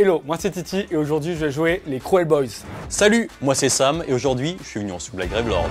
Hello, moi c'est Titi et aujourd'hui je vais jouer les Cruel Boys. Salut, moi c'est Sam et aujourd'hui je suis venu en sous Black Gravelord.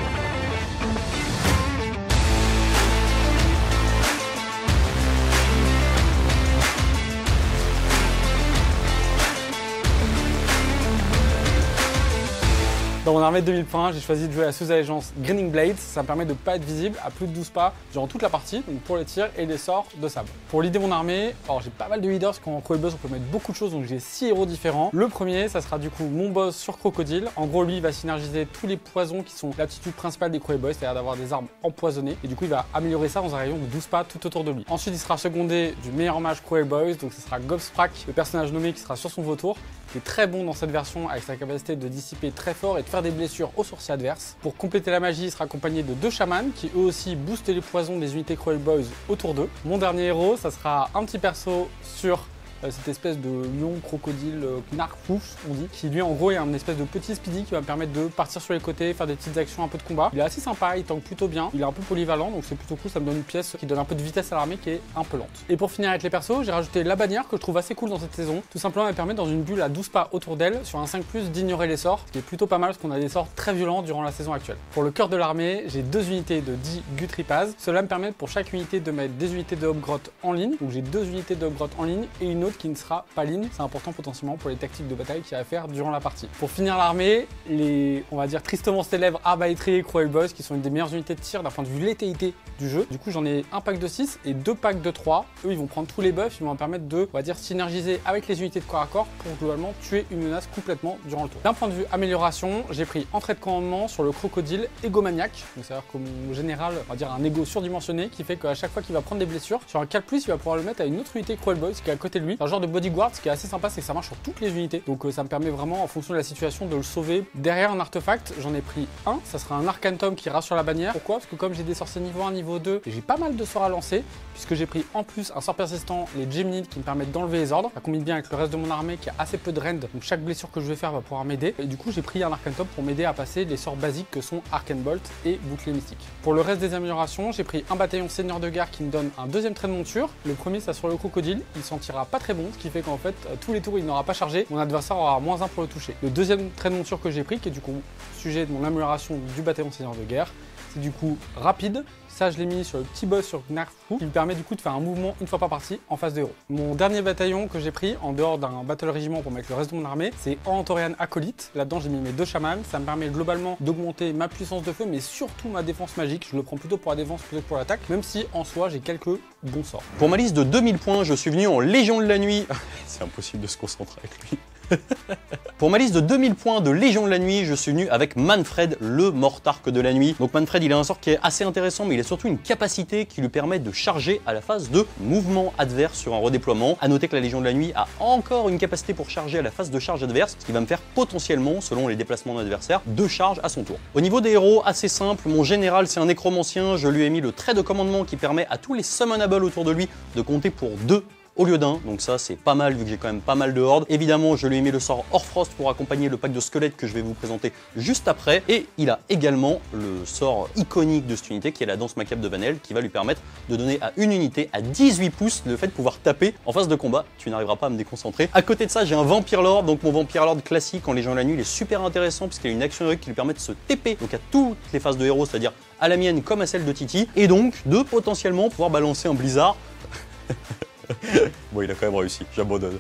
Dans mon armée de 2000 points, j'ai choisi de jouer la sous-allégeance Greening Blades. Ça me permet de ne pas être visible à plus de 12 pas durant toute la partie, donc pour les tirs et les sorts de sable. Pour leader mon armée, alors j'ai pas mal de leaders parce qu'en Cruel Boss on peut mettre beaucoup de choses, donc j'ai 6 héros différents. Le premier, ça sera du coup mon boss sur Crocodile. En gros, lui il va synergiser tous les poisons qui sont l'aptitude principale des Cruel Boys, c'est-à-dire d'avoir des armes empoisonnées. Et du coup, il va améliorer ça dans un rayon de 12 pas tout autour de lui. Ensuite, il sera secondé du meilleur mage Cruel Boys, donc ce sera Gobsprak, le personnage nommé qui sera sur son vautour, qui est très bon dans cette version avec sa capacité de dissiper très fort et de faire des blessures aux sorciers adverses. Pour compléter la magie, il sera accompagné de 2 chamans qui eux aussi boostent les poisons des unités Cruel Boys autour d'eux. Mon dernier héros, ça sera un petit perso sur cette espèce de lion, crocodile, knarfouf, on dit, qui lui en gros est un espèce de petit speedy qui va me permettre de partir sur les côtés, faire des petites actions, un peu de combat. Il est assez sympa, il tank plutôt bien, il est un peu polyvalent, donc c'est plutôt cool, ça me donne une pièce qui donne un peu de vitesse à l'armée qui est un peu lente. Et pour finir avec les persos, j'ai rajouté la bannière que je trouve assez cool dans cette saison. Tout simplement, elle permet dans une bulle à 12 pas autour d'elle, sur un 5+, d'ignorer les sorts, ce qui est plutôt pas mal parce qu'on a des sorts très violents durant la saison actuelle. Pour le cœur de l'armée, j'ai 2 unités de 10 Gutripaz. Cela me permet pour chaque unité de mettre des unités de Hobgrotte en ligne, donc j'ai 2 unités de Hobgrotte en ligne et une autre qui ne sera pas c'est important potentiellement pour les tactiques de bataille qu'il y a à faire durant la partie. Pour finir l'armée, les, on va dire tristement célèbres Arbalétriers et Cruel Boys qui sont une des meilleures unités de tir d'un point de vue létalité du jeu. Du coup, j'en ai un pack de 6 et 2 packs de 3. Eux, ils vont prendre tous les buffs, ils vont me permettre de, on va dire, synergiser avec les unités de corps à corps pour globalement tuer une menace complètement durant le tour. D'un point de vue amélioration, j'ai pris entrée de commandement sur le Crocodile égomaniaque. Donc, c'est-à-dire que mon général, on va dire un ego surdimensionné qui fait qu'à chaque fois qu'il va prendre des blessures, sur un 4+, il va pouvoir le mettre à une autre unité Cruel Boys qui est à côté de lui. C'est un genre de bodyguard. Ce qui est assez sympa, c'est que ça marche sur toutes les unités. Donc ça me permet vraiment, en fonction de la situation, de le sauver. Derrière un artefact, j'en ai pris un. Ça sera un Arcantum qui ira sur la bannière. Pourquoi? Parce que comme j'ai des sorciers niveau 1, niveau 2, j'ai pas mal de sorts à lancer, puisque j'ai pris en plus un sort persistant, les Geminids, qui me permettent d'enlever les ordres. Ça combine bien avec le reste de mon armée qui a assez peu de rend. Donc chaque blessure que je vais faire va pouvoir m'aider. Et du coup, j'ai pris un Arcantum pour m'aider à passer les sorts basiques que sont Arcane Bolt et Bouclier Mystique. Pour le reste des améliorations, j'ai pris un bataillon Seigneur de guerre qui me donne un 2e trait de monture. Le premier, ça sur le Crocodile. Il s'en tirera pas très bon, ce qui fait qu'en fait, tous les tours, il n'aura pas chargé. Mon adversaire aura -1 pour le toucher. Le 2e trait de monture que j'ai pris, qui est du coup sujet de mon amélioration du bataillon Seigneur de guerre, c'est du coup rapide. Ça, je l'ai mis sur le petit boss sur Knarfou, qui me permet du coup de faire un mouvement une fois par partie en face de héros. Mon dernier bataillon que j'ai pris, en dehors d'un battle régiment pour mettre le reste de mon armée, c'est Antorian Acolyte. Là-dedans, j'ai mis mes 2 chamans. Ça me permet globalement d'augmenter ma puissance de feu, mais surtout ma défense magique. Je le prends plutôt pour la défense plutôt que pour l'attaque, même si en soi, j'ai quelques bons sorts. Pour ma liste de 2000 points, je suis venu en Légion de la Nuit. C'est impossible de se concentrer avec lui. Pour ma liste de 2000 points de Légion de la Nuit, je suis venu avec Manfred, le Mortarque de la Nuit. Donc Manfred, il a un sort qui est assez intéressant, mais il a surtout une capacité qui lui permet de charger à la phase de mouvement adverse sur un redéploiement. A noter que la Légion de la Nuit a encore une capacité pour charger à la phase de charge adverse, ce qui va me faire potentiellement, selon les déplacements de l'adversaire, 2 charges à son tour. Au niveau des héros, assez simple, mon général c'est un nécromancien, je lui ai mis le trait de commandement qui permet à tous les summonables autour de lui de compter pour 2 au lieu d'un, donc ça c'est pas mal vu que j'ai quand même pas mal de hordes. Évidemment, je lui ai mis le sort Orfrost pour accompagner le pack de squelettes que je vais vous présenter juste après. Et il a également le sort iconique de cette unité qui est la danse macabre de Vanel, qui va lui permettre de donner à une unité à 18 pouces le fait de pouvoir taper en phase de combat. Tu n'arriveras pas à me déconcentrer. À côté de ça, j'ai un Vampire Lord, donc mon Vampire Lord classique en Légion de la Nuit, il est super intéressant puisqu'il a une action héroïque qui lui permet de se TP donc à toutes les phases de héros, c'est-à-dire à la mienne comme à celle de Titi, et donc de potentiellement pouvoir balancer un blizzard. Bon, il a quand même réussi, j'abandonne.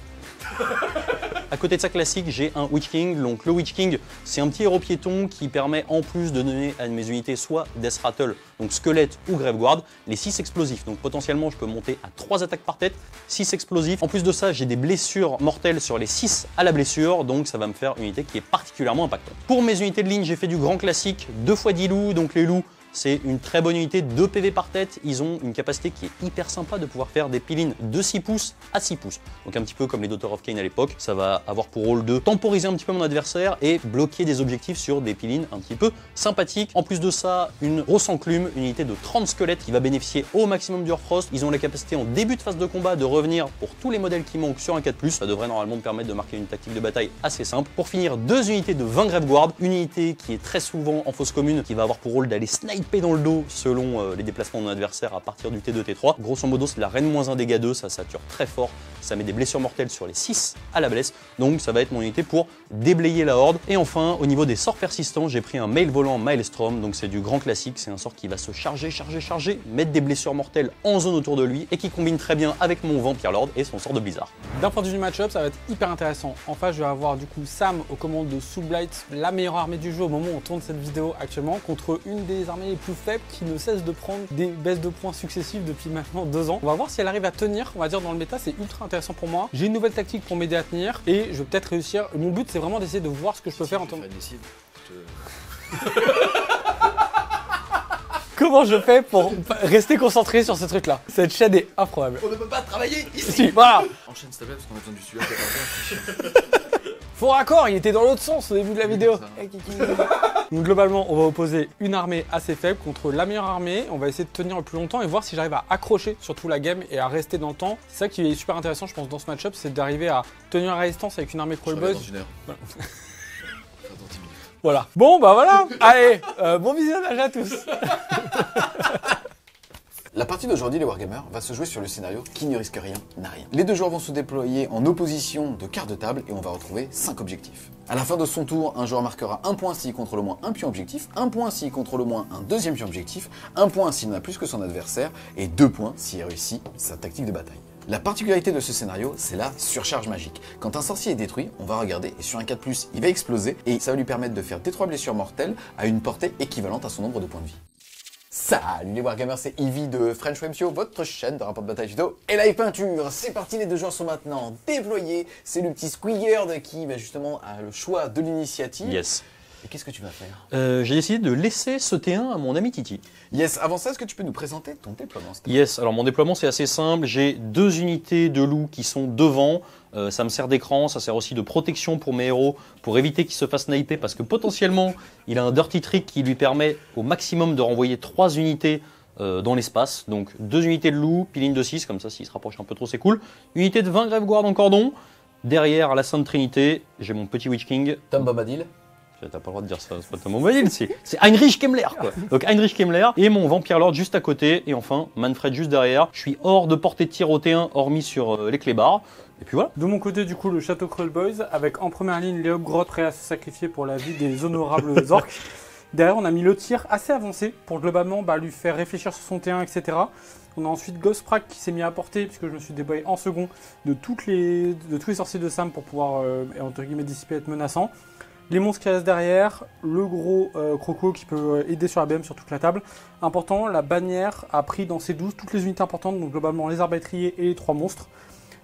À côté de ça classique, j'ai un Witch King. Donc le Witch King, c'est un petit héros piéton qui permet en plus de donner à mes unités soit Death Rattle, donc squelette ou Graveguard, les 6 explosifs. Donc potentiellement, je peux monter à 3 attaques par tête, 6 explosifs. En plus de ça, j'ai des blessures mortelles sur les 6 à la blessure, donc ça va me faire une unité qui est particulièrement impactante. Pour mes unités de ligne, j'ai fait du grand classique, 2 fois 10 loups, donc les loups, c'est une très bonne unité, 2 PV par tête. Ils ont une capacité qui est hyper sympa de pouvoir faire des pilines de 6 pouces à 6 pouces. Donc un petit peu comme les Daughter of Cain à l'époque. Ça va avoir pour rôle de temporiser un petit peu mon adversaire et bloquer des objectifs sur des pilines un petit peu sympathiques. En plus de ça, une grosse enclume, une unité de 30 squelettes qui va bénéficier au maximum du Orfrost. Ils ont la capacité en début de phase de combat de revenir pour tous les modèles qui manquent sur un 4+. Ça devrait normalement me permettre de marquer une tactique de bataille assez simple. Pour finir, 2 unités de 20 Graveguard, une unité qui est très souvent en fosse commune, qui va avoir pour rôle d'aller sniper sniper dans le dos selon les déplacements de mon adversaire à partir du T2, T3. Grosso modo, c'est la reine -1 dégâts 2, ça sature très fort, ça met des blessures mortelles sur les 6 à la blesse, donc ça va être mon unité pour déblayer la horde. Et enfin, au niveau des sorts persistants, j'ai pris un mail volant Maelstrom, donc c'est du grand classique, c'est un sort qui va se charger, mettre des blessures mortelles en zone autour de lui et qui combine très bien avec mon Vampire Lord et son sort de Blizzard. D'un point de vue du match-up, ça va être hyper intéressant. En face, je vais avoir du coup Sam aux commandes de Soulblight, la meilleure armée du jeu au moment où on tourne cette vidéo actuellement, contre une des armées les plus faibles qui ne cesse de prendre des baisses de points successives depuis maintenant 2 ans. On va voir si elle arrive à tenir, on va dire dans le méta, c'est ultra intéressant pour moi. J'ai une nouvelle tactique pour m'aider à tenir et je vais peut-être réussir. Mon but, c'est vraiment d'essayer de voir ce que je peux faire en tant que... Comment je fais pour rester concentré sur ce truc-là? Cette chaîne est improbable. On ne peut pas travailler ici. Si, voilà. Enchaîne s'il te plaît parce qu'on a besoin du suivant. Faux raccord, il était dans l'autre sens au début de la vidéo. Donc globalement, on va opposer une armée assez faible contre la meilleure armée. On va essayer de tenir le plus longtemps et voir si j'arrive à accrocher surtout la game et à rester dans le temps. C'est ça qui est super intéressant, je pense, dans ce match-up, c'est d'arriver à tenir la résistance avec une armée Crawl Boys. Voilà. Bon, bah voilà. Allez, bon visionnage à tous. La partie d'aujourd'hui, les Wargamers, va se jouer sur le scénario qui ne risque rien n'a rien. Les deux joueurs vont se déployer en opposition de quart de table et on va retrouver 5 objectifs. À la fin de son tour, un joueur marquera 1 point s'il contrôle au moins un pion objectif, 1 point s'il contrôle au moins un deuxième pion objectif, 1 point s'il en a plus que son adversaire et 2 points s'il réussit sa tactique de bataille. La particularité de ce scénario, c'est la surcharge magique. Quand un sorcier est détruit, on va regarder et sur un 4+, il va exploser et ça va lui permettre de faire D3 blessures mortelles à une portée équivalente à son nombre de points de vie. Salut les Wargamers, c'est Ivy de French Websio, votre chaîne de rapport de bataille vidéo et live peinture. C'est parti, les deux joueurs sont maintenant déployés. C'est le petit Squigard qui justement a le choix de l'initiative. Yes. Et qu'est-ce que tu vas faire? J'ai décidé de laisser ce T1 à mon ami Titi. Yes, avant ça, est-ce que tu peux nous présenter ton déploiement? Yes, alors mon déploiement c'est assez simple, j'ai 2 unités de loups qui sont devant, ça me sert d'écran, ça sert aussi de protection pour mes héros, pour éviter qu'ils se fassent sniper parce que potentiellement il a un dirty trick qui lui permet au maximum de renvoyer 3 unités dans l'espace, donc 2 unités de loups, puis ligne de 6, comme ça s'il se rapproche un peu trop c'est cool, unité de 20 Graveguard en cordon, derrière à la Sainte Trinité, j'ai mon petit Witch King. Tom Bombadil. T'as pas le droit de dire ça, c'est pas Tom Bombadil, c'est Heinrich Kemmler quoi. Donc Heinrich Kemmler et mon Vampire Lord juste à côté et enfin Manfred juste derrière. Je suis hors de portée de tir au T1 hormis sur les clébards. Et puis voilà. De mon côté du coup le Château Crawl Boys avec en première ligne Léo Groth prêt à se sacrifier pour la vie des honorables orques. Derrière on a mis le tir assez avancé pour globalement lui faire réfléchir sur son T1 etc. On a ensuite Ghostprak qui s'est mis à portée puisque je me suis déployé en second de tous les sorciers de Sam pour pouvoir entre guillemets dissiper, être menaçant. Les monstres qui restent derrière, le gros croco qui peut aider sur la BM sur toute la table. Important, la bannière a pris dans ses 12 toutes les unités importantes, donc globalement les arbatriers et les 3 monstres.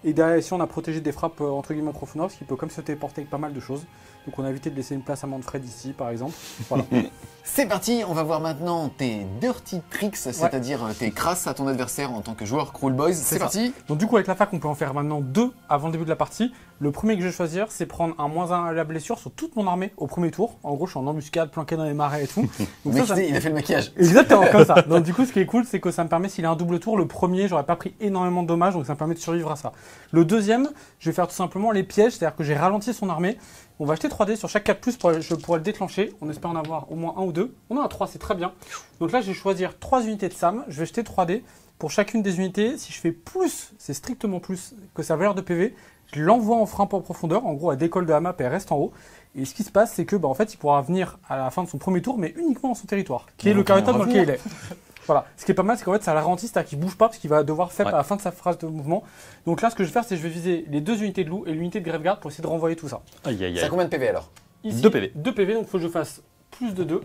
Et derrière ici on a protégé des frappes entre guillemets profondeurs, ce qui peut comme se téléporter avec pas mal de choses. Donc on a évité de laisser une place à Manfred ici par exemple. Voilà. C'est parti, on va voir maintenant tes dirty tricks, c'est-à-dire tes crasses à ton adversaire en tant que joueur Crawl Boys. C'est parti. Donc du coup avec la fac on peut en faire maintenant 2 avant le début de la partie. Le premier que je vais choisir c'est prendre un -1 à la blessure sur toute mon armée au premier tour. En gros je suis en embuscade, planqué dans les marais et tout. Donc il a fait le maquillage. Exactement comme ça. Donc du coup ce qui est cool c'est que ça me permet, s'il a un double tour, le premier j'aurais pas pris énormément de dommages, donc ça me permet de survivre à ça. Le deuxième, je vais faire tout simplement les pièges, c'est-à-dire que j'ai ralenti son armée. On va acheter 3D sur chaque 4+, je pourrais le déclencher. On espère en avoir au moins 1 ou 2. On en a 3, c'est très bien. Donc là, je vais choisir 3 unités de Sam. Je vais jeter 3D pour chacune des unités. Si je fais plus, c'est strictement plus que sa valeur de PV. Je l'envoie en frappe en profondeur. En gros, elle décolle de la map et elle reste en haut. Et ce qui se passe, c'est que en fait, il pourra venir à la fin de son premier tour, mais uniquement dans son territoire, qui est le carré dans lequel il est. Voilà. Ce qui est pas mal, c'est qu'en fait, ça la ralentit, c'est-à-dire qu'il bouge pas parce qu'il va devoir faire à la fin de sa phase de mouvement. Donc là, ce que je vais faire, c'est que je vais viser les 2 unités de loup et l'unité de Graveguard pour essayer de renvoyer tout ça. Aïe aïe aïe. Ça a combien de PV alors? Ici, 2 PV. 2 PV, donc il faut que je fasse plus de 2.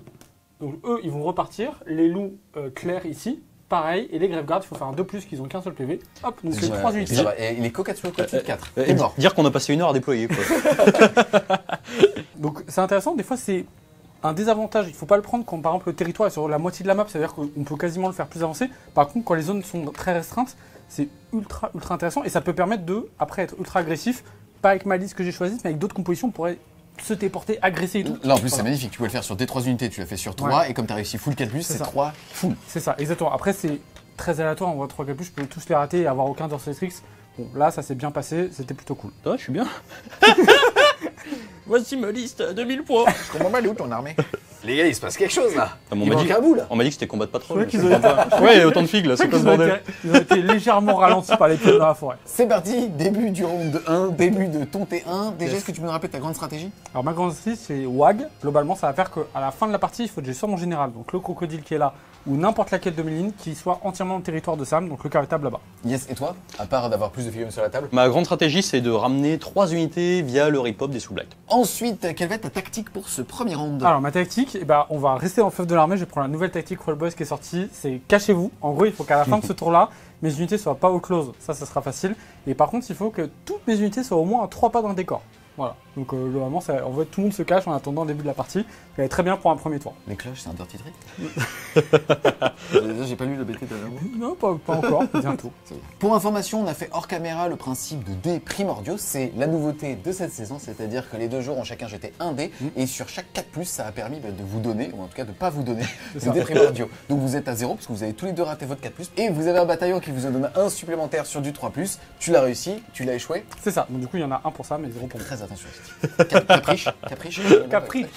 Donc eux, ils vont repartir. Les loups clairs ici, pareil. Et les Graveguard, il faut faire un 2+, qu'ils ont qu'un seul PV. Hop, donc c'est 3 unités. Ça va. Et les Kokatsu 4. T'es mort. Dire qu'on a passé 1 heure à déployer quoi. Donc c'est intéressant, des fois c'est un désavantage, il ne faut pas le prendre quand par exemple le territoire est sur la moitié de la map, c'est-à-dire qu'on peut quasiment le faire plus avancé. Par contre, quand les zones sont très restreintes, c'est ultra intéressant et ça peut permettre de, après, être ultra agressif, pas avec ma liste que j'ai choisie, mais avec d'autres compositions pour se téléporter, agresser et tout. Là en plus c'est magnifique, tu peux le faire sur des 3 unités, tu l'as fait sur 3 et comme tu as réussi full 4+, c'est 3 full. C'est ça, exactement. Après c'est très aléatoire, on voit 3 4+, je peux tous les rater et avoir aucun Dorsal Tricks. Bon là ça s'est bien passé, c'était plutôt cool. Ah, je suis bien. Voici ma liste, 2000 points. Je comprends pas, elle est où ton armée? Les gars, il se passe quelque chose là. Ah, mais Il manque un bout là. on m'a dit que c'était combat de patrouille. C'est vrai qu'ils ont Ouais, il y a autant de figues là, c'est quoi ce bordel? Ils ont été légèrement ralentis par les pieds dans la forêt. C'est parti, début du round 1, début de ton T1. Déjà, Yes. est-ce que tu peux nous rappeler ta grande stratégie? Alors ma grande stratégie c'est WAG. Globalement ça va faire qu'à la fin de la partie il faut que j'ai soit mon général, donc le crocodile qui est là, ou n'importe laquelle de mes lignes qui soit entièrement au territoire de Sam, donc le carré table là-bas. Yes, et toi? À part d'avoir plus de figurines sur la table. Ma grande stratégie, c'est de ramener 3 unités via le rip-hop des sous-black. Ensuite, quelle va être ta tactique pour ce premier round? Alors ma tactique, eh ben, on va rester en fleuve de l'armée, je vais prendre la nouvelle tactique Roll Boys qui est sortie, c'est cachez-vous. En gros il faut qu'à la fin de ce tour-là, mes unités soient pas au close, ça sera facile. Et par contre il faut que toutes mes unités soient au moins à 3 pas d'un décor. Voilà, donc globalement en fait, tout le monde se cache en attendant le début de la partie, ça va être très bien pour un premier tour. Les cloches, c'est un dirty trick. J'ai pas lu le BT de Non, pas encore, bientôt. Pour information, on a fait hors caméra le principe de dés primordiaux. C'est la nouveauté de cette saison, c'est-à-dire que les 2 jours ont chacun jeté un dé et sur chaque 4+, ça a permis de vous donner, ou en tout cas de pas vous donner, des dés primordiaux. Donc vous êtes à 0 parce que vous avez tous les deux raté votre 4+, et vous avez un bataillon qui vous en donne un supplémentaire sur du 3+. Tu l'as réussi, tu l'as échoué. C'est ça, donc du coup il y en a un pour ça, mais 0 pour moi. Très attention. Capriche. Caprice.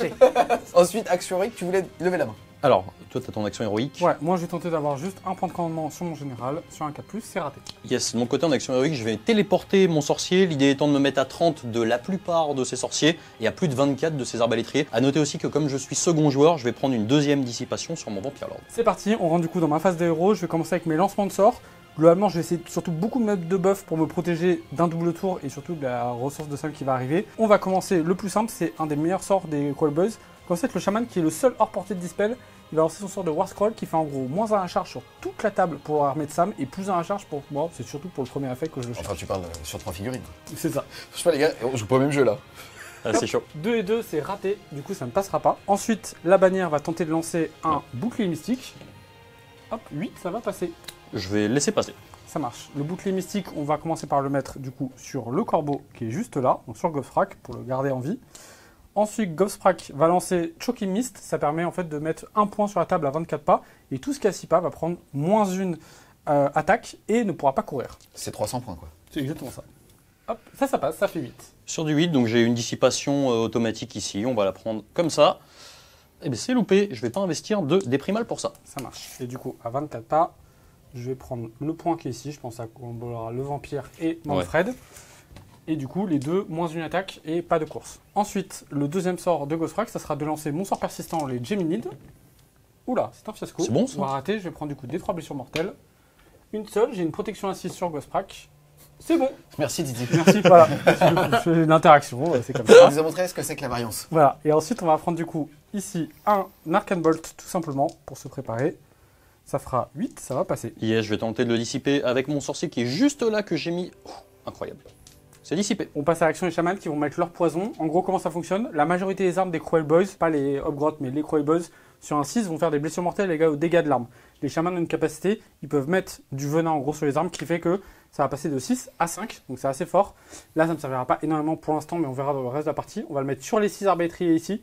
Ensuite, action héroïque, tu voulais lever la main. Alors, toi, t'as ton action héroïque. Ouais, moi je vais tenter d'avoir juste un point de commandement sur mon général, sur un 4+, c'est raté. Yes, de mon côté en action héroïque, je vais téléporter mon sorcier. L'idée étant de me mettre à 30 de la plupart de ces sorciers et à plus de 24 de ces arbalétriers. A noter aussi que comme je suis second joueur, je vais prendre une deuxième dissipation sur mon vampire lord. C'est parti, on rentre du coup dans ma phase de héros, je vais commencer avec mes lancements de sorts. Globalement, je vais essayer surtout beaucoup de mettre de buff pour me protéger d'un double tour et surtout de la ressource de Sam qui va arriver. On va commencer le plus simple, c'est un des meilleurs sorts des Call Boys. Comme c'est le chaman qui est le seul hors portée de dispel. Il va lancer son sort de War Scroll qui fait en gros moins 1 à la charge sur toute la table pour l'armée de Sam et plus 1 à la charge pour moi. C'est surtout pour le premier effet que je cherche. Enfin, tu parles sur 3 figurines. C'est ça. Je sais pas les gars, on joue pas au même jeu là. Ah, c'est chaud. 2 et 2, c'est raté, du coup ça ne passera pas. Ensuite, la bannière va tenter de lancer un bouclier mystique. Hop, 8, ça va passer. Je vais laisser passer. Ça marche. Le bouclier mystique, on va commencer par le mettre du coup sur le corbeau qui est juste là, donc sur Ghostfrak pour le garder en vie. Ensuite, Ghostfrak va lancer Choking Mist, ça permet en fait de mettre un point sur la table à 24 pas, et tout ce qui a 6 pas va prendre moins une attaque et ne pourra pas courir. C'est 300 points quoi. C'est exactement ça. Hop, ça passe, ça fait 8. Sur du 8, donc j'ai une dissipation automatique ici. On va la prendre comme ça. Eh bien, c'est loupé. Je vais pas investir de déprimal pour ça. Ça marche. Et du coup, à 24 pas, je vais prendre le point qui est ici. Je pense qu'on aura le vampire et Manfred. Ouais. Et du coup, les deux, moins une attaque et pas de course. Ensuite, le deuxième sort de Ghostfrak, ça sera de lancer mon sort persistant, les Geminides. Oula, c'est un fiasco. C'est bon ça. On va rater. Je vais prendre du coup des 3 blessures mortelles. Une seule, j'ai une protection assise sur Ghostfrak. C'est bon. Merci Didi. Merci, voilà. Je fais une interaction, c'est comme On ça. vous a montré ce que c'est que la variance. Voilà. Et ensuite, on va prendre du coup ici un Arcane Bolt, tout simplement, pour se préparer. Ça fera 8, ça va passer. Yes, je vais tenter de le dissiper avec mon sorcier qui est juste là que j'ai mis. Oh, incroyable. C'est dissipé. On passe à l'action des chamans qui vont mettre leur poison. En gros, comment ça fonctionne? La majorité des armes des Cruel Boys, pas les Hobgrottes, mais les Cruel Boys, sur un 6 vont faire des blessures mortelles égales aux dégâts de l'arme. Les chamans ont une capacité, ils peuvent mettre du venin en gros sur les armes, qui fait que ça va passer de 6 à 5, donc c'est assez fort. Là, ça ne servira pas énormément pour l'instant, mais on verra dans le reste de la partie. On va le mettre sur les 6 arbalétriers ici,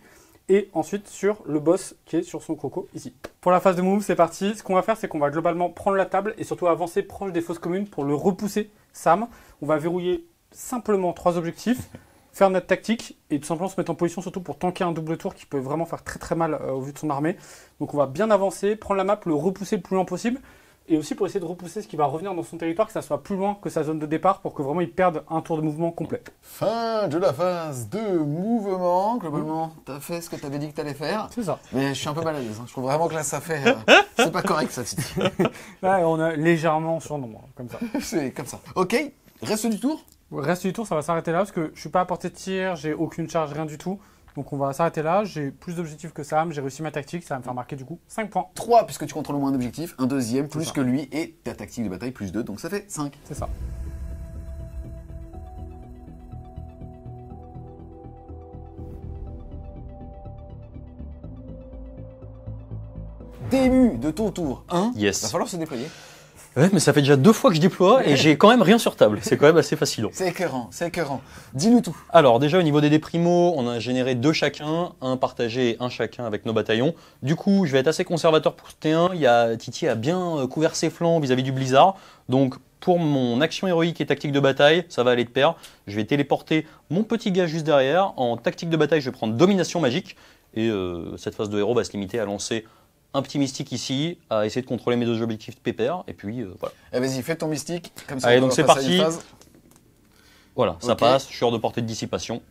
et ensuite sur le boss qui est sur son croco ici. Pour la phase de move, c'est parti. Ce qu'on va faire, c'est qu'on va globalement prendre la table et surtout avancer proche des fosses communes pour le repousser, Sam. On va verrouiller simplement 3 objectifs, faire notre tactique et tout simplement se mettre en position surtout pour tanker un double tour qui peut vraiment faire très très mal au vu de son armée. Donc on va bien avancer, prendre la map, le repousser le plus loin possible et aussi pour essayer de repousser ce qui va revenir dans son territoire, que ça soit plus loin que sa zone de départ pour que vraiment il perde un tour de mouvement complet. Fin de la phase de mouvement. Globalement, t'as fait ce que t'avais dit que t'allais faire. C'est ça. Mais je suis un peu mal à l'aise. Je trouve vraiment que là ça fait... c'est pas correct ça, Titi. Là on a légèrement surnombre, comme ça. C'est comme ça. Ok, reste du tour. Le reste du tour, ça va s'arrêter là parce que je suis pas à portée de tir, j'ai aucune charge, rien du tout. Donc on va s'arrêter là, j'ai plus d'objectifs que Sam, j'ai réussi ma tactique, ça va me faire marquer du coup 5 points. 3 puisque tu contrôles au moins un objectif, un deuxième plus que lui et ta tactique de bataille plus 2, donc ça fait 5. C'est ça. Début de ton tour 1, Yes. va falloir se déployer. Ouais, mais ça fait déjà 2 fois que je déploie et j'ai quand même rien sur table. C'est quand même assez fascinant. C'est écœurant, c'est écœurant. Dis-nous tout. Alors déjà au niveau des dés primo, on a généré 2 chacun, un partagé et un chacun avec nos bataillons. Du coup, je vais être assez conservateur pour ce T1. Titi a bien couvert ses flancs vis-à-vis du blizzard. Donc pour mon action héroïque et tactique de bataille, ça va aller de pair. Je vais téléporter mon petit gars juste derrière. En tactique de bataille, je vais prendre domination magique. Et cette phase de héros va se limiter à lancer un petit mystique ici, à essayer de contrôler mes 2 objectifs de pépère. Et puis voilà. Eh, vas-y, fais ton mystique. Comme ça, Allez, on donc va c'est passer à une parti. phase. Voilà, ça Ok. passe. Je suis hors de portée de dissipation.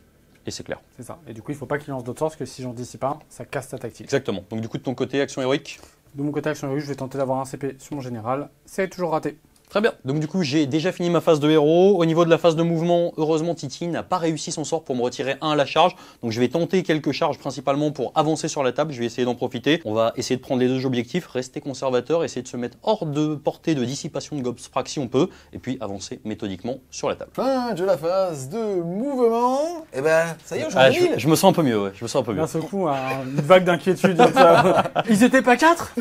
Et c'est clair. C'est ça. Et du coup, il faut pas qu'il lance d'autres sorts parce que si j'en dissipe pas, ça casse ta tactique. Exactement. Donc du coup, de ton côté, action héroïque. De mon côté, action héroïque, je vais tenter d'avoir un CP sur mon général. C'est toujours raté. Très bien. Donc du coup, j'ai déjà fini ma phase de héros. Au niveau de la phase de mouvement, heureusement, Titi n'a pas réussi son sort pour me retirer 1 à la charge. Donc je vais tenter quelques charges principalement pour avancer sur la table. Je vais essayer d'en profiter. On va essayer de prendre les 2 objectifs, rester conservateur, essayer de se mettre hors de portée de dissipation de Gobsprak si on peut, et puis avancer méthodiquement sur la table. Fin de la phase de mouvement. Et ben, ça y est, Ah, aujourd'hui. je me sens un peu mieux, ouais. Je me sens un peu mieux. D'un seul coup, une vague d'inquiétude. comme ça. Ils étaient pas 4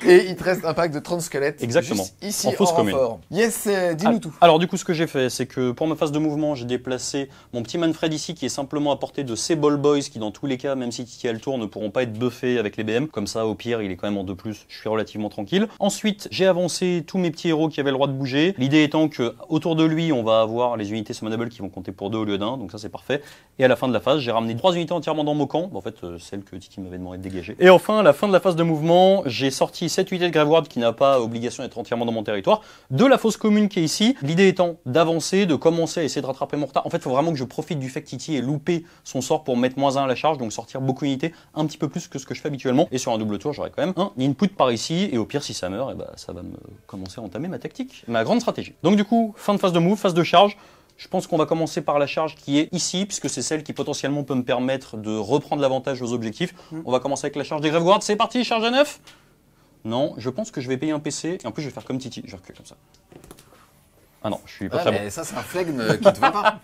Et il te reste un pack de 30 squelettes. Exactement. Juste ici En fausse commune. renfort. Yes, dis-nous tout. Alors du coup, ce que j'ai fait, c'est que pour ma phase de mouvement, j'ai déplacé mon petit Manfred ici, qui est simplement à portée de ces ball boys, qui dans tous les cas, même si Titi a le tour, ne pourront pas être buffés avec les BM. Comme ça, au pire, il est quand même en 2+, je suis relativement tranquille. Ensuite, j'ai avancé tous mes petits héros qui avaient le droit de bouger. L'idée étant que autour de lui, on va avoir les unités summonable qui vont compter pour 2 au lieu d'1, donc ça c'est parfait. Et à la fin de la phase, j'ai ramené 3 unités entièrement dans mon camp, en fait, celles que Titi m'avait demandé de dégager. Et enfin, à la fin de la phase de mouvement, j'ai sorti cette unité de Graveward qui n'a pas obligation d'être entièrement dans mon territoire, de la fosse commune qui est ici. L'idée étant d'avancer, de commencer à essayer de rattraper mon retard. En fait, il faut vraiment que je profite du fait que Titi ait loupé son sort pour mettre -1 à la charge, donc sortir beaucoup d'unités, un petit peu plus que ce que je fais habituellement. Et sur un double tour, j'aurai quand même un input par ici, et au pire, si ça meurt, et bah, ça va me commencer à entamer ma tactique, ma grande stratégie. Donc du coup, fin de phase de move, phase de charge. Je pense qu'on va commencer par la charge qui est ici, puisque c'est celle qui potentiellement peut me permettre de reprendre l'avantage aux objectifs. On va commencer avec la charge des Graveguard. C'est parti, charge à 9. Non, je pense que je vais payer un PC, et en plus je vais faire comme Titi, je vais reculer comme ça. Ah non, je suis pas Ouais, très mais bon. ça, c'est un flegme qui te va pas.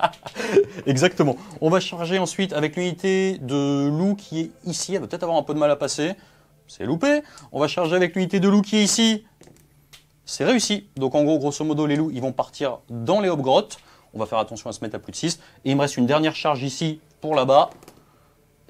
Exactement. On va charger ensuite avec l'unité de loup qui est ici. Elle va peut-être avoir un peu de mal à passer. C'est loupé. On va charger avec l'unité de loup qui est ici. C'est réussi. Donc en gros, grosso modo, les loups, ils vont partir dans les hobgrottes. On va faire attention à se mettre à plus de 6. Et il me reste une dernière charge ici pour là-bas.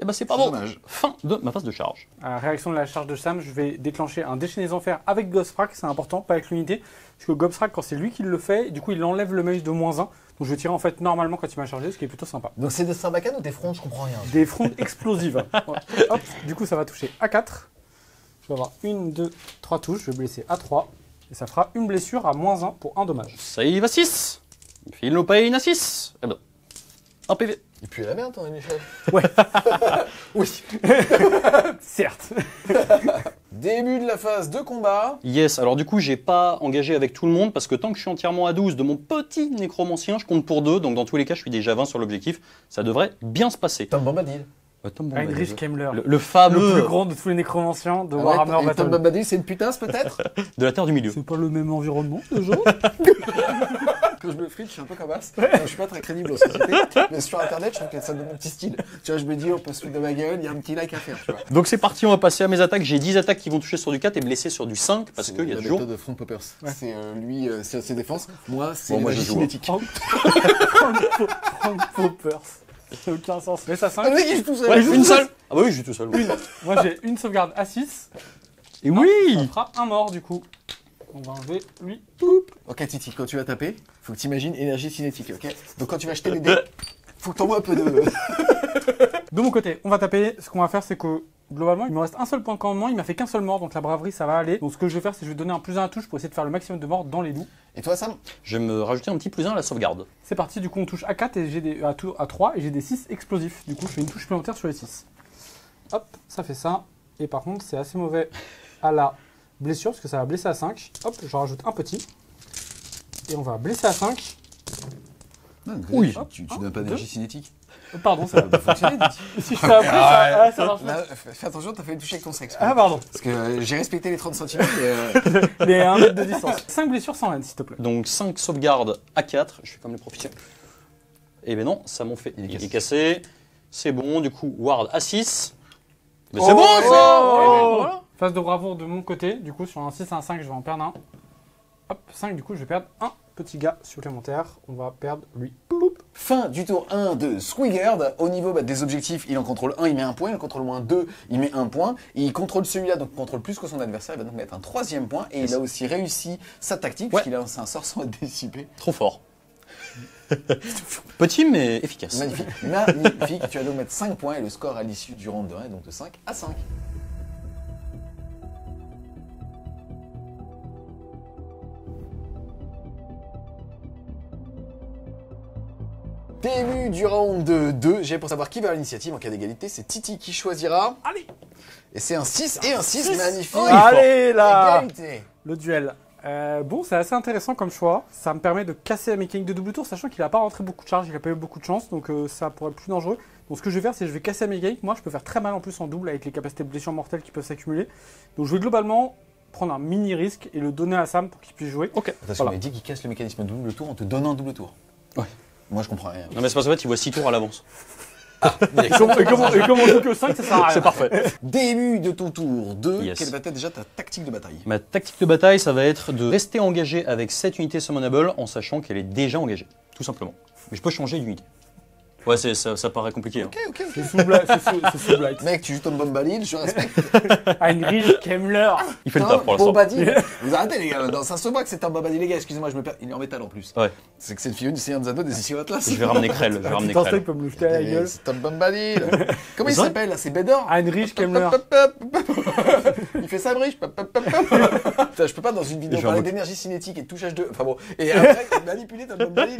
Et ben c'est pas C'est bon. dommage. Fin de ma phase de charge. À la réaction de la charge de Sam, je vais déclencher un déchaîné des enfers avec Gobsprak, c'est important, pas avec l'unité. Parce que Gobsprak, quand c'est lui qui le fait, du coup il enlève le mail de -1. Donc je vais tirer en fait normalement quand il m'a chargé, ce qui est plutôt sympa. Donc c'est de Sarbacane ou des fronts? Je comprends rien. Des frondes explosives. Ouais. Hop, du coup ça va toucher à 4. Je vais avoir 1, 2, 3 touches, je vais blesser à 3. Et ça fera une blessure à -1 pour 1 dommage. Ça y va 6. Phil no pain à 6. Eh ben, un PV. Il pue la merde, ton Michel. Ouais. Oui. Certes. Début de la phase de combat. Yes, alors du coup, j'ai pas engagé avec tout le monde parce que tant que je suis entièrement à 12 de mon petit nécromancien, je compte pour 2. Donc dans tous les cas, je suis déjà 20 sur l'objectif. Ça devrait bien se passer. Tom Bombadil. Tom Heinrich Bombadil. Kemmler. Le fameux Le plus grand de tous les nécromanciens de Ah ouais, Warhammer et Tom Battle. Bombadil, c'est une putasse peut-être? de la Terre du Milieu. C'est pas le même environnement déjà. Quand je me frite, je suis un peu comme as. Je suis pas très crédible en société. Mais sur internet, je trouve que ça donne mon petit style. Tu vois, je me dis, on peut se foutre de ma gueule, il y a un petit like à faire, tu vois. Donc c'est parti, on va passer à mes attaques. J'ai 10 attaques qui vont toucher sur du 4 et blesser sur du 5 parce qu'il y a la toujours... méthode de Frank Poppers. C'est lui, c'est ses défenses. Moi, c'est Bon, moi, magie je joue, cinétique. Frank Poppers. Ça n'a aucun sens. Laisse à 5. Ah, le mec, il joue tout seul. Ouais, Il joue une tout seul. seule. Ah bah oui, je suis tout seul. oui. Moi j'ai une sauvegarde à 6. Et oui. Ça fera un mort du coup. On va enlever lui. Ok, Titi, quand tu vas taper, faut que tu imagines énergie cinétique, ok? Donc quand tu vas jeter les dés, faut que t'envoies un peu de... De mon côté, on va taper. Ce qu'on va faire, c'est que globalement, il me reste un seul point de commandement. Il m'a fait qu'un seul mort, donc la braverie, ça va aller. Donc ce que je vais faire, c'est que je vais donner un +1 à la touche pour essayer de faire le maximum de morts dans les loups. Et toi, Sam? Je vais me rajouter un petit +1 à la sauvegarde. C'est parti, du coup on touche à 4 et j'ai des à 3 et j'ai des 6 explosifs. Du coup, je fais une touche supplémentaire sur les 6. Hop, ça fait ça. Et par contre, c'est assez mauvais à la blessure parce que ça va blesser à 5. Hop, je rajoute un petit. Et on va blesser à 5. Non, Oui. Tu donnes pas d'énergie cinétique. Pardon, ça va Fonctionner, Titi. Si je fais après, ça marche pas. Là, fais attention, t'as fait une touche avec ton sexe. Ah, pardon. Parce que j'ai respecté les 30 cm, mais... Les 1 mètre de distance. 5 blessures sans laine, s'il te plaît. Donc 5 sauvegardes à 4. Je fais comme les professionnels. Et ben non, ça m'en fait. Il est cassé. C'est bon, du coup, Ward à 6. Mais c'est bon, ça. Voilà. Phase de bravoure de mon côté. Du coup, sur un 6 à un 5, je vais en perdre un. Hop, 5, du coup, je vais perdre un petit gars supplémentaire. On va perdre lui. Ploup. Fin du tour 1 de Squigard. Au niveau des objectifs, il en contrôle 1, il met 1 point. Il en contrôle moins 2, il met 1 point. Il contrôle celui-là, donc il contrôle plus que son adversaire. Il va donc mettre un 3e point. Et il a aussi réussi sa tactique, puisqu'il a lancé un sort sans être dissipé. Trop fort. Petit mais efficace. Magnifique. Magnifique. Tu vas donc mettre 5 points et le score à l'issue du round de 1 est donc de 5 à 5. Début du round de 2. J'ai pour savoir qui va à l'initiative en cas d'égalité. C'est Titi qui choisira. Allez. Et c'est un 6 et un 6. Magnifique. Allez là. Égalité. Le duel. Bon, c'est assez intéressant comme choix. Ça me permet de casser la mécanique de double tour, sachant qu'il n'a pas rentré beaucoup de charges, il n'a pas eu beaucoup de chance, donc ça pourrait être plus dangereux. Donc ce que je vais faire, c'est que je vais casser la mécanique. Moi, je peux faire très mal en plus en double avec les capacités de blessures mortelles qui peuvent s'accumuler. Donc je vais globalement prendre un mini risque et le donner à Sam pour qu'il puisse jouer. Ok. Attention, on a dit qu'il casse le mécanisme de double tour en te donnant un double tour. Ouais. Moi, je comprends rien. Non mais c'est parce qu'en fait, il voit 6 tours à l'avance. Et comme on joue que 5, ça sert à rien. C'est parfait. Début de ton tour 2. Yes. Quelle va être déjà ta tactique de bataille? Ma tactique de bataille, ça va être de rester engagé avec cette unité summonable en sachant qu'elle est déjà engagée, tout simplement. Mais je peux changer d'unité. Ouais, ça paraît compliqué. Hein. Ok. C'est sous Blight. Mec, tu joues ton Bombadil, je respecte. Heinrich Kemmler. Il fait le taf pour l'instant. Bombadil. Vous arrêtez les gars, ça se voit que c'est un Bombadil les gars, excusez-moi, je me perds. Il est en métal en plus. Ouais. C'est que c'est le figurine du Seigneur des Anneaux des Six Atlas. Je vais ramener Krell. Je vais ramener Putain, Krell. peut me le jeter à la gueule. C'est Tom Bombadil. Comment il C'est vrai s'appelle là? C'est Bédor. Heinrich Kemmler. Il fait ça briche. Putain, je peux pas dans une vidéo Je vais parler en- d'énergie cinétique et de touchage de. Enfin bon. Et après, manipuler Tom Bombadil.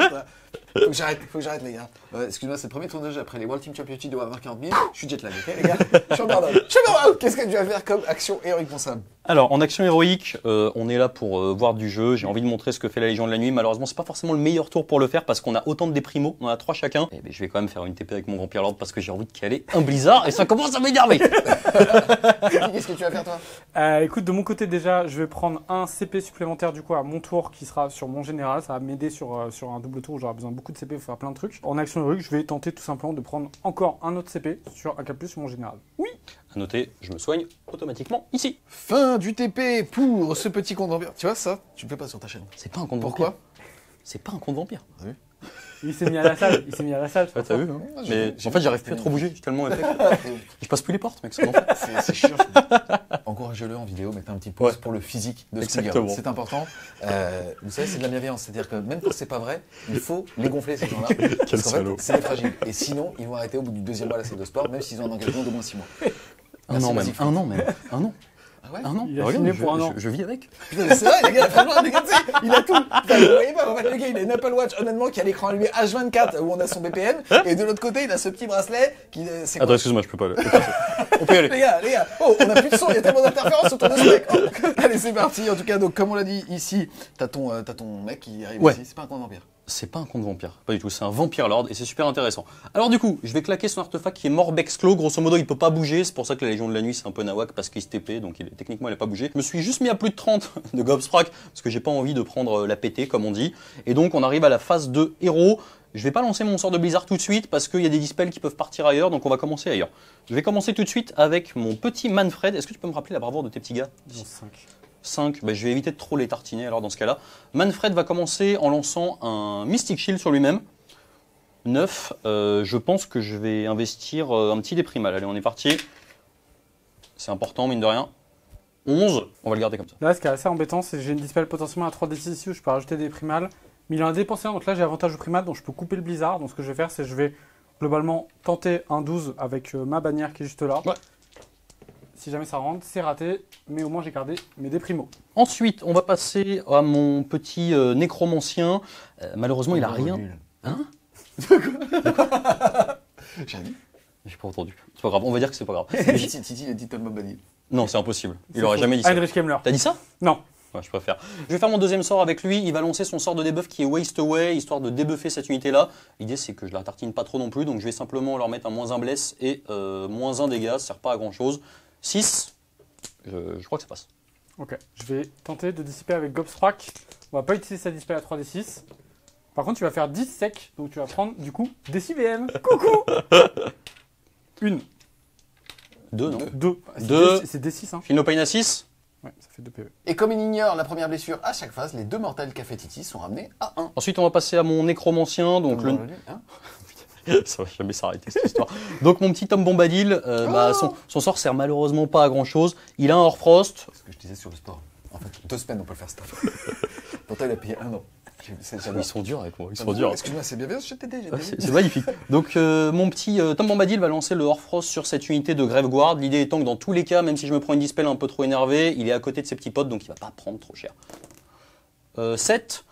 Faut que j'arrête les gars. Excuse-moi, c'est le premier tournage après les World Team Championship de Warhammer 40 000. Je suis jet lag, ok les gars? Je suis en burn-out. Qu'est-ce que tu vas faire comme action héroïque pour Sam? Alors, en action héroïque, on est là pour voir du jeu. J'ai envie de montrer ce que fait la Légion de la Nuit. Malheureusement, c'est pas forcément le meilleur tour pour le faire parce qu'on a autant de déprimos. On en a 3 chacun. Et ben, je vais quand même faire une TP avec mon Vampire Lord parce que j'ai envie de caler un blizzard et ça commence à m'énerver. Qu'est-ce que tu vas faire toi? Écoute, de mon côté déjà, je vais prendre un CP supplémentaire du coup à mon tour qui sera sur mon général. Ça va m'aider sur un double tour où j'aurai besoin de beaucoup de CP pour faire plein de trucs. En action héroïque, je vais tenter tout simplement de prendre encore un autre CP sur un cap plus sur mon général. Oui. À noter, je me soigne automatiquement ici. Fin du TP pour ce petit compte vampire. Tu vois ça? Tu le fais pas sur ta chaîne. C'est pas un compte Pourquoi? vampire. C'est pas un compte vampire. Il s'est mis à la salle. Ouais, t'as vu, hein. Ah, Mais en fait, j'arrive plus à trop bouger. Je suis tellement épais. Je passe plus les portes, mec. C'est bon. C'est chiant. Encouragez-le en vidéo, mettez un petit pouce pour le physique de ce Exactement. C'est important. Vous savez, c'est de la bienveillance. C'est-à-dire que même quand c'est pas vrai, il faut les gonfler ces gens-là. Parce qu'en fait, salaud. c'est des fragiles. Et sinon, ils vont arrêter au bout du 2e mois à la salle de sport, même s'ils ont un engagement de moins 6 mois. Un an même. Vas-y, Un an même. Un an. Ah ouais? Un an. Il a Bah, signé regarde, pour un an. je vis avec. Putain, mais c'est vrai, les gars, franchement, les gars, tu sais, il a tout. Putain, vous voyez pas, en fait, le gars, il a une Apple Watch, honnêtement, qui a l'écran allumé H24 où on a son BPM, et de l'autre côté, il a ce petit bracelet qui. C'est quoi? Attends, excuse-moi, je peux pas. On peut y aller. Les gars, oh, on a plus de son, il y a tellement d'interférences autour de ce mec. Oh. Allez, c'est parti. En tout cas, donc, comme on l'a dit ici, t'as ton mec qui arrive Ouais. ici. C'est pas un compte vampire. C'est pas un compte vampire, pas du tout, c'est un Vampire Lord et c'est super intéressant. Alors du coup, je vais claquer son artefact qui est Morbex Claw, grosso modo il peut pas bouger, c'est pour ça que la Légion de la Nuit c'est un peu nawak parce qu'il se TP, donc techniquement il a pas bougé. Je me suis juste mis à plus de 30 de Gobsprak parce que j'ai pas envie de prendre la pété comme on dit. Et donc on arrive à la phase de héros. Je vais pas lancer mon sort de blizzard tout de suite parce qu'il y a des dispels qui peuvent partir ailleurs, donc on va commencer ailleurs. Je vais commencer tout de suite avec mon petit Manfred. Est-ce que tu peux me rappeler la bravoure de tes petits gars? 5, bah, je vais éviter de trop les tartiner alors dans ce cas-là. Manfred va commencer en lançant un Mystic Shield sur lui-même. 9, je pense que je vais investir un petit déprimal. Allez, on est parti. C'est important, mine de rien. 11, on va le garder comme ça. Là, ce qui est assez embêtant, c'est que j'ai une dispel potentiellement à 3d6 ici où je peux rajouter des primals. Mais il en a dépensé un, donc là j'ai avantage au primal, donc je peux couper le blizzard. Donc ce que je vais faire, c'est que je vais globalement tenter un 12 avec ma bannière qui est juste là. Ouais. Si jamais ça rentre, c'est raté, mais au moins j'ai gardé mes déprimos. Ensuite, on va passer à mon petit nécromancien. Malheureusement, il a rien. Hein? J'ai dit. J'ai pas entendu. C'est pas grave, on va dire que c'est pas grave. Titi, il a dit Tom Bombadil. Non, c'est impossible. Il C'est aurait faux. jamais dit ça. Heinrich Kemmler. T'as dit ça? Non. Ouais, je préfère. Je vais faire mon deuxième sort avec lui. Il va lancer son sort de debuff qui est Waste Away, histoire de débuffer cette unité-là. L'idée, c'est que je la tartine pas trop non plus. Donc, je vais simplement leur mettre un -1 bless et -1 dégâts. Ça sert pas à grand-chose. 6. Je crois que ça passe. Ok. Je vais tenter de dissiper avec Gobsprak. On va pas utiliser sa dispel à 3d6. Par contre, tu vas faire 10 sec. Donc, tu vas prendre du coup des CVM. Coucou. 1. 2, non? 2. Deux. C'est D6. Hein. Feel no pain à 6. Ouais, ça fait 2 PV. Et comme il ignore la première blessure à chaque phase, les 2 mortels qu'a fait Titi sont ramenés à 1. Ensuite, on va passer à mon nécromancien. Donc Hein ça va jamais s'arrêter cette histoire. Donc mon petit Tom Bombadil, son sort sert malheureusement pas à grand chose. Il a un Horfrost. C'est ce que je disais sur le sport. En fait, 2 semaines on peut le faire staff. Pourtant il a payé 1 an. Ils sont durs avec moi, ils sont durs. Excuse-moi, c'est bien, je t'ai aidé. C'est magnifique. Donc mon petit Tom Bombadil va lancer le Horfrost sur cette unité de Graveguard. L'idée étant que dans tous les cas, même si je me prends une dispel un peu trop énervé, il est à côté de ses petits potes, donc il va pas prendre trop cher. 7.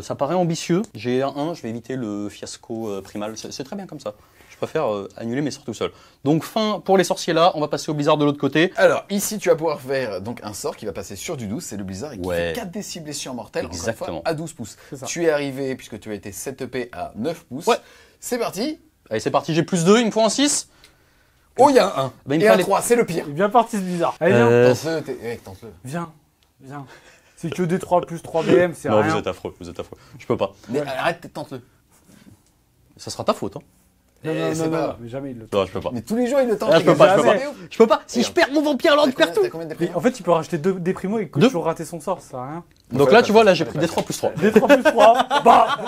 Ça paraît ambitieux. J'ai un 1, je vais éviter le fiasco primal. C'est très bien comme ça. Je préfère annuler mes sorts tout seul. Donc fin pour les sorciers là, on va passer au blizzard de l'autre côté. Alors ici tu vas pouvoir faire donc un sort qui va passer sur du 12, c'est le blizzard et qui Ouais. fait 4 des 6 blessures mortelles, encore une Exactement. fois, à 12 pouces. C'est ça. Tu es arrivé, puisque tu as été 7 EP à 9 pouces. Ouais. C'est parti. Allez c'est parti, j'ai plus 2, il me faut un 6. Oh, il y a un 1 Ben, il me et un fallait- 3, c'est le pire. Il est bien parti ce bizarre. Allez, viens. Tente-le, tente-le. Viens. C'est que D3 plus 3 BM, c'est Non, rien. vous êtes affreux. Je peux pas. Mais arrête, tente-le. Ça sera ta faute. Hein. Non, c'est pas- mais jamais il le Non, je peux pas. Mais tous les jours il le tente. Ah, je peux pas, jamais. Je peux pas. Si je perds mon vampire lord, je perds tout. T'as combien de Mais déprimo en fait, tu peux racheter 2 des primos et Deux. toujours rater son sort, ça sert à rien. Donc là, tu vois, là, j'ai pris D3 plus 3. D3 plus 3, bah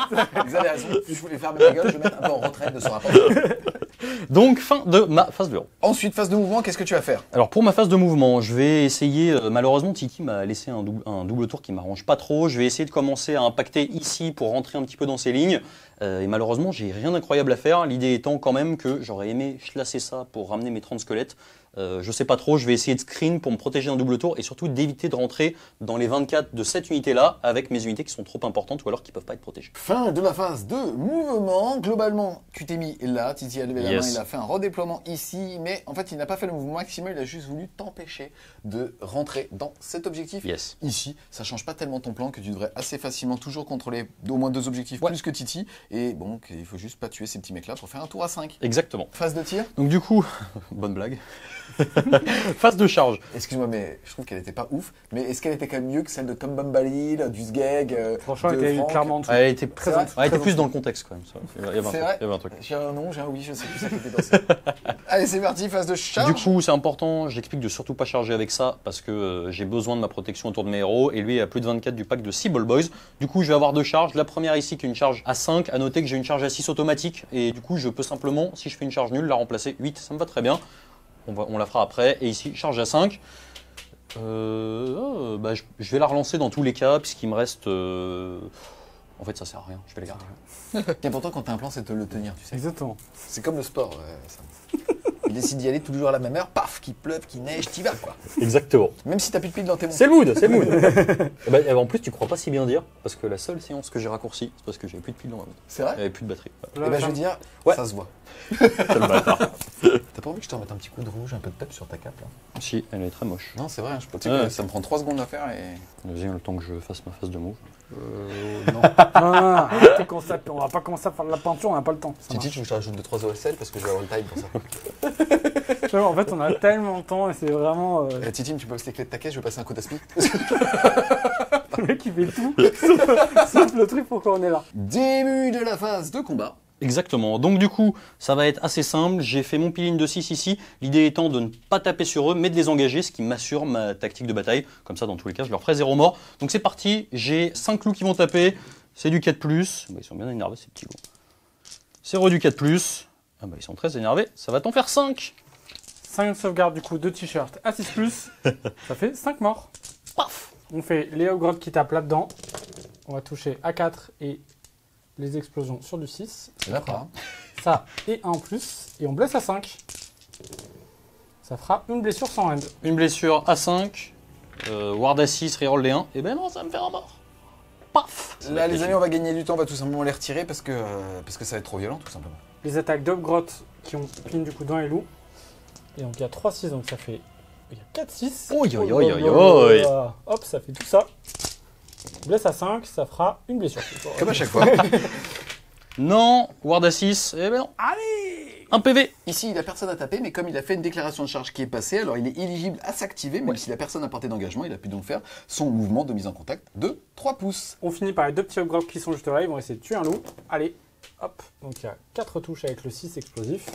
Vous avez raison, je voulais faire ma gueule, je vais mettre un peu en retraite de ce rapport. Donc, fin de ma phase de héros. Ensuite, phase de mouvement, qu'est-ce que tu vas faire? Alors, pour ma phase de mouvement, je vais essayer. Malheureusement, Tiki m'a laissé un double tour qui m'arrange pas trop. Je vais essayer de commencer à impacter ici pour rentrer un petit peu dans ces lignes. Et malheureusement, j'ai rien d'incroyable à faire. L'idée étant quand même que j'aurais aimé chlasser ça pour ramener mes 30 squelettes. Je sais pas trop, je vais essayer de screen pour me protéger d'un double tour et surtout d'éviter de rentrer dans les 24 de cette unité-là avec mes unités qui sont trop importantes ou alors qui peuvent pas être protégées. Fin de la phase de mouvement. Globalement, tu t'es mis là, Titi a levé la Yes. main, il a fait un redéploiement ici, mais en fait, il n'a pas fait le mouvement maximal, il a juste voulu t'empêcher de rentrer dans cet objectif. Yes. Ici, ça change pas tellement ton plan que tu devrais assez facilement toujours contrôler au moins 2 objectifs Ouais. plus que Titi. Et bon, il faut juste pas tuer ces petits mecs-là pour faire un tour à 5. Exactement. Phase de tir. Donc du coup, bonne blague. Phase de charge. Excuse-moi, mais je trouve qu'elle était pas ouf. Mais est-ce qu'elle était quand même mieux que celle de Tom Bombadil, du Sgeg, Franchement, de elle était Franck clairement en dessous. Elle était C'est vrai elle était plus dans le contexte quand même. Ça. Il y avait un C'est truc, vrai il y avait un truc. J'ai un non, j'ai un oui, je sais plus ça qui était dansé. Allez, c'est parti, phase de charge. Du coup, c'est important, j'explique de surtout pas charger avec ça parce que j'ai besoin de ma protection autour de mes héros et lui il a plus de 24 du pack de 6 Ball Boys. Du coup, je vais avoir 2 charges. La première ici qui est une charge à 5, à noter que j'ai une charge à 6 automatique et du coup, je peux simplement, si je fais une charge nulle, la remplacer 8. Ça me va très bien. On la fera après. Et ici, charge à 5. Je vais la relancer dans tous les cas puisqu'il me reste... En fait, ça sert à rien, je vais les garder. Ce qui est important quand t'as un plan, c'est de le tenir, tu sais. Exactement. C'est comme le sport. Il décide d'y aller toujours à la même heure, paf, qu'il pleuve, qu'il neige, t'y vas quoi. Exactement. Même si t'as plus de piles dans tes montres. C'est le mood, c'est le mood. En plus, tu crois pas si bien dire, parce que la seule séance que j'ai raccourcie, c'est parce que j'avais plus de piles dans ma montre. C'est vrai. Il n'y avait plus de batterie. Et ben je veux dire, Ouais. ça se voit. Quel bâtard. T'as pas envie que je te remette un petit coup de rouge, un peu de pep sur ta cape là? Si, elle est très moche. Non, c'est vrai, je peux te Ouais. dire que ça me prend 3 secondes à faire et. Vas-y, le temps que je fasse ma phase de move. Non, arrêtez qu'on s'appelle, on va pas commencer à faire de la peinture, on n'a pas le temps. Ça Titi, tu veux que je te rajoute 2-3 OSL parce que je vais avoir le time pour ça. marche. En fait, on a tellement de temps et c'est vraiment. Titi, tu peux aussi les clés de ta caisse, je vais passer un coup d'aspi. Le mec qui fait tout, sauf le truc pourquoi on est là. Début de la phase de combat. Exactement. Donc du coup, ça va être assez simple. J'ai fait mon piline de 6 ici. L'idée étant de ne pas taper sur eux, mais de les engager, ce qui m'assure ma tactique de bataille. Comme ça, dans tous les cas, je leur ferai 0 mort. Donc c'est parti. J'ai 5 loups qui vont taper. C'est du 4+. Ils sont bien énervés, ces petits loups. C'est re du 4+. Ah bah, ils sont très énervés. Ça va t'en faire 5. 5 sauvegardes du coup, 2 t-shirts à 6+, ça fait 5 morts. Paf. On fait les Hoggrottes qui tapent là-dedans. On va toucher A4 et les explosions sur du 6. C'est là, pas. Ça et un en plus. Et on blesse à 5. Ça fera une blessure sans end. Une blessure à 5. Ward à 6, reroll les 1. Et ben non, ça me fait un mort. Paf. Là, les amis, on va gagner du temps, on va tout simplement les retirer parce que ça va être trop violent, tout simplement. Les attaques d'Hoggrottes qui ont pin du coup dans les loups. Et donc il y a 3-6, donc ça fait. Il y a 4-6. Oi, oi, oi, oi, oi. Hop, ça fait tout ça. Blesse à 5, ça fera une blessure. Comme à chaque fois. Non, Ward à 6. Eh ben non. Allez! Un PV. Ici, il a personne à taper, mais comme il a fait une déclaration de charge qui est passée, alors il est éligible à s'activer, même si la personne n'a porté d'engagement, il a pu donc faire son mouvement de mise en contact de 3 pouces. On finit par les 2 petits Hoggrottes qui sont juste là, ils vont essayer de tuer un loup. Allez, hop. Donc il y a 4 touches avec le 6 explosif.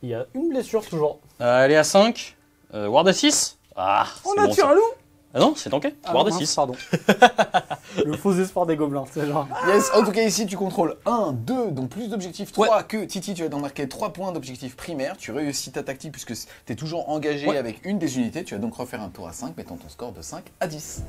Il y a une blessure toujours. Allez à 5. Ward à 6. Ah, On c'est a bon, tué ça. un loup! Ah non, c'est tanké. Ah Voire non, de mince, 6. pardon. Le faux espoir des gobelins, c'est genre. Yes, en tout cas ici tu contrôles 1, 2, donc plus d'objectifs, 3 Ouais. que Titi, tu vas donc marquer 3 points d'objectifs primaires, tu réussis ta tactique puisque tu es toujours engagé Ouais. avec une des unités, tu vas donc refaire un tour à 5, mettant ton score de 5 à 10.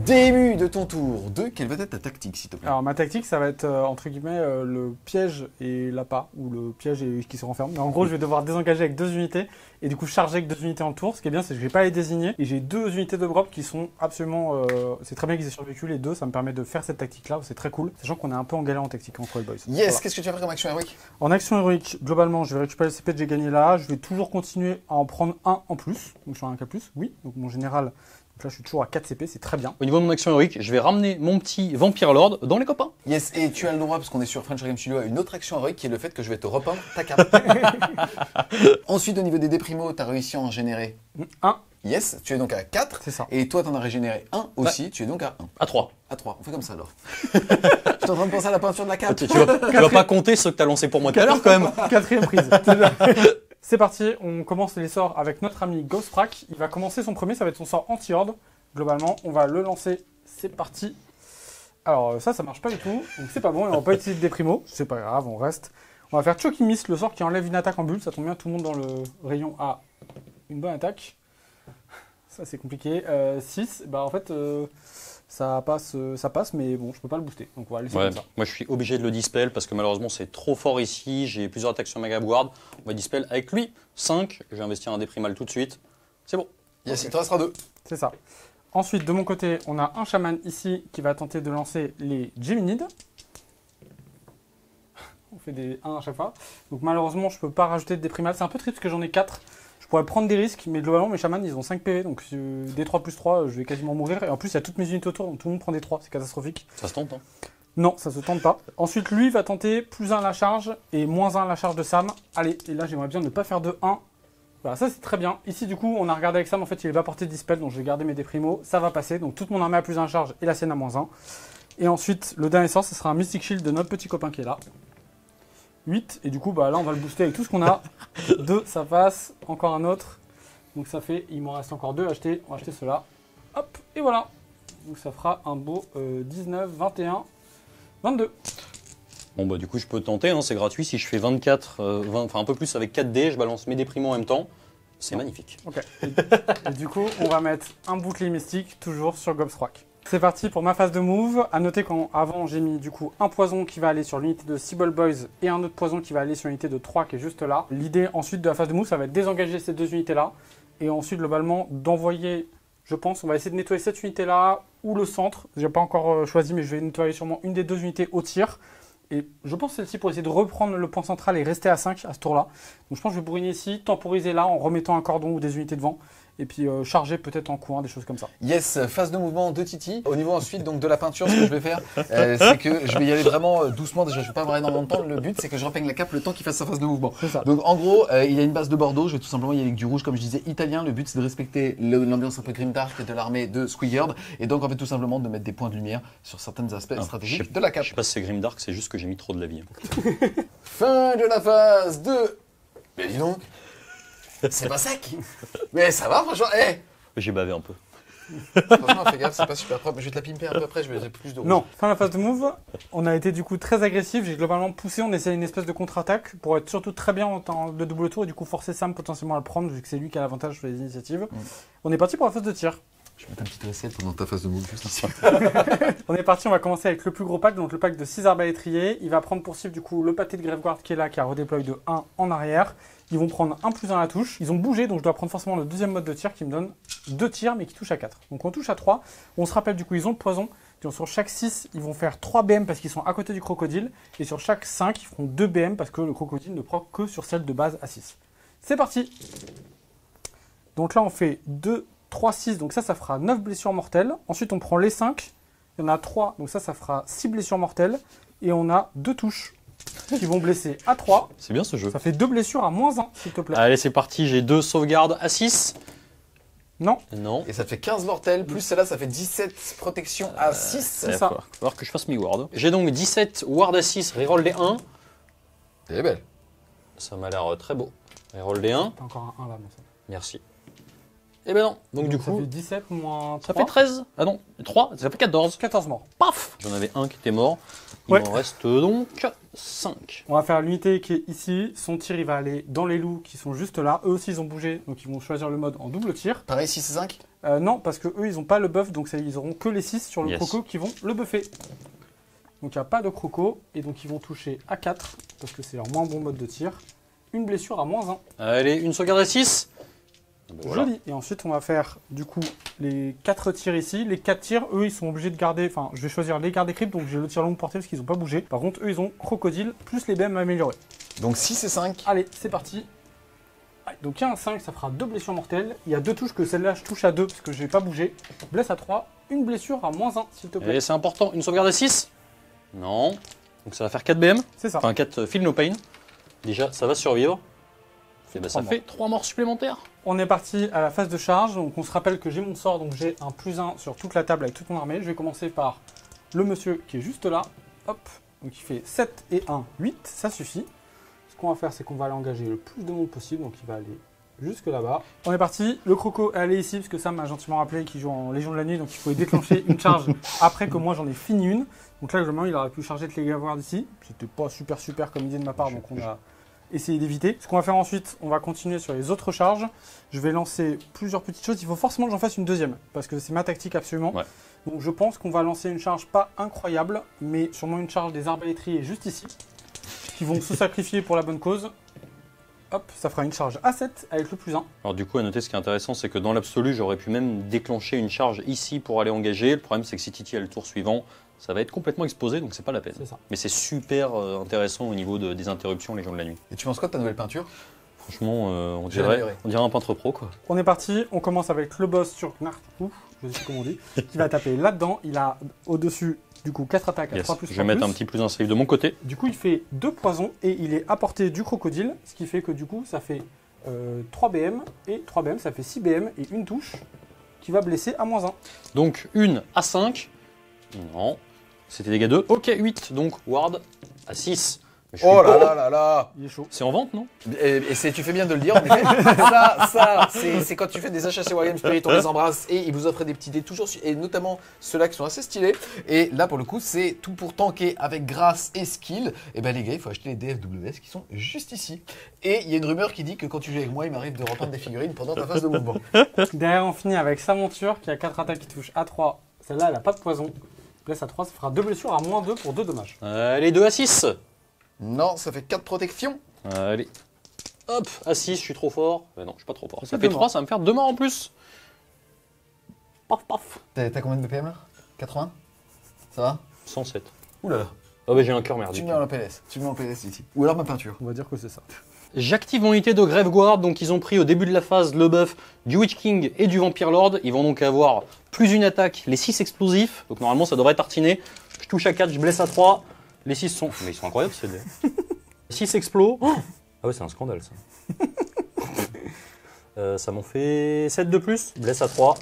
Début de ton tour 2, quelle va être ta tactique s'il te plaît? Alors ma tactique, ça va être entre guillemets le piège et l'appât, ou le piège et qui se renferme. Mais en gros, je vais devoir désengager avec 2 unités et du coup charger avec 2 unités en tour. Ce qui est bien, c'est que je vais pas les désigner et j'ai 2 unités de drop qui sont absolument. C'est très bien qu'ils aient survécu les deux, ça me permet de faire cette tactique-là, c'est très cool. Sachant qu'on est un peu en galère en tactique en Wild Boys. Yes, Voilà. qu'est-ce que tu vas faire comme action héroïque? En action héroïque, globalement, je vais récupérer le CP que j'ai gagné là. Je vais toujours continuer à en prendre un en plus. Donc sur un K+, oui. Donc mon général. Donc là, je suis toujours à 4 CP, c'est très bien. Au niveau de mon action héroïque, je vais ramener mon petit Vampire Lord dans les copains. Yes, et tu as le droit, parce qu'on est sur French Game Studio, à une autre action héroïque qui est le fait que je vais te repeindre ta carte. Ensuite, au niveau des déprimos, tu as réussi à en générer 1, Yes, tu es donc à 4. c'est ça. Et toi, t'en as régénéré 1 aussi, tu es donc à 1. À 3. À 3, on fait comme ça alors. Je suis en train de penser à la peinture de la carte. Tu vas pas compter ceux que t'as lancés pour moi tout à l'heure quand même. 4e prise. C'est parti, on commence les sorts avec notre ami Ghostprack. Il va commencer son premier, ça va être son sort anti-horde. Globalement, on va le lancer. C'est parti. Alors ça marche pas du tout. Donc c'est pas bon, et on va pas utiliser de déprimo. C'est pas grave, on reste. On va faire Choky Miss, le sort qui enlève une attaque en bulle. Ça tombe bien, tout le monde dans le rayon a une bonne attaque. Ça c'est compliqué. 6, bah en fait ça passe, mais bon, je peux pas le booster. Donc on va laisser Ouais, comme ça. moi je suis obligé de le dispel parce que malheureusement c'est trop fort ici. J'ai plusieurs attaques sur ma Gabward. On va dispel avec lui. 5. Je vais investir un déprimal tout de suite. C'est bon. Yes, il te restera 2. C'est ça. Ensuite, de mon côté, on a un chaman ici qui va tenter de lancer les Geminides. On fait des 1 à chaque fois. Donc malheureusement, je peux pas rajouter de déprimales. C'est un peu triste parce que j'en ai 4. Je pourrais prendre des risques, mais globalement, mes chamans, ils ont 5 PV. Donc des 3 plus 3, je vais quasiment mourir. Et en plus, il y a toutes mes unités autour, donc tout le monde prend des 3. C'est catastrophique. Ça se tente, hein. Non, ça se tente pas. Ensuite, lui va tenter plus 1 à la charge et moins 1 à la charge de Sam. Allez, et là, j'aimerais bien ne pas faire de 1. Voilà, ça c'est très bien. Ici, du coup, on a regardé avec Sam, en fait, il va porter dispel, donc je vais garder mes déprimos. Ça va passer, donc toute mon armée a plus 1 charge et la sienne à moins 1. Et ensuite, le dernier sort, ce sera un Mystic Shield de notre petit copain qui est là. 8, et du coup, bah là, on va le booster avec tout ce qu'on a. 2, ça passe. Encore un autre. Donc ça fait, il m'en reste encore 2 à acheter. On va acheter ceux-là. Hop, et voilà. Donc ça fera un beau 19, 21, 22. Bon bah du coup je peux tenter, hein, c'est gratuit. Si je fais 24, enfin un peu plus avec 4 dés, je balance mes déprimos en même temps. C'est magnifique. Ok. Et du coup, on va mettre un bouclier mystique toujours sur Ghostprack. C'est parti pour ma phase de move. A noter qu'avant j'ai mis du coup un poison qui va aller sur l'unité de Seabull Boys et un autre poison qui va aller sur l'unité de 3 qui est juste là. L'idée ensuite de la phase de move, ça va être désengager ces deux unités là et ensuite globalement d'envoyer, je pense, on va essayer de nettoyer cette unité là ou le centre. J'ai pas encore choisi, mais je vais nettoyer sûrement une des deux unités au tir. Et je pense celle-ci pour essayer de reprendre le point central et rester à 5 à ce tour-là. Donc je pense que je vais bourriner ici, temporiser là en remettant un cordon ou des unités devant. Et puis charger peut-être en courant, des choses comme ça. Yes, phase de mouvement de Titi. Au niveau ensuite donc de la peinture, ce que je vais faire, c'est que je vais y aller vraiment doucement. Déjà, je vais pas avoir énormément de temps. Le but, c'est que je repeigne la cape le temps qu'il fasse sa phase de mouvement. C'est ça. Donc en gros, il y a une base de Bordeaux. Je vais tout simplement y aller avec du rouge, comme je disais, italien. Le but, c'est de respecter l'ambiance un peu grimdark de l'armée de Squigard. Et donc en fait, tout simplement de mettre des points de lumière sur certains aspects stratégiques de la cape. Je sais pas si c'est Grimdark, c'est juste que j'ai mis trop de la vie. Fin de la phase 2. Mais dis donc, c'est pas sec. Mais ça va, franchement. J'ai bavé un peu. Franchement, fais gaffe, c'est pas super propre. Je vais te la pimper un peu après, je vais mettre plus de rouge. Non, fin de la phase de move, on a été du coup très agressif. J'ai globalement poussé, on essayait une espèce de contre-attaque pour être surtout très bien en temps de double tour et du coup forcer Sam potentiellement à le prendre vu que c'est lui qui a l'avantage sur les initiatives. On est parti pour la phase de tir. Je vais mettre un petit recette pendant ta phase de move juste ici. On est parti, on va commencer avec le plus gros pack, donc le pack de 6 arbalétriers. Il va prendre pour cible du coup le pâté de Graveguard qui est là, qui a redéployé de 1 en arrière. Ils vont prendre 1 plus 1 à la touche. Ils ont bougé, donc je dois prendre forcément le deuxième mode de tir qui me donne 2 tirs mais qui touche à 4. Donc on touche à 3. On se rappelle du coup, ils ont le poison. Donc sur chaque 6, ils vont faire 3 BM parce qu'ils sont à côté du crocodile. Et sur chaque 5, ils feront 2 BM parce que le crocodile ne prend que sur celle de base à 6. C'est parti. Donc là on fait 2, 3, 6, donc ça fera 9 blessures mortelles. Ensuite on prend les 5, il y en a 3, donc ça fera 6 blessures mortelles. Et on a 2 touches qui vont blesser à 3. C'est bien ce jeu. Ça fait 2 blessures à moins 1, s'il te plaît. Allez, c'est parti, j'ai 2 sauvegardes à 6. Non. Non. Et ça te fait 15 mortels, plus celle-là, ça fait 17 protection à 6. C'est ça. Il va falloir que je fasse mes wards. J'ai donc 17 wards à 6, reroll les 1. Elle est belle. Ça m'a l'air très beau. Reroll les 1. T'as encore un 1 là, bon ça. Merci. Eh ben non. Donc du ça coup, fait 17 moins 3. ça fait 13. Ah non, 3, ça fait 14. 14 morts. Paf. J'en avais un qui était mort. Il Ouais. m'en reste donc 5. On va faire l'unité qui est ici. Son tir, il va aller dans les loups qui sont juste là. Eux aussi, ils ont bougé, donc ils vont choisir le mode en double tir. Pareil, 6 et 5. Non, parce que eux, ils n'ont pas le buff, donc ils auront que les 6 sur le Yes. croco qui vont le buffer. Donc il n'y a pas de croco, et donc ils vont toucher à 4, parce que c'est leur moins bon mode de tir. Une blessure à moins 1. Allez, une sauvegarde à 6. Voilà. Joli. Et ensuite, on va faire du coup les 4 tirs ici. Les 4 tirs, eux, ils sont obligés de garder. Enfin, je vais choisir les garder cryptes, donc j'ai le tir longue portée parce qu'ils n'ont pas bougé. Par contre, eux, ils ont crocodile plus les BM améliorés. Donc 6 et 5. Allez, c'est parti. Allez, donc il y a un 5, ça fera 2 blessures mortelles. Il y a 2 touches que celle-là, je touche à 2 parce que je n'ai pas bougé. Blesse à 3. Une blessure à moins 1, s'il te plaît. Et c'est important, une sauvegarde à 6. Non. Donc ça va faire 4 BM. C'est ça. Enfin 4 feel no pain. Déjà, ça va survivre. Et ben, ça trois fait 3 morts supplémentaires. On est parti à la phase de charge. Donc on se rappelle que j'ai mon sort, donc j'ai un +1 sur toute la table avec toute mon armée. Je vais commencer par le monsieur qui est juste là. Hop. Donc il fait 7 et 1, 8. Ça suffit. Ce qu'on va faire, c'est qu'on va aller engager le plus de monde possible. Donc il va aller jusque là-bas. On est parti. Le croco est allé ici parce que Sam m'a gentiment rappelé qu'il joue en Légion de la Nuit. Donc il faut déclencher une charge après que moi j'en ai fini une. Donc là, globalement, il aurait pu charger de les gavards d'ici. C'était pas super comme idée de ma part. Donc on a essayé d'éviter. Ce qu'on va faire ensuite, on va continuer sur les autres charges. Je vais lancer plusieurs petites choses. Il faut forcément que j'en fasse une deuxième parce que c'est ma tactique absolument. Ouais. Donc je pense qu'on va lancer une charge pas incroyable, mais sûrement une charge des arbalétriers juste ici, qui vont se sacrifier pour la bonne cause. Hop, ça fera une charge à 7 avec le +1. Alors du coup, à noter, ce qui est intéressant, c'est que dans l'absolu, j'aurais pu même déclencher une charge ici pour aller engager. Le problème, c'est que si Titi a le tour suivant, ça va être complètement exposé, donc c'est pas la peine. C'est ça. Mais c'est super intéressant au niveau des interruptions Légion de la Nuit. Et tu penses quoi de ta nouvelle peinture? Franchement, on J'ai amélioré. dirait un peintre pro, quoi. On est parti, on commence avec le boss sur Knartou, je sais comment on dit, qui va taper là-dedans. Il a au-dessus, du coup, 4 attaques à Yes. 3 plus Je 3 vais mettre plus. un petit plus un save de mon côté. Du coup, il fait 2 poisons et il est à portée du crocodile, ce qui fait que du coup, ça fait 3 BM, et 3 BM, ça fait 6 BM et une touche qui va blesser à moins 1. Donc une à 5. Non. C'était dégâts 2. Ok, 8. Donc ward à 6. Mais je suis Oh là pas- là là là. Il est chaud. C'est en vente, non? Et tu fais bien de le dire, en effet. C'est quand tu fais des achats chez Wargame Spirit, on les embrasse et ils vous offrent des petits dés toujours, et notamment ceux-là qui sont assez stylés. Et là, pour le coup, c'est tout pour tanker avec grâce et skill. Et ben les gars, il faut acheter les DFWS qui sont juste ici. Et il y a une rumeur qui dit que quand tu joues avec moi, il m'arrive de repeindre des figurines pendant ta phase de mouvement. Derrière, on finit avec sa monture qui a 4 attaques qui touchent à 3. Celle-là, elle n'a pas de poison. Blesse à 3, ça fera 2 blessures à moins 2 pour 2 dommages. Allez, 2 à 6. Non, ça fait 4 protections. Allez. Hop, à 6, je suis trop fort. Mais non, je suis pas trop fort. Ça Ça fait fait deux 3, morts. ça va me faire 2 morts en plus. Paf, paf. T'as combien de BPM là 80. Ça va? 107. Ouh là là. Ah bah j'ai un cœur Tu merdique. me mets en PLS. Tu me mets en PLS ici. Ou alors ma peinture. On va dire que c'est ça. J'active mon unité de Grave Guard, donc ils ont pris au début de la phase le buff du Witch King et du Vampire Lord. Ils vont donc avoir plus une attaque, les 6 explosifs. Donc normalement ça devrait tartiner. Je touche à 4, je blesse à 3. Les 6 sont... Mais ils sont incroyables ces dés. 6 explos. Oh ah ouais c'est un scandale ça. Ça m'en fait 7 de plus. Blesse à 3.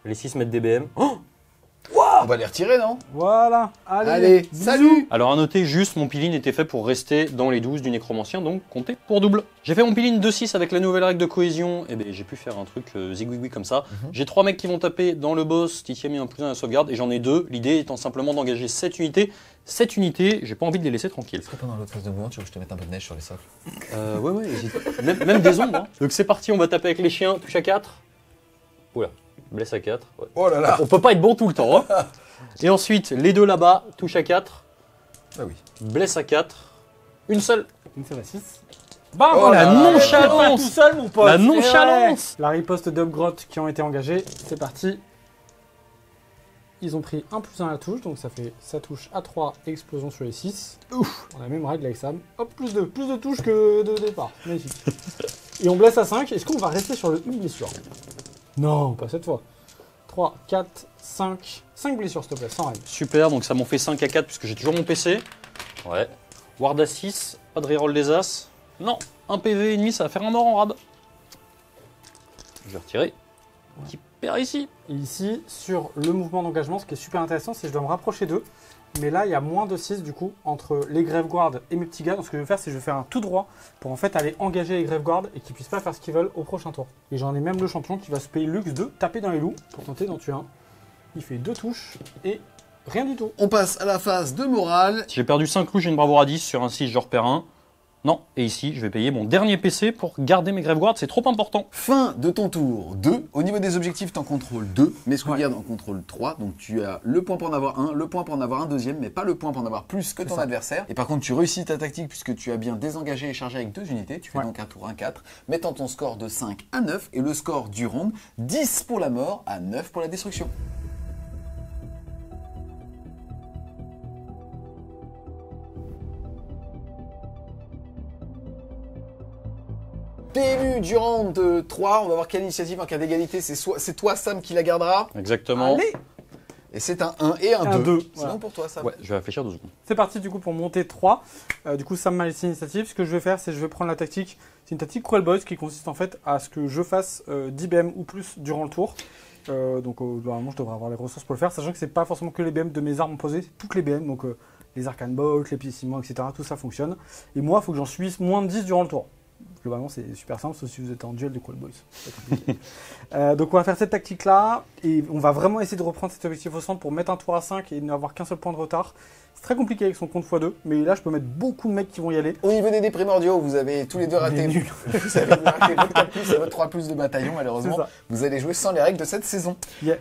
Les 6 mettent des BM. Oh On va les retirer, non? Voilà. Allez, bisous. salut! Alors à noter juste, mon piline était fait pour rester dans les 12 du nécromancien, donc compter pour double. J'ai fait mon piline 2-6 avec la nouvelle règle de cohésion, et ben j'ai pu faire un truc zigouigoui comme ça. J'ai 3 mecs qui vont taper dans le boss, Titi a mis un plus 1 à la sauvegarde, et j'en ai 2, l'idée étant simplement d'engager 7 unités. 7 unités, j'ai pas envie de les laisser tranquilles. Est-ce que pendant l'autre phase de mouvement, tu veux que je te mette un peu de neige sur les socles? Ouais, hésite pas. Même des ombres. Hein. Donc c'est parti, on va taper avec les chiens, touche à 4. Oula, blesse à 4. Ouais. Oh là là! On peut pas être bon tout le temps. Hein. Et ensuite, les deux là-bas, touche à 4. Ah oui. Blesse à 4. Une seule. Une seule à 6. Bam, Oh la là, nonchalance. tout seul, mon pote. La Et nonchalance. ouais. La riposte d'Upgrowth qui ont été engagés, c'est parti. Ils ont pris 1 plus 1 à la touche, donc ça touche à 3, explosion sur les 6. Ouf. On a la même règle avec Sam. Hop, plus de touches que de départ. Magnifique. Et on blesse à 5. Est-ce qu'on va rester sur le une blessure? Non, pas cette fois. 3, 4, 5. 5 blessures, s'il te plaît, sans règle. Super, donc ça m'en fait 5 à 4 puisque j'ai toujours mon PC. Ouais. Ward à 6, pas de reroll des As. Non, un PV et demi, ça va faire un mort en rab. Je vais retirer. qui perd ici. Et ici, sur le mouvement d'engagement, ce qui est super intéressant, c'est que je dois me rapprocher d'eux. Mais là, il y a moins de 6 du coup entre les Grave Guards et mes petits gars. Donc ce que je vais faire, c'est que je vais faire un tout droit pour en fait aller engager les Grave Guards et qu'ils puissent pas faire ce qu'ils veulent au prochain tour. Et j'en ai même le champion qui va se payer le luxe de taper dans les loups pour tenter d'en tuer un. Il fait 2 touches et rien du tout. On passe à la phase de morale. Si j'ai perdu 5 loups, j'ai une bravoure à 10. Sur un 6, je repère un. Non, et ici, je vais payer mon dernier PC pour garder mes Grave Guards, c'est trop important. Fin de ton tour 2. Au niveau des objectifs, tu en contrôles 2, mais Squidguard en contrôle 3. Donc tu as le point pour en avoir un, le point pour en avoir un deuxième, mais pas le point pour en avoir plus que ton adversaire. Et par contre, tu réussis ta tactique puisque tu as bien désengagé et chargé avec 2 unités. Tu fais donc un tour 1-4, mettant ton score de 5 à 9 et le score du round 10 pour la mort à 9 pour la destruction. Début du round 3, on va voir quelle initiative en cas d'égalité, c'est toi Sam qui la gardera. Exactement. Allez. Et c'est un 1 et un 2. C'est Voilà. bon pour toi Sam. Ouais, je vais réfléchir 2 secondes. C'est parti du coup pour monter 3. Du coup, Sam m'a laissé l'initiative. Ce que je vais faire, c'est que je vais prendre la tactique. C'est une tactique Cruel Boys qui consiste en fait à ce que je fasse 10 BM ou plus durant le tour. Donc normalement, je devrais avoir les ressources pour le faire, sachant que c'est pas forcément que les BM de mes armes posées, c'est toutes les BM. Donc les Arcane Bolts, les Piscimans, etc. Tout ça fonctionne. Et moi, il faut que j'en suisse moins de 10 durant le tour. Globalement, c'est super simple, sauf si vous êtes en duel de Cruel Boys. Donc on va faire cette tactique-là, et on va vraiment essayer de reprendre cet objectif au centre pour mettre un tour à 5 et n'avoir qu'un seul point de retard. C'est très compliqué avec son compte x2, mais là je peux mettre beaucoup de mecs qui vont y aller. Au niveau des dés primordiaux, vous avez tous les deux raté. Vous avez raté votre 4 plus et votre 3 plus de bataillon, malheureusement. Vous allez jouer sans les règles de cette saison.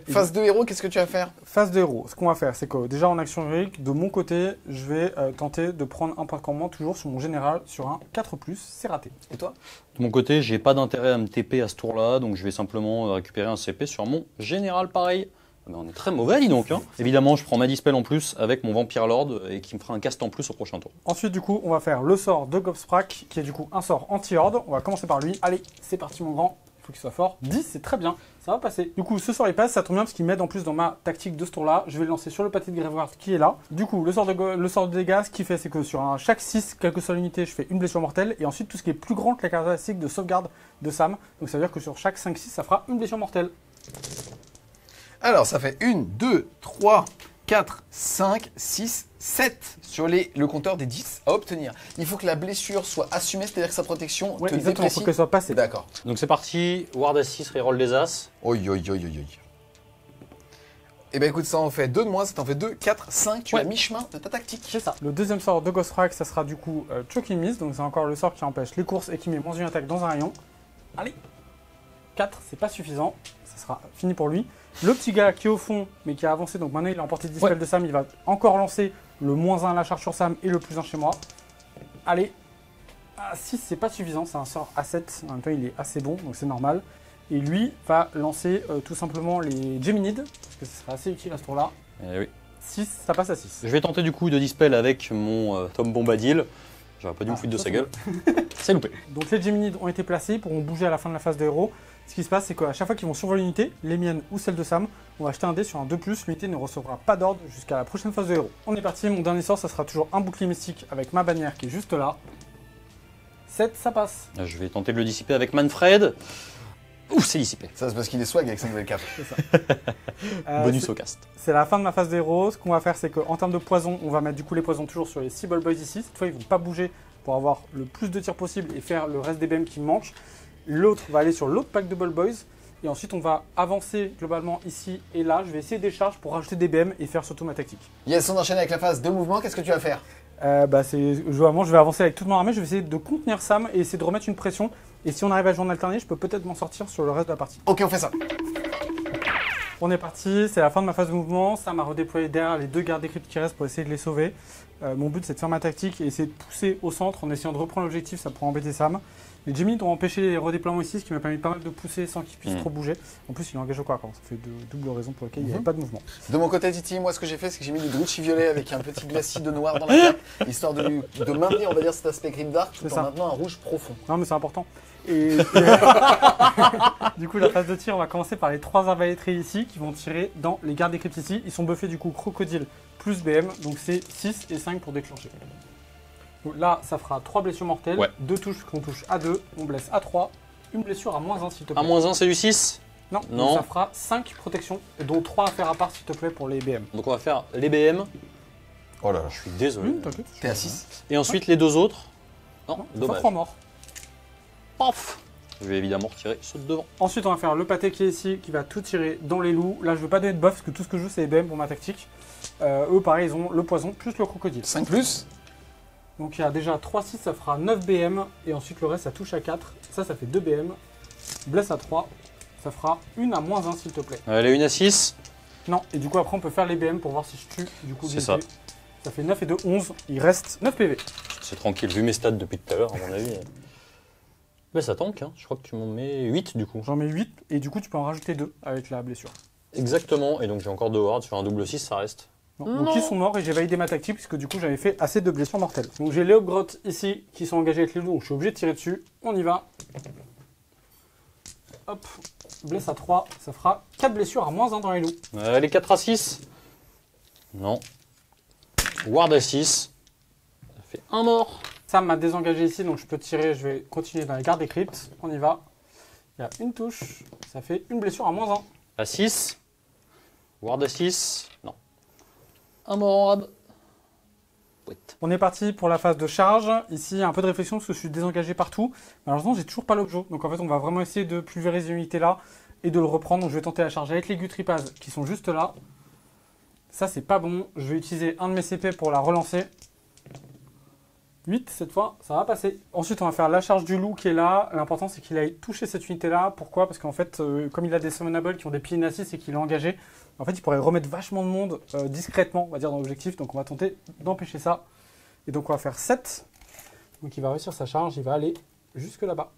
Phase de héros, qu'est-ce que tu vas faire? Phase de héros, ce qu'on va faire, c'est que déjà en action héroïque, de mon côté, je vais tenter de prendre un point de commandement toujours sur mon général sur un 4+, c'est raté. Et toi? De mon côté, j'ai pas d'intérêt à me TP à ce tour-là, donc je vais simplement récupérer un CP sur mon général pareil. Mais on est très mauvais, dis donc. Hein. Évidemment, je prends ma dispel en plus avec mon Vampire Lord et qui me fera un cast en plus au prochain tour. Ensuite, du coup, on va faire le sort de Gobsprak, qui est du coup un sort anti-horde. On va commencer par lui. Allez, c'est parti mon grand. Il faut qu'il soit fort. 10, c'est très bien. Ça va passer. Du coup, ce sort il passe, ça tombe bien parce qu'il m'aide en plus dans ma tactique de ce tour-là. Je vais le lancer sur le pâté de Graveguard qui est là. Du coup, le sort de dégâts, ce qu'il fait, c'est que sur chaque 6, quelle que soit l'unité, je fais une blessure mortelle. Et ensuite, tout ce qui est plus grand que la caractéristique de sauvegarde de Sam. Donc ça veut dire que sur chaque 5-6, ça fera une blessure mortelle. Alors, ça fait 1, 2, 3, 4, 5, 6, 7 sur le compteur des 10 à obtenir. Il faut que la blessure soit assumée, c'est-à-dire que sa protection te exactement, déprécie. il faut qu'elle soit passée. D'accord. Donc c'est parti, Ward à 6, reroll des As. Oi, oi, oi, oi, oi. Eh ben écoute, ça en fait 2 de moins, ça t'en fait 2, 4, 5. Tu es à mi-chemin de ta tactique. C'est ça. Le deuxième sort de Ghostwrath, ça sera du coup Choking Miss. Donc c'est encore le sort qui empêche les courses et qui met moins une attaque dans un rayon. Allez, 4, c'est pas suffisant. Ça sera fini pour lui. Le petit gars qui est au fond, mais qui a avancé, donc maintenant il a emporté 10 spells de Sam, il va encore lancer le -1 à la charge sur Sam et le +1 chez moi. Allez, à 6 c'est pas suffisant, c'est un sort à 7, en même temps il est assez bon, donc c'est normal. Et lui va lancer tout simplement les Geminides, parce que ce sera assez utile à ce tour-là. Eh oui. 6, ça passe à 6. Je vais tenter du coup de dispel avec mon Tom Bombadil. J'aurais pas dû me foutre de sa gueule. C'est loupé. Donc les Geminides ont été placés, pourront bouger à la fin de la phase de héros. Ce qui se passe, c'est qu'à chaque fois qu'ils vont survoler l'unité, les miennes ou celles de Sam, on va acheter un dé sur un 2+, l'unité ne recevra pas d'ordre jusqu'à la prochaine phase de héros. On est parti, mon dernier sort, ça sera toujours un bouclier mystique avec ma bannière qui est juste là. 7, ça passe. Je vais tenter de le dissiper avec Manfred. Ouh, c'est dissipé. Ça, c'est parce qu'il est swag avec sa nouvelle cape. C'est ça. Bonus au cast. C'est la fin de ma phase de héros. Ce qu'on va faire, c'est qu'en termes de poison, on va mettre du coup les poisons toujours sur les 6 Ball Boys ici. Cette fois, ils vont pas bouger pour avoir le plus de tirs possible et faire le reste des BM qui me manque. L'autre va aller sur l'autre pack de Ball Boys. Et ensuite, on va avancer globalement ici et là. Je vais essayer des charges pour rajouter des BM et faire surtout ma tactique. Yes, on enchaîne avec la phase de mouvement. Qu'est-ce que tu vas faire? Je vais avancer avec toute mon armée. Je vais essayer de contenir Sam et essayer de remettre une pression. Et si on arrive à jouer en alterné, je peux peut-être m'en sortir sur le reste de la partie. Ok, on fait ça. On est parti, c'est la fin de ma phase de mouvement. Sam m'a redéployé derrière les 2 gardes des cryptes qui restent pour essayer de les sauver. Mon but, c'est de faire ma tactique et essayer de pousser au centre en essayant de reprendre l'objectif. Ça pourrait embêter Sam. Les Geminides ont empêché les redéploiements ici, ce qui m'a permis pas mal de pousser sans qu'ils puissent trop bouger. En plus, il engage au corps, ça fait de doubles raisons pour lesquelles il n'y avait pas de mouvement. De mon côté, Titi, moi, ce que j'ai fait, c'est que j'ai mis du Druchi violet avec un petit glacis de noir dans la cape, histoire de maintenir, on va dire, cet aspect grimdark, tout en maintenant un rouge profond. Non, mais c'est important. Et du coup, la phase de tir, on va commencer par les 3 arbalétriers ici qui vont tirer dans les gardes des cryptes ici. Ils sont buffés du coup crocodile plus BM, donc c'est 6 et 5 pour déclencher. Donc là, ça fera 3 blessures mortelles, 2 touches qu'on touche à 2, on blesse à 3, une blessure à -1 s'il te plaît. À -1, c'est du 6. Non, Non. donc ça fera 5 protections, dont 3 à faire à part s'il te plaît pour les BM. Donc on va faire les BM. Oh là là. Je suis désolé. T'inquiète. T'es à 6. Et ensuite les deux autres. Non, Non, ça fera dommage. 3 morts. Paf. Je vais évidemment retirer ceux de devant. Ensuite, on va faire le pâté qui est ici, qui va tout tirer dans les loups. Là, je veux pas donner de buff, parce que tout ce que je joue, c'est les BM pour ma tactique. Eux, pareil, ils ont le poison plus le crocodile. 5 plus. Donc il y a déjà 3-6, ça fera 9 BM. Et ensuite, le reste, ça touche à 4. Ça fait 2 BM. Blesse à 3. Ça fera une à -1, s'il te plaît. Allez, une à 6. Non, et du coup, après, on peut faire les BM pour voir si je tue. Du coup, C'est ça. Ça fait 9 et 2, 11. Il reste 9 PV. C'est tranquille, vu mes stats depuis tout à l'heure, à mon avis. Mais ça tank, hein. Je crois que tu m'en mets 8 du coup. J'en mets 8. Et du coup, tu peux en rajouter 2 avec la blessure. Exactement, et donc j'ai encore 2 wards. Sur un double 6, ça reste. Non. Donc ils sont morts et j'ai validé ma tactique puisque du coup j'avais fait assez de blessures mortelles. Donc j'ai les Hobgrottes ici qui sont engagés avec les loups, donc je suis obligé de tirer dessus. On y va. Hop, blesse à 3, ça fera 4 blessures à -1 dans les loups. Allez, 4 à 6. Non. Ward à 6. Ça fait un mort. Ça m'a désengagé ici donc je peux tirer, je vais continuer dans les gardes des cryptes. On y va. Il y a une touche, ça fait une blessure à -1. À 6. Ward à 6. Non. Un mort. On est parti pour la phase de charge. Ici, il y a un peu de réflexion parce que je suis désengagé partout. Malheureusement, j'ai toujours pas l'objet. Donc en fait, on va vraiment essayer de pulvériser cette unité-là et de le reprendre. Donc je vais tenter la charge avec les Gutripaz qui sont juste là. Ça, c'est pas bon. Je vais utiliser un de mes CP pour la relancer. 8 cette fois, ça va passer. Ensuite, on va faire la charge du loup qui est là. L'important, c'est qu'il aille toucher cette unité-là. Pourquoi? Parce qu'en fait, comme il a des summonables qui ont des pieds inassis et qu'il est engagé, en fait, il pourrait remettre vachement de monde discrètement, on va dire, dans l'objectif. Donc, on va tenter d'empêcher ça. Et donc, on va faire 7. Donc, il va réussir sa charge. Il va aller jusque là-bas.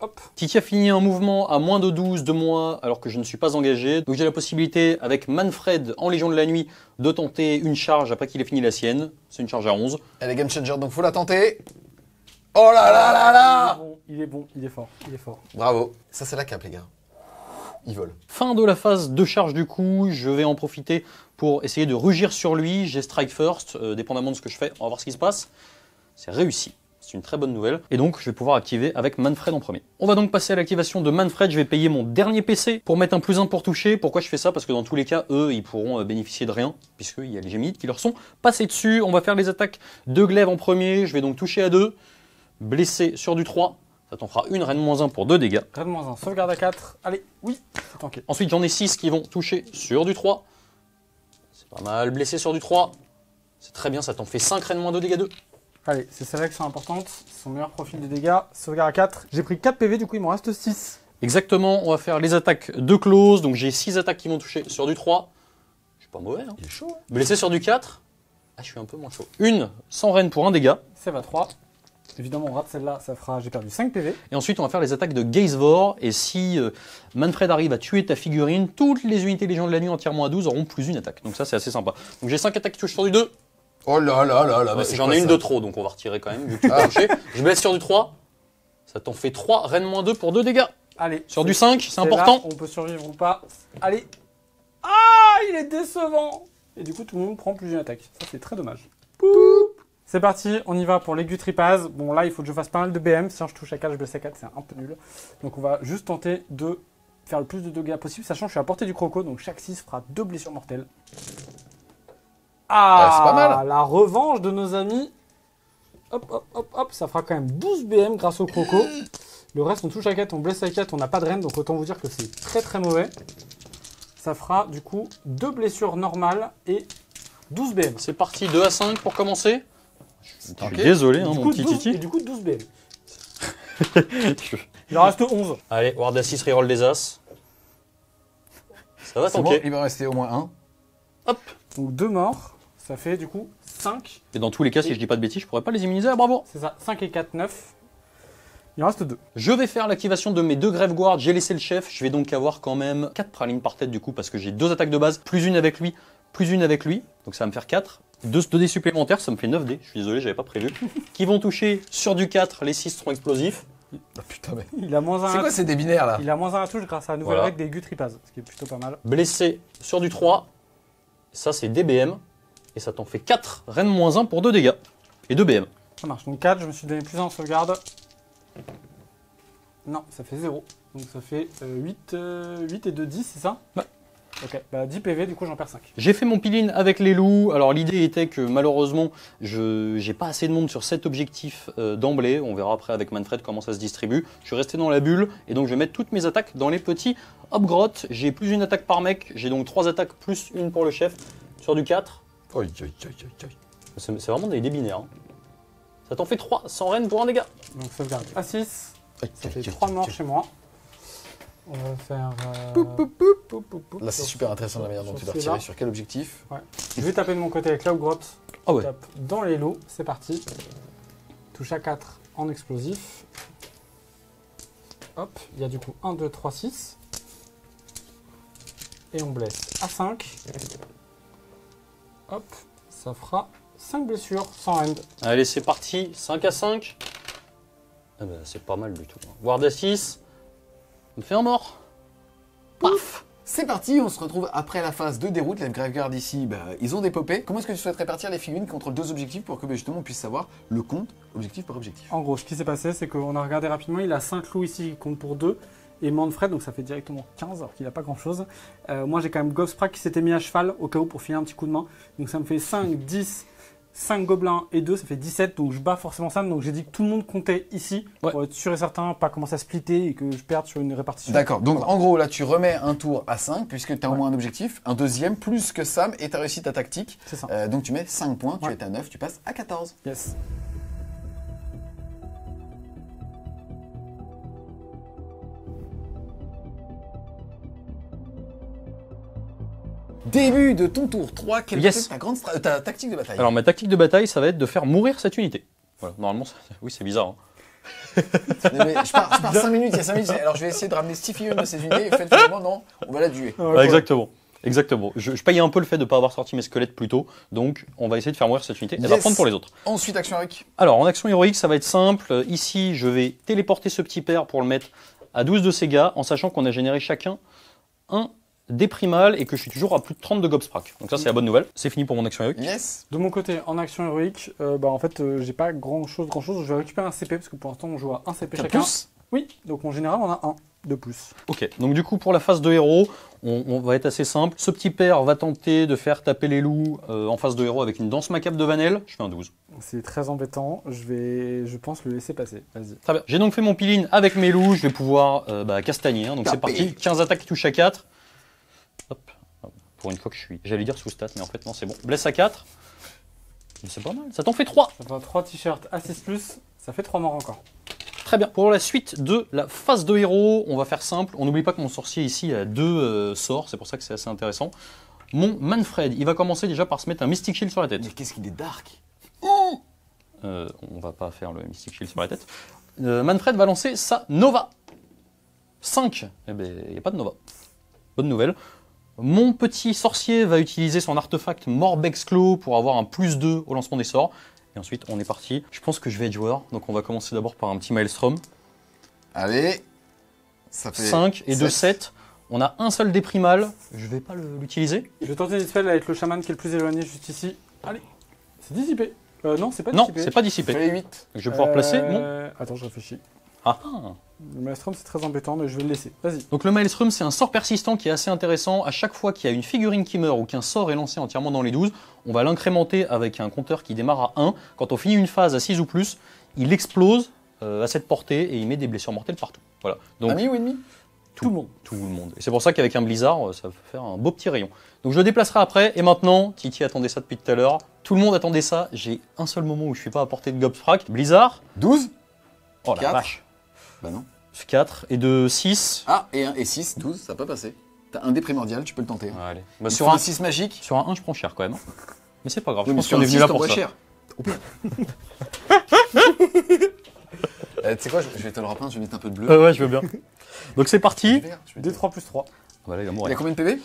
Hop. Titi a fini un mouvement à moins de 12 de moi alors que je ne suis pas engagé. Donc j'ai la possibilité avec Manfred en Légion de la Nuit de tenter une charge après qu'il ait fini la sienne. C'est une charge à 11. Elle est game changer, donc faut la tenter. Oh là là là là. Il est bon, il est fort, il est fort. Bravo. Ça, c'est la cape, les gars. Ils volent. Fin de la phase de charge du coup. Je vais en profiter pour essayer de rugir sur lui. J'ai strike first, dépendamment de ce que je fais. On va voir ce qui se passe. C'est réussi. C'est une très bonne nouvelle. Et donc, je vais pouvoir activer avec Manfred en premier. On va donc passer à l'activation de Manfred. Je vais payer mon dernier PC pour mettre un +1 pour toucher. Pourquoi je fais ça? Parce que dans tous les cas, eux, ils pourront bénéficier de rien, puisqu'il y a les gémites qui leur sont passés dessus. On va faire les attaques de glaive en premier. Je vais donc toucher à 2. Blessé sur du 3. Ça t'en fera une, reine -1 pour 2 dégâts. Reine -1, sauvegarde à 4. Allez, oui, c'est tanké. Ensuite, j'en ai 6 qui vont toucher sur du 3. C'est pas mal. Blessé sur du 3. C'est très bien, ça t'en fait 5, reine -2, dégâts 2. Allez, c'est celles-là qui sont importantes. C'est son meilleur profil de dégâts. Sauvegarde à 4. J'ai pris 4 PV, du coup il m'en reste 6. Exactement, on va faire les attaques de close. Donc j'ai 6 attaques qui vont toucher sur du 3. Je suis pas mauvais, hein. Il est chaud. Hein. Blessé sur du 4. Ah, je suis un peu moins chaud. Une sans reine pour un dégât. Save à 3. Évidemment, on rate celle-là, ça fera. J'ai perdu 5 PV. Et ensuite, on va faire les attaques de Gazevor. Et si Manfred arrive à tuer ta figurine, toutes les unités Légion de la Nuit entièrement à 12 auront +1 attaque. Donc ça, c'est assez sympa. Donc j'ai 5 attaques qui touchent sur du 2. Oh là là là là. J'en ai une de trop, donc on va retirer quand même, vu que tu peux toucher. Je blesse sur du 3. Ça t'en fait 3, reine -2 pour 2 dégâts. Allez. Sur du 5, c'est là, important. on peut survivre ou pas. Allez. Ah, il est décevant. Et du coup, tout le monde prend +1 attaque. Ça, c'est très dommage. C'est parti, on y va pour les Gutripaz. Bon, là, il faut que je fasse pas mal de BM. Si je touche à 4, je blesse à 4, c'est un peu nul. Donc, on va juste tenter de faire le plus de dégâts possible, sachant que je suis à portée du croco, donc chaque 6 fera 2 blessures mortelles. Ah, c'est pas mal. La revanche de nos amis. Hop, hop, hop, hop, ça fera quand même 12 BM grâce au croco. Le reste, on touche à 4, on blesse à 4, on n'a pas de reine, donc autant vous dire que c'est très très mauvais. Ça fera du coup 2 blessures normales et 12 BM. C'est parti, 2 à 5 pour commencer. Je suis Ok. désolé, hein, Du mon coup, petit 12, et Titi. du coup 12 BM. Il en reste 11. Allez, Ward à 6, reroll des As. Ça va C'est bon, tanker. il va rester au moins un. Hop. Donc 2 morts, ça fait du coup 5. Et dans tous les cas, si je dis pas de bêtises, je pourrais pas les immuniser à bravo. C'est ça, 5 et 4, 9. Il en reste 2. Je vais faire l'activation de mes 2 Grave Guards. J'ai laissé le chef. Je vais donc avoir quand même 4 pralines par tête du coup, parce que j'ai 2 attaques de base, plus une avec lui, plus une avec lui. Donc ça va me faire 4. 2 dés supplémentaires, ça me fait 9 dés. Je suis désolé, j'avais pas prévu. Qui vont toucher sur du 4, les 6 seront explosifs. Ah putain, mais. Il a moins 1 C'est quoi ces dés binaires là? Il a moins 1 à touche grâce à la nouvelle Voilà. règle des Gutripaz, ce qui est plutôt pas mal. Blessé sur du 3. Ça, c'est DBM. Et ça t'en fait 4, reine -1 pour 2 dégâts. Et 2 BM. Ça marche. Donc 4, je me suis donné plus 1 en sauvegarde. Non, ça fait 0. Donc ça fait 8 et 2, 10, c'est ça? Ouais. Ok, bah 10 PV, du coup j'en perds 5. J'ai fait mon peel-in avec les loups. Alors l'idée était que malheureusement, je n'ai pas assez de monde sur cet objectif d'emblée. On verra après avec Manfred comment ça se distribue. Je suis resté dans la bulle et donc je vais mettre toutes mes attaques dans les petits hop-grottes. J'ai plus une attaque par mec. J'ai donc 3 attaques plus une pour le chef sur du 4. C'est vraiment des binaires. Hein. Ça t'en fait 3 sans reine pour un dégât. Donc sauvegarde à 6. Ça fait 3 morts chez moi. On va faire... Là, c'est super intéressant la manière dont tu vas retirer. Sur quel objectif? Ouais. Je vais taper de mon côté avec la grotte. Ah ouais. Tape dans les lots, c'est parti. Touche à 4 en explosif. Hop, il y a du coup 1, 2, 3, 6. Et on blesse à 5. Hop, ça fera 5 blessures sans end. Allez, c'est parti. 5 à 5. Ah bah, c'est pas mal du tout. Ward à 6. On me fait un mort. Paf. C'est parti, on se retrouve après la phase de déroute. Les Graveguard ici, ils ont dépopé. Comment est-ce que tu souhaites répartir les figurines qui contrôlent 2 objectifs pour que justement on puisse savoir le compte objectif par objectif? En gros, ce qui s'est passé, c'est qu'on a regardé rapidement, il a 5 loups ici qui comptent pour 2. Et Manfred, donc ça fait directement 15 alors qu'il n'a pas grand chose. Moi j'ai quand même Gobsprak qui s'était mis à cheval au cas où pour filer un petit coup de main. Donc ça me fait 5, 10, 5 gobelins et 2, ça fait 17. Donc je bats forcément ça. Donc j'ai dit que tout le monde comptait ici pour être sûr et certain, pas commencer à splitter et que je perde sur une répartition. D'accord, donc en gros là tu remets un tour à 5 puisque tu as au moins un objectif, un deuxième plus que Sam et tu as réussi ta tactique. C'est ça. Donc tu mets 5 points, tu es à 9, tu passes à 14. Yes. Début de ton tour 3, quelle Yes. est ta tactique de bataille? Alors ma tactique de bataille, ça va être de faire mourir cette unité. Voilà, normalement, oui, c'est bizarre. Hein. Mais je pars 5 minutes, il y a 5 minutes, alors je vais essayer de ramener Stiffy une de ces unités, et faites finalement non, on va la tuer. Exactement. Exactement. Je payais un peu le fait de ne pas avoir sorti mes squelettes plus tôt, donc on va essayer de faire mourir cette unité. Elle va prendre pour les autres. Ensuite, action héroïque. Alors en action héroïque, ça va être simple. Ici, je vais téléporter ce petit père pour le mettre à 12 de dégâts, en sachant qu'on a généré chacun un dés primal et que je suis toujours à plus de 30 de Gobsprak. Donc ça, c'est la bonne nouvelle. C'est fini pour mon action héroïque. Yes. De mon côté, en action héroïque, en fait, j'ai pas grand chose. Je vais récupérer un CP parce que pour l'instant, on joue à un CP chacun. Plus. Oui, donc en général, on a un de plus. Ok, donc du coup, pour la phase de héros, on va être assez simple. Ce petit père va tenter de faire taper les loups en phase de héros avec une danse macabre de Vanel. Je fais un 12. C'est très embêtant. Je pense, le laisser passer. Vas-y. Très bien. J'ai donc fait mon peel-in avec mes loups. Je vais pouvoir castagner. Hein. Donc c'est parti. 15 attaques qui touchent à 4. Hop. Pour une fois que j'allais dire sous stat, mais en fait non, c'est bon. Blesse à 4. C'est pas mal. Ça t'en fait 3. Ça fait 3 t-shirts à 6+, ça fait 3 morts encore. Très bien. Pour la suite de la phase de héros, on va faire simple. On n'oublie pas que mon sorcier ici a 2 sorts, c'est pour ça que c'est assez intéressant. Mon Manfred, il va commencer déjà par se mettre un Mystic Shield sur la tête. Mais qu'est-ce qu'il est dark. On va pas faire le Mystic Shield sur la tête. Manfred va lancer sa Nova. 5. Eh ben, il n'y a pas de Nova. Bonne nouvelle. Mon petit sorcier va utiliser son artefact Morbexclaw pour avoir un +2 au lancement des sorts. Et ensuite, on est parti. Je pense que je vais être joueur, donc on va commencer d'abord par un petit Maelstrom. Allez. Ça fait 5 et 2, 7. On a un seul dé primal. Je vais pas l'utiliser. Je vais tenter dispel avec le chaman qui est le plus éloigné juste ici. Allez, c'est dissipé. Non, c'est pas Non, dissipé. c'est pas dissipé. Fais les 8. Je vais pouvoir placer mon... Attends, je réfléchis. Ah. Le Maelstrom, c'est très embêtant, mais je vais le laisser. Vas-y. Donc le Maelstrom, c'est un sort persistant qui est assez intéressant. À chaque fois qu'il y a une figurine qui meurt ou qu'un sort est lancé entièrement dans les 12, on va l'incrémenter avec un compteur qui démarre à 1. Quand on finit une phase à 6 ou plus, il explose à cette portée et il met des blessures mortelles partout. Voilà. Donc, Ami ou ennemi? tout le monde. Tout le monde. Et c'est pour ça qu'avec un blizzard, ça va faire un beau petit rayon. Donc je le déplacerai après. Et maintenant, Titi attendait ça depuis tout à l'heure. Tout le monde attendait ça. J'ai un seul moment où je suis pas à portée de Gobsprak. Blizzard. 12. Oh la 4. vache. Bah non. 4 et de 6. Ah, et 1 et 6, 12, ça peut passer. T'as un dé primordial, tu peux le tenter. Ouais, allez. Bah, Sur un 6 magique. Sur un 1, je prends cher quand même. Mais c'est pas grave, Oui, je mais pense sur qu'on un est venu 6, là pour t'envoies ça. cher. Au pire. Tu sais quoi, je vais te le repeindre, je vais mettre un peu de bleu. Ouais, je veux bien. Donc c'est parti. D3 plus 3. Voilà, il va Il mourir. a combien de PV?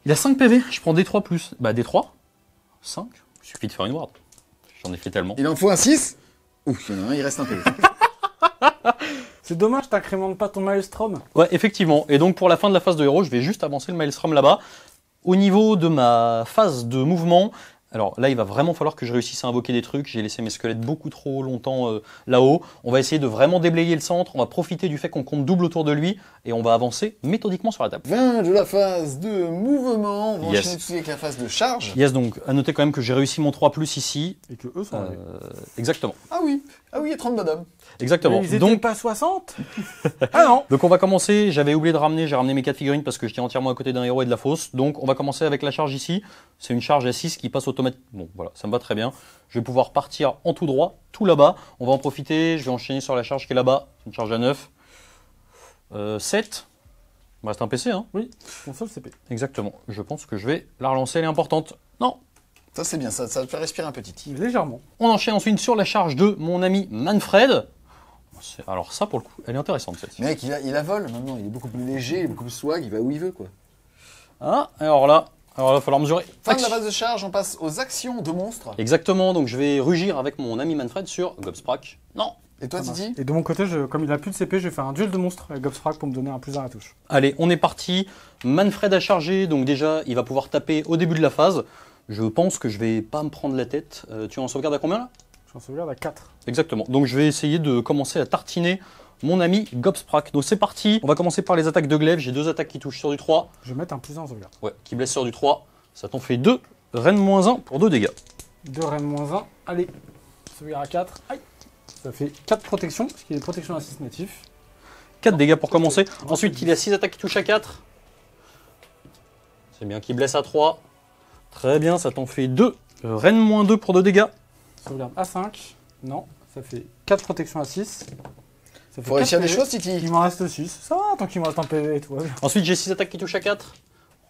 Il a 5 PV, je prends D3 plus. Bah D3, 5. Il suffit de faire une ward. J'en ai fait tellement. Il en faut un 6. Ouf, il y en a un, il reste un PV. C'est dommage, t'incrémentes pas ton Maelstrom. Ouais, effectivement. Et donc pour la fin de la phase de héros, je vais juste avancer le Maelstrom là-bas. Au niveau de ma phase de mouvement, alors là, il va vraiment falloir que je réussisse à invoquer des trucs. J'ai laissé mes squelettes beaucoup trop longtemps là-haut. On va essayer de vraiment déblayer le centre. On va profiter du fait qu'on compte double autour de lui et on va avancer méthodiquement sur la table. Fin de la phase de mouvement. On va Yes. enchaîner tout de suite avec la phase de charge. Yes, donc à noter quand même que j'ai réussi mon 3+ ici. Et que eux sont arrivés. Exactement. Ah oui, il y a 30 bonhommes. Exactement. Ils étaient Donc, pas 60. Ah non. donc on va commencer, j'avais oublié de ramener, j'ai ramené mes 4 figurines parce que j'étais entièrement à côté d'un héros et de la fosse. Donc on va commencer avec la charge ici. C'est une charge à 6 qui passe automatique. Bon voilà, ça me va très bien. Je vais pouvoir partir en tout droit, tout là-bas. On va en profiter, je vais enchaîner sur la charge qui est là-bas. C'est une charge à 9. 7. Il me reste un PC, hein. Oui, console CP. Exactement. Je pense que je vais la relancer, elle est importante. Non. Ça c'est bien, ça te fait respirer un petit. Légèrement. On enchaîne ensuite sur la charge de mon ami Manfred. Alors ça, pour le coup, elle est intéressante celle-ci. Mec, il a vol maintenant, il est beaucoup plus léger, il est beaucoup plus swag, il va où il veut quoi. Ah, alors là, il va falloir mesurer. Fin de la phase de charge, on passe aux actions de monstres. Exactement, donc je vais rugir avec mon ami Manfred sur Gobsprak. Non. Et toi Titi? Et de mon côté, comme il a plus de CP, je vais faire un duel de monstres avec Gobsfrag pour me donner un plus à la touche. Allez, on est parti. Manfred a chargé, donc déjà, il va pouvoir taper au début de la phase. Je pense que je vais pas me prendre la tête. Tu en sauvegardes à combien là? Je suis en sauvegarde à 4. Exactement, donc je vais essayer de commencer à tartiner mon ami Gobsprak. Donc c'est parti, on va commencer par les attaques de glaive. J'ai 2 attaques qui touchent sur du 3. Je vais mettre un plus 1 en sauvegarde. Ouais, qui blesse sur du 3. Ça t'en fait 2. Reine -1 pour 2 dégâts. 2 reine -1. Allez, sauvegarde à 4. Aïe. Ça fait 4 protections, parce qu'il est protection à 6 natif. 4 dégâts pour commencer. Ok. Ensuite, il a 6 attaques qui touchent à 4. C'est bien qu'il blesse à 3. Très bien, ça t'en fait 2. Reine -2 pour 2 dégâts. Sauvegarde à 5. Non, ça fait 4 protections à 6. Ça fait Faut réussir 4 des PV. choses Titi. Il m'en reste 6. Ça va, tant qu'il me reste un PV et tout. Ouais. Ensuite, j'ai 6 attaques qui touchent à 4.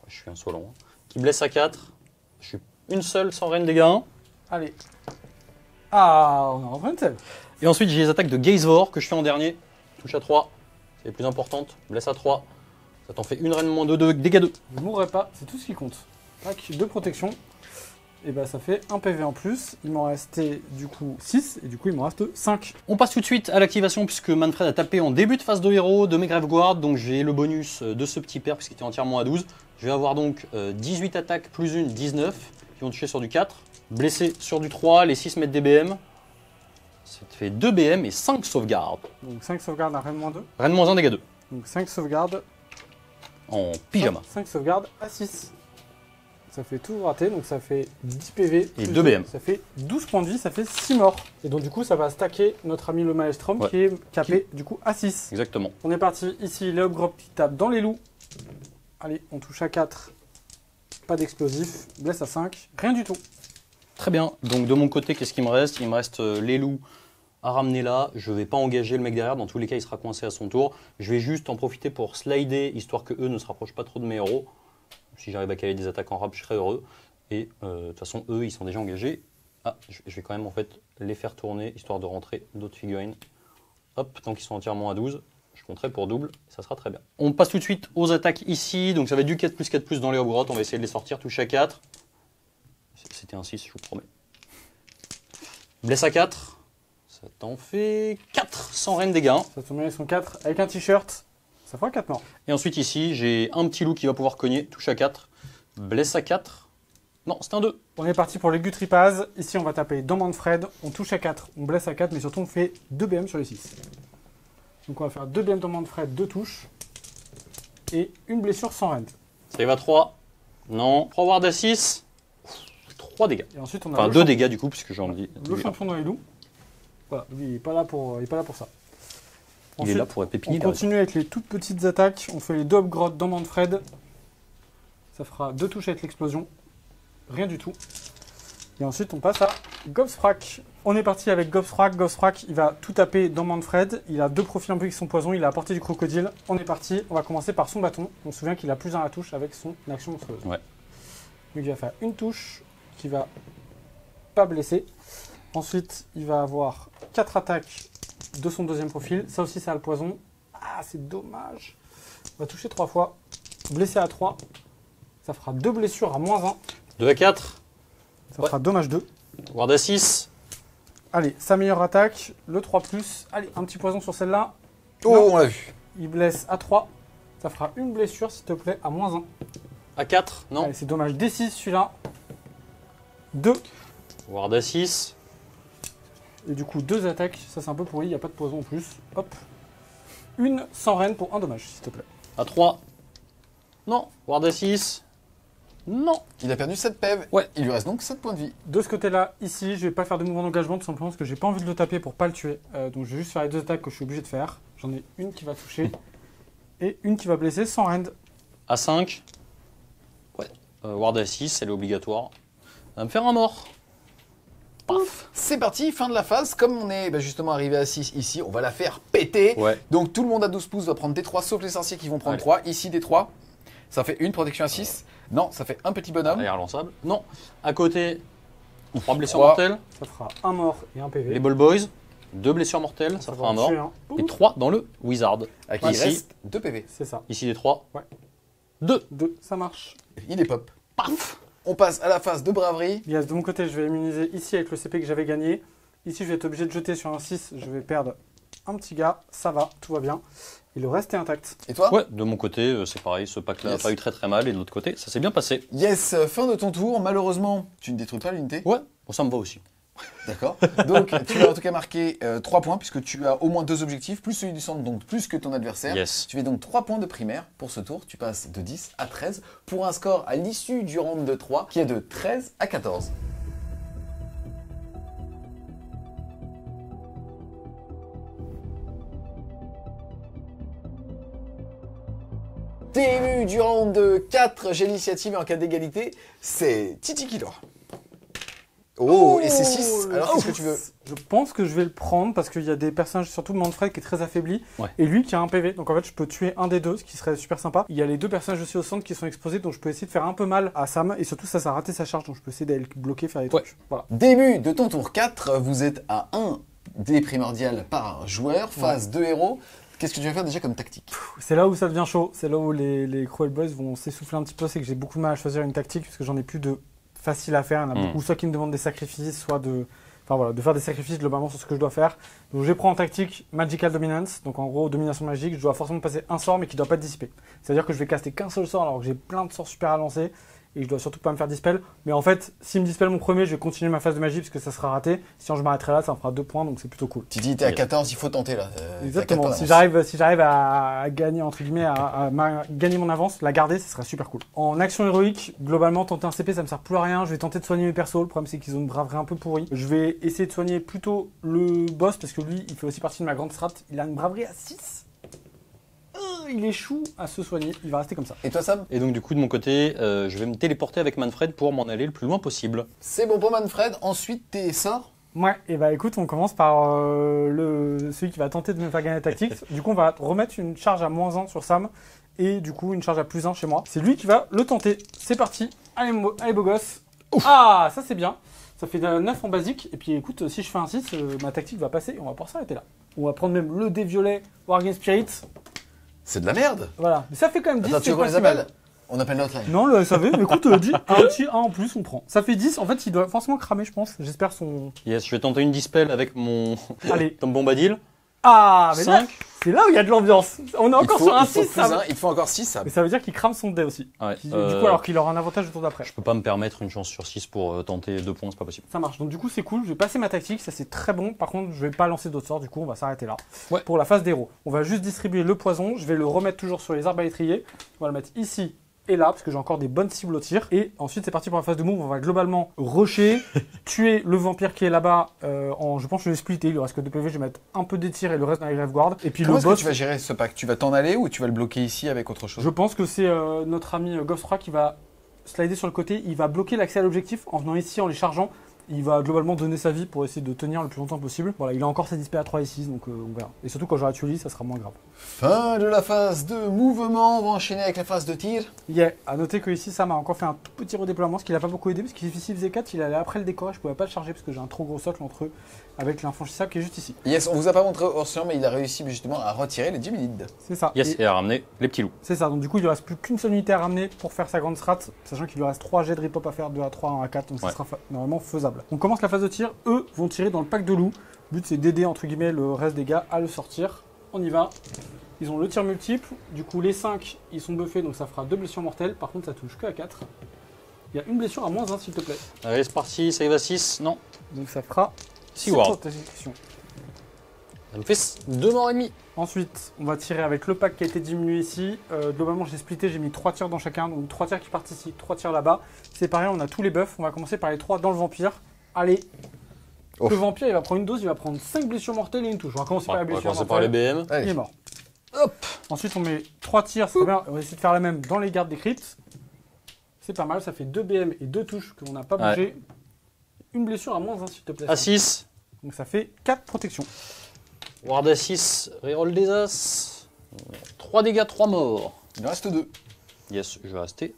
Je suis insolent. Hein. Qui blesse à 4. Je suis une seule sans reine dégâts 1. Allez. Ah, on est rentré une selle. Et ensuite, j'ai les attaques de Gazevor que je fais en dernier. Touche à 3. C'est les plus importantes. Blesse à 3. Ça t'en fait une reine -2, dégâts 2. Je mourrai pas, c'est tout ce qui compte. Tac, 2 protections. Et bah ça fait un PV en plus. Il m'en restait du coup 6 et du coup il m'en reste 5. On passe tout de suite à l'activation puisque Manfred a tapé en début de phase de héros de mes Graveguard. Donc j'ai le bonus de ce petit père puisqu'il était entièrement à 12. Je vais avoir donc 18 attaques plus une, 19 qui vont toucher sur du 4. Blessé sur du 3, les 6 mettent des BM. Ça te fait 2 BM et 5 sauvegardes. Donc 5 sauvegardes à Reine -2. Reine -1, dégâts 2. Donc 5 sauvegardes. En pyjama. 5 sauvegardes à 6. Ça fait tout raté, donc ça fait 10 PV. Et plus 2 BM. Ça fait 12 points de vie, ça fait 6 morts. Et donc du coup ça va stacker notre ami le Maelstrom Ouais. qui est capé du coup à 6. Exactement. On est parti, ici les Hobgrobs qui tapent dans les loups. Allez, on touche à 4. Pas d'explosif, blesse à 5, rien du tout. Très bien. Donc de mon côté, qu'est-ce qu'il me reste? Il me reste les loups à ramener là. Je vais pas engager le mec derrière. Dans tous les cas, il sera coincé à son tour. Je vais juste en profiter pour slider, histoire que eux ne se rapprochent pas trop de mes héros. Si j'arrive à caler des attaques en rap, je serai heureux. Et de toute façon, eux, ils sont déjà engagés. Ah, je vais quand même en fait les faire tourner, histoire de rentrer d'autres figurines. Hop, tant qu'ils sont entièrement à 12, je compterai pour double, ça sera très bien. On passe tout de suite aux attaques ici. Donc ça va être du 4+4+ dans les Hobgrottes. On va essayer de les sortir, touche à 4. C'était un 6, je vous promets. Blesse à 4. Ça t'en fait 4 sans reine dégâts. Ça tombe bien, ils sont 4 avec un t-shirt. Ça fera 4 morts. Et ensuite ici, j'ai un petit loup qui va pouvoir cogner, touche à 4. Blesse à 4. Non, c'est un 2. On est parti pour les Gutripaz. Ici, on va taper dans Manfred. On touche à 4, on blesse à 4, mais surtout, on fait 2 BM sur les 6. Donc, on va faire 2 BM dans Manfred, 2 touches. Et une blessure sans rend. Ça arrive à 3. Non. 3 ward à 6. 3 dégâts. Et ensuite, on a Enfin, le 2 champion- dégâts du coup, puisque j'en dis. Le champion dans les loups. Voilà, lui, il n'est pas là pour ça. Il est Ensuite, là pour on pépiner. continue avec les toutes petites attaques. On fait les 2 Hobgrottes dans Manfred. Ça fera 2 touches avec l'explosion. Rien du tout. Et ensuite, on passe à Gobsprak. On est parti avec Gobsprak. Gobsprak, il va tout taper dans Manfred. Il a 2 profils un peu qui sont poison. Il a apporté du crocodile. On est parti. On va commencer par son bâton. On se souvient qu'il a plus un à la touche avec son action monstrueuse. Ouais. Donc, il va faire une touche qui va pas blesser. Ensuite, il va avoir 4 attaques de son deuxième profil. Ça aussi, ça a le poison. Ah, c'est dommage. On va toucher 3 fois. Blessé à 3. Ça fera 2 blessures à -1. 2 à 4. Ça Ouais. fera dommage 2. Ward à 6. Allez, sa meilleure attaque, le 3+. Allez, un petit poison sur celle-là. Oh, Non. on l'a vu. Il blesse à 3. Ça fera une blessure, s'il te plaît, à -1. À 4. Non. Allez, c'est dommage. D6 celui-là. 2. Ward à 6. Et du coup, 2 attaques. Ça, c'est un peu pourri. Il n'y a pas de poison en plus. Hop. une sans reine pour un dommage, s'il te plaît. À 3. Non. Ward à 6. Non. Il a perdu 7 PV. Ouais. Il lui reste donc 7 points de vie. De ce côté-là, ici, je vais pas faire de mouvement d'engagement tout simplement parce que j'ai pas envie de le taper pour pas le tuer. Donc je vais juste faire les 2 attaques que je suis obligé de faire. J'en ai une qui va toucher et une qui va blesser sans rend. À 5. Ouais. Ward à 6, elle est obligatoire. Ça va me faire un mort. Paf. C'est parti, fin de la phase. Comme on est justement arrivé à 6 ici, on va la faire péter. Ouais. Donc tout le monde à 12 pouces va prendre des 3, sauf les sorciers qui vont prendre Allez. 3. Ici des 3. Ça fait une protection à 6. Non, ça fait un petit bonhomme. Allez, relançable. Non. À côté, 3 blessures Trois. mortelles. Ça fera un mort et un PV. Les Ball Boys. 2 blessures mortelles, ça fera un mort. tuer un. Et 3 dans le Wizard. À qui il Ici. reste 2 PV. C'est ça. Ici les 3. Ouais. 2. 2, ça marche. Il est pop. Paf. On passe à la phase de braverie. Yes, de mon côté, je vais immuniser ici avec le CP que j'avais gagné. Ici, je vais être obligé de jeter sur un 6. Je vais perdre un petit gars. Ça va, tout va bien. Et le reste est intact. Et toi? Ouais, de mon côté, c'est pareil. Ce pack-là n'a Yes. pas eu très mal. Et de l'autre côté, ça s'est bien passé. Yes, fin de ton tour. Malheureusement, tu ne détruis pas l'unité. Ouais, bon, ça me va aussi. D'accord. Donc, tu vas en tout cas marquer 3 points puisque tu as au moins 2 objectifs, plus celui du centre, donc plus que ton adversaire. Yes. Tu fais donc 3 points de primaire pour ce tour. Tu passes de 10 à 13 pour un score à l'issue du round de 3 qui est de 13 à 14. Début du round de 4, j'ai l'initiative et en cas d'égalité, c'est Titi qui l'aura. Oh, et c'est 6. Alors qu'est-ce que tu veux? Je pense que je vais le prendre parce qu'il y a des personnages, surtout Manfred qui est très affaibli, Ouais. et lui qui a un PV. Donc en fait, je peux tuer un des deux, ce qui serait super sympa. Il y a les 2 personnages aussi au centre qui sont exposés, donc je peux essayer de faire un peu mal à Sam. Et surtout, ça a raté sa charge, donc je peux essayer d'aller le bloquer, faire des Ouais. trucs. Voilà. Début de ton tour 4, vous êtes à 1 dé primordial par joueur, phase 2 héros. Qu'est-ce que tu vas faire déjà comme tactique? C'est là où ça devient chaud, c'est là où les Cruel Boys vont s'essouffler un petit peu, c'est que j'ai beaucoup de mal à choisir une tactique parce que j'en ai plus de facile à faire. Il y en a beaucoup, soit qui me demandent des sacrifices, soit de faire des sacrifices globalement sur ce que je dois faire. Donc je prends en tactique Magical Dominance, donc en gros domination magique, je dois forcément passer un sort mais qui ne doit pas être dissipé. C'est-à-dire que je vais caster qu'un seul sort alors que j'ai plein de sorts super à lancer et je dois surtout pas me faire dispel. Mais en fait, s'il me dispel mon premier, je vais continuer ma phase de magie parce que ça sera raté. Sinon je m'arrêterai là, ça me fera 2 points donc c'est plutôt cool. Titi, t'es à 14, il faut tenter là. Exactement. Si j'arrive à gagner entre guillemets, à gagner mon avance, la garder, ce serait super cool. En action héroïque, globalement, tenter un CP, ça me sert plus à rien. Je vais tenter de soigner mes persos. Le problème, c'est qu'ils ont une braverie un peu pourrie. Je vais essayer de soigner plutôt le boss parce que lui, il fait aussi partie de ma grande strat. Il a une braverie à 6. Il échoue à se soigner. Il va rester comme ça. Et toi, Sam? Et donc, du coup, de mon côté, je vais me téléporter avec Manfred pour m'en aller le plus loin possible. C'est bon pour Manfred. Ensuite, tes sorts. Ouais, et bah écoute, on commence par celui qui va tenter de me faire gagner la tactique. Du coup, on va remettre une charge à -1 sur Sam et du coup une charge à +1 chez moi. C'est lui qui va le tenter. C'est parti. Allez, allez beau gosse. Ouf. Ah, ça c'est bien. Ça fait 9 en basique. Et puis écoute, si je fais un 6, ma tactique va passer et on va pouvoir s'arrêter là. On va prendre même le dé violet Wargame Spirit. C'est de la merde. Voilà. Mais ça fait quand même 10. Attends, tu veux qu'on les appelle? On appelle notre line. Non, le SAV, mais écoute, dis un petit 1 en plus, on prend. Ça fait 10. En fait, il doit forcément cramer, je pense. J'espère son. Yes, je vais tenter une dispel avec mon Allez. Tom Bombadil. Ah, mais là, 5. c'est là où il y a de l'ambiance. On est encore sur un 6, ça. Il te faut encore 6, Sam. Mais ça veut dire qu'il crame son dé aussi. Ouais, Du coup, alors qu'il aura un avantage le tour d'après. Je peux pas me permettre une chance sur 6 pour tenter 2 points, c'est pas possible. Ça marche. Donc du coup, c'est cool. Je vais passer ma tactique. Ça, c'est très bon. Par contre, je vais pas lancer d'autres sorts. Du coup, on va s'arrêter là. Ouais. Pour la phase d'héros. On va juste distribuer le poison. Je vais le remettre toujours sur les arbres à étrier. On va le mettre ici et là, parce que j'ai encore des bonnes cibles au tir. Et ensuite, c'est parti pour la phase de move. On va globalement rusher, tuer le vampire qui est là-bas. Je pense que je vais splitter. Il lui reste que 2 PV. Je vais mettre un peu des tirs et le reste dans les Grave Guard. Et puis Comment le est-ce que boss. tu vas gérer ce pack? Tu vas t'en aller ou tu vas le bloquer ici avec autre chose? Je pense que c'est notre ami Ghost 3 qui va slider sur le côté. Il va bloquer l'accès à l'objectif en venant ici, en les chargeant. Il va globalement donner sa vie pour essayer de tenir le plus longtemps possible. Voilà, il a encore ses dispels à 3 et 6, donc on verra. Et surtout quand j'aurai tué lui, ça sera moins grave. Fin de la phase de mouvement. On va enchaîner avec la phase de tir. Yeah, à noter que ici, Sam a encore fait un tout petit redéploiement, ce qui l'a pas beaucoup aidé, parce qu'il faisait 4, il allait après le décorer, je pouvais pas le charger parce que j'ai un trop gros socle entre eux avec l'infranchissable qui est juste ici. Yes, on vous a pas montré Orson, mais il a réussi justement à retirer les Geminides. C'est ça. Yes, et à ramener les petits loups. C'est ça, donc du coup il lui reste plus qu'une seule unité à ramener pour faire sa grande strat, sachant qu'il lui reste 3 jets de rip-hop à faire, 2 à 3, 1 à 4, donc ça sera normalement faisable. On commence la phase de tir, eux vont tirer dans le pack de loups. Le but c'est d'aider entre guillemets le reste des gars à le sortir. On y va. Ils ont le tir multiple, du coup les 5 ils sont buffés donc ça fera 2 blessures mortelles, par contre ça touche que à 4. Il y a une blessure à -1 s'il te plaît. Allez, c'est parti, ça y va 6, non. Donc ça fera 6 ward. protections. Ça me fait 2 morts et demi. Ensuite, on va tirer avec le pack qui a été diminué ici. Globalement, j'ai splitté, j'ai mis 3 tirs dans chacun. Donc 3 tirs qui partent ici, 3 tirs là-bas. C'est pareil, on a tous les buffs. On va commencer par les 3 dans le vampire. Allez. Ouf. Le vampire, il va prendre une dose, il va prendre 5 blessures mortelles et une touche. On va commencer par les On va blessures commencer par les mortelles. BM. Il Allez. est mort. Hop. Ensuite, on met 3 tirs. C'est bien. On va essayer de faire la même dans les gardes des crits. C'est pas mal, ça fait 2 BM et 2 touches qu'on n'a pas bougé. Une blessure à moins 1 s'il te plaît. A6. Donc ça fait 4 protections. Ward A6, reroll des As. 3 dégâts, 3 morts. Il en reste 2. Yes, je vais rester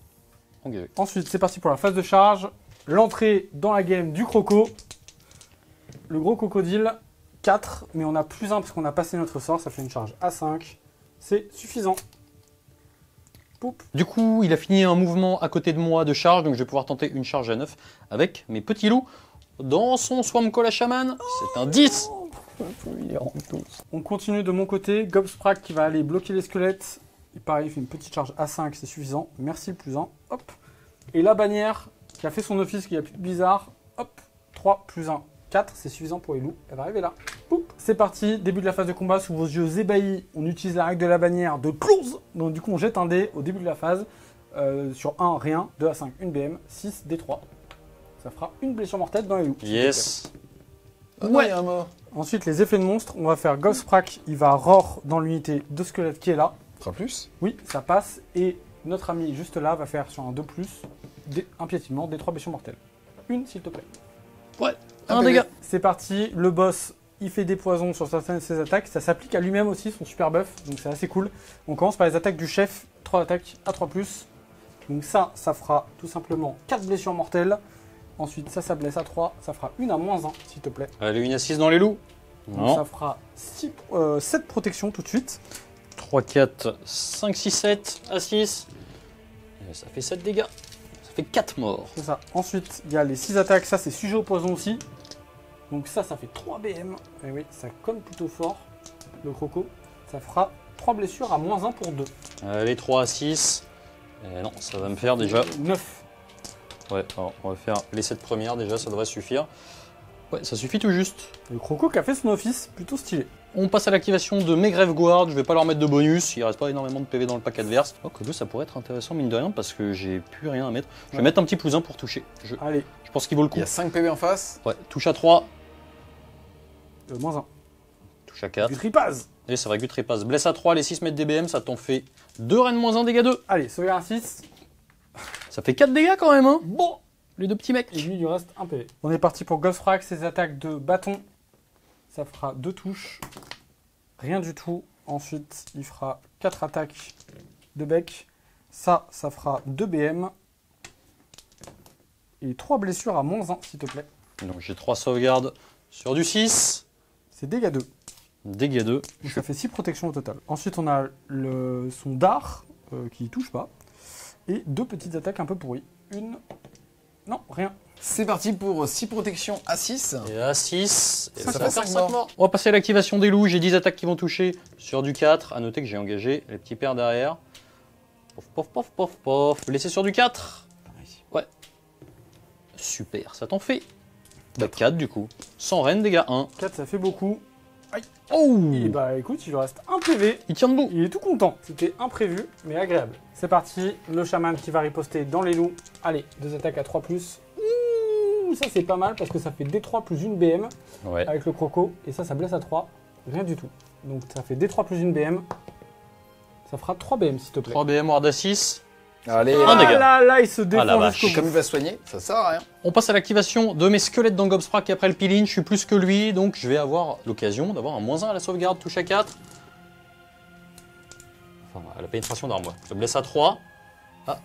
engagé. Ensuite, c'est parti pour la phase de charge. L'entrée dans la game du croco. Le gros crocodile, 4, mais on a plus 1 parce qu'on a passé notre sort. Ça fait une charge à 5. C'est suffisant. Poup. Du coup, il a fini un mouvement à côté de moi de charge, donc je vais pouvoir tenter une charge à 9 avec mes petits loups dans son Swamp Cola Shaman. C'est un 10. On continue de mon côté. Gobsprak qui va aller bloquer les squelettes. Il pareil, il fait une petite charge à 5, c'est suffisant. Merci le plus 1. Hop. Et la bannière qui a fait son office, qui a plus de blizzard. Hop. 3 plus 1. 4, c'est suffisant pour les loups. Elle va arriver là. Poup. C'est parti, début de la phase de combat. Sous vos yeux ébahis, on utilise la règle de la bannière de close. Donc du coup, on jette un dé au début de la phase. Sur 1, rien. 2 à 5, une BM. 6, D3. Ça fera une blessure mortelle dans les loups. Yes. Oh non, il y a un mort. Ensuite, les effets de monstre. On va faire Gobsprak. Il va roar dans l'unité de squelette qui est là. Fera plus. Oui, ça passe. Et notre ami juste là va faire sur un 2+, un piétinement, des 3 blessures mortelles. Une, s'il te plaît. Ouais, Un un PV. dégât. C'est parti. Le boss, il fait des poisons sur certaines de ses attaques. Ça s'applique à lui-même aussi, son super buff. Donc c'est assez cool. On commence par les attaques du chef. 3 attaques à 3+. Donc ça fera tout simplement 4 blessures mortelles. Ensuite, ça blesse à 3. Ça fera une à moins 1, s'il te plaît. Allez, une à 6 dans les loups. Donc Non. ça fera 7 protections tout de suite. 3, 4, 5, 6, 7 à 6. Et ça fait 7 dégâts. Ça fait 4 morts. C'est ça. Ensuite, il y a les 6 attaques. Ça, c'est sujet au poison aussi. Donc ça fait 3 BM. Et oui, ça conne plutôt fort, le croco. Ça fera 3 blessures à moins 1 pour 2. Allez, 3 à 6. Et non, ça va me faire déjà... 9. Ouais, alors on va faire les 7 premières déjà, ça devrait suffire. Ouais, ça suffit tout juste. Le croco qui a fait son office, plutôt stylé. On passe à l'activation de mes Grave Guard. Je vais pas leur mettre de bonus, il reste pas énormément de PV dans le pack adverse. Oh, que ça pourrait être intéressant mine de rien parce que j'ai plus rien à mettre. Je vais mettre un petit plus 1 pour toucher. Je Allez, pense qu'il vaut le coup. Il y a 5 PV en face. Ouais, touche à 3, moins 1. touche à 4. Du tripaz. Et c'est vrai, Guthrie passe. Blesse à 3, les 6 mètres DBM, ça t'en fait 2 reines moins 1 dégâts 2. Allez, sauvegarde à 6. Ça fait 4 dégâts quand même, hein. Bon, les deux petits mecs. Et lui, il lui reste un PV. On est parti pour Ghostfrag, ses attaques de bâton. Ça fera 2 touches. Rien du tout. Ensuite, il fera 4 attaques de bec. Ça fera 2 BM. Et 3 blessures à moins 1, s'il te plaît. Donc j'ai 3 sauvegardes sur du 6. C'est dégâts 2. Dégâts 2. Donc ça fait 6 protections au total. Ensuite, on a son dard qui touche pas. Et 2 petites attaques un peu pourries. Une. Non, rien. C'est parti pour 6 protections à 6. Et à 6. Et Ça ça fait va faire 5 5 morts. On va passer à l'activation des loups. J'ai 10 attaques qui vont toucher sur du 4. À noter que j'ai engagé les petits pères derrière. Pof, pof, pof, pof, pof. Blessé sur du 4. Ouais. Super, ça t'en fait 4 du coup. 100 reines, dégâts 1. 4, ça fait beaucoup. Oh, Et bah écoute, il lui reste un PV. il tient debout. Il est tout content. C'était imprévu, mais agréable. C'est parti. Le chaman qui va riposter dans les loups. Allez, 2 attaques à 3+. Ouh, ça c'est pas mal parce que ça fait D3 plus une BM Ouais. avec le croco. Et ça blesse à 3. Rien du tout. Donc ça fait D3 plus une BM. Ça fera 3 BM s'il te plaît. 3 BM, Ward à 6. Allez, Un dégât. Là, il se défend la vache. jusqu'au comme bout. il va se soigner, ça sert à rien. On passe à l'activation de mes squelettes dans Gobsprak après le peeling. Je suis plus que lui, donc je vais avoir l'occasion d'avoir un moins 1 à la sauvegarde, touche à 4. Enfin, à la pénétration d'arme, je blesse à 3. Ah,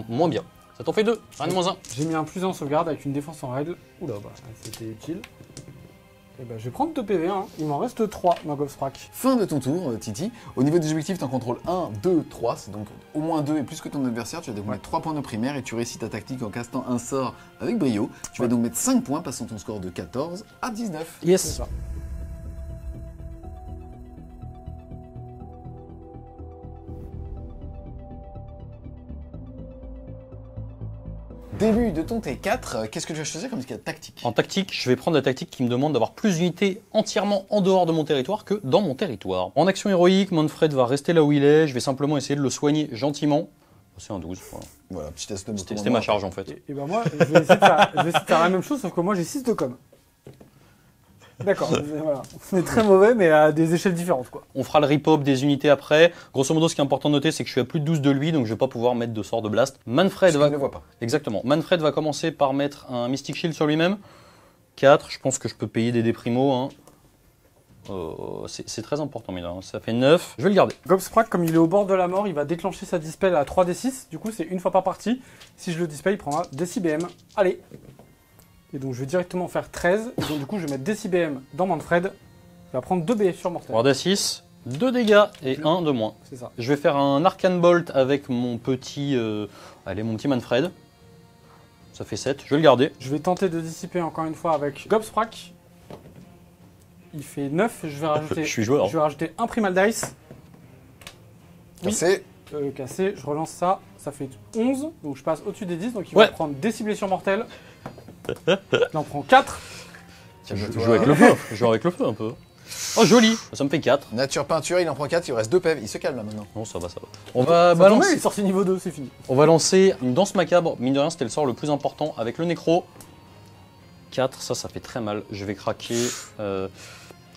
moins bien. Ça t'en fait 2, rien de moins 1. J'ai mis un plus en sauvegarde avec une défense en règle. Oula, bah c'était utile. Et bah je vais prendre 2 PV, hein. Il m'en reste 3 dans Gobsprak. Fin de ton tour, Titi. Au niveau des objectifs, tu en contrôles 1, 2, 3. C'est donc au moins 2 et plus que ton adversaire. Tu vas donc mettre 3 points de primaire et tu réussis ta tactique en castant un sort avec brio. Tu vas donc mettre 5 points, passant ton score de 14 à 19. C'est Yes. ça. Début de ton T4, qu'est-ce que tu vas choisir comme tactique? En tactique, je vais prendre la tactique qui me demande d'avoir plus d'unités entièrement en dehors de mon territoire que dans mon territoire. En action héroïque, Manfred va rester là où il est, je vais simplement essayer de le soigner gentiment. C'est un 12, voilà. Voilà, petit test de C'était ma charge en fait. Et ben moi, je vais essayer de faire la même chose, sauf que moi j'ai 6 de com. D'accord, voilà. On est très mauvais, mais à des échelles différentes, quoi. On fera le repop des unités après. Grosso modo, ce qui est important de noter, c'est que je suis à plus de 12 de lui, donc je vais pas pouvoir mettre de sort de blast. Manfred va... ne le vois pas. Exactement. Manfred va commencer par mettre un Mystic Shield sur lui-même. 4, je pense que je peux payer des déprimo. Hein. C'est très important, mais là, ça fait 9. Je vais le garder. Gobsprak, comme il est au bord de la mort, il va déclencher sa dispel à 3d6. Du coup, c'est une fois par partie. Si je le dispel, il prendra Décibm. Allez. Et donc, je vais directement faire 13. Et donc, du coup, je vais mettre Décibm dans Manfred. Il va prendre 2 BF sur Mortel. Voir D6, 2 dégâts et 1 de moins. C'est ça. Je vais faire un Arcane Bolt avec mon petit, mon petit Manfred. Ça fait 7. Je vais le garder. Je vais tenter de dissiper encore une fois avec Gobsprak. Il fait 9. Je vais rajouter, Je suis joueur. je vais rajouter un Primal Dice. Oui. Cassé. Cassé. Je relance ça. Ça fait 11. Donc, je passe au-dessus des 10. Donc, il Ouais. va prendre des ciblés sur Mortel. Il en prend 4. Je joue avec le feu. Je joue avec le feu un peu. Oh, joli. Ça me fait 4. Nature peinture, il en prend 4, il reste 2 PV. Il se calme là maintenant. Non, ça va, ça va. On va Ça tombe, il est balancer. sorti niveau 2, c'est fini. On va lancer une danse macabre. Mine de rien, c'était le sort le plus important avec le nécro. 4, ça fait très mal. Je vais craquer.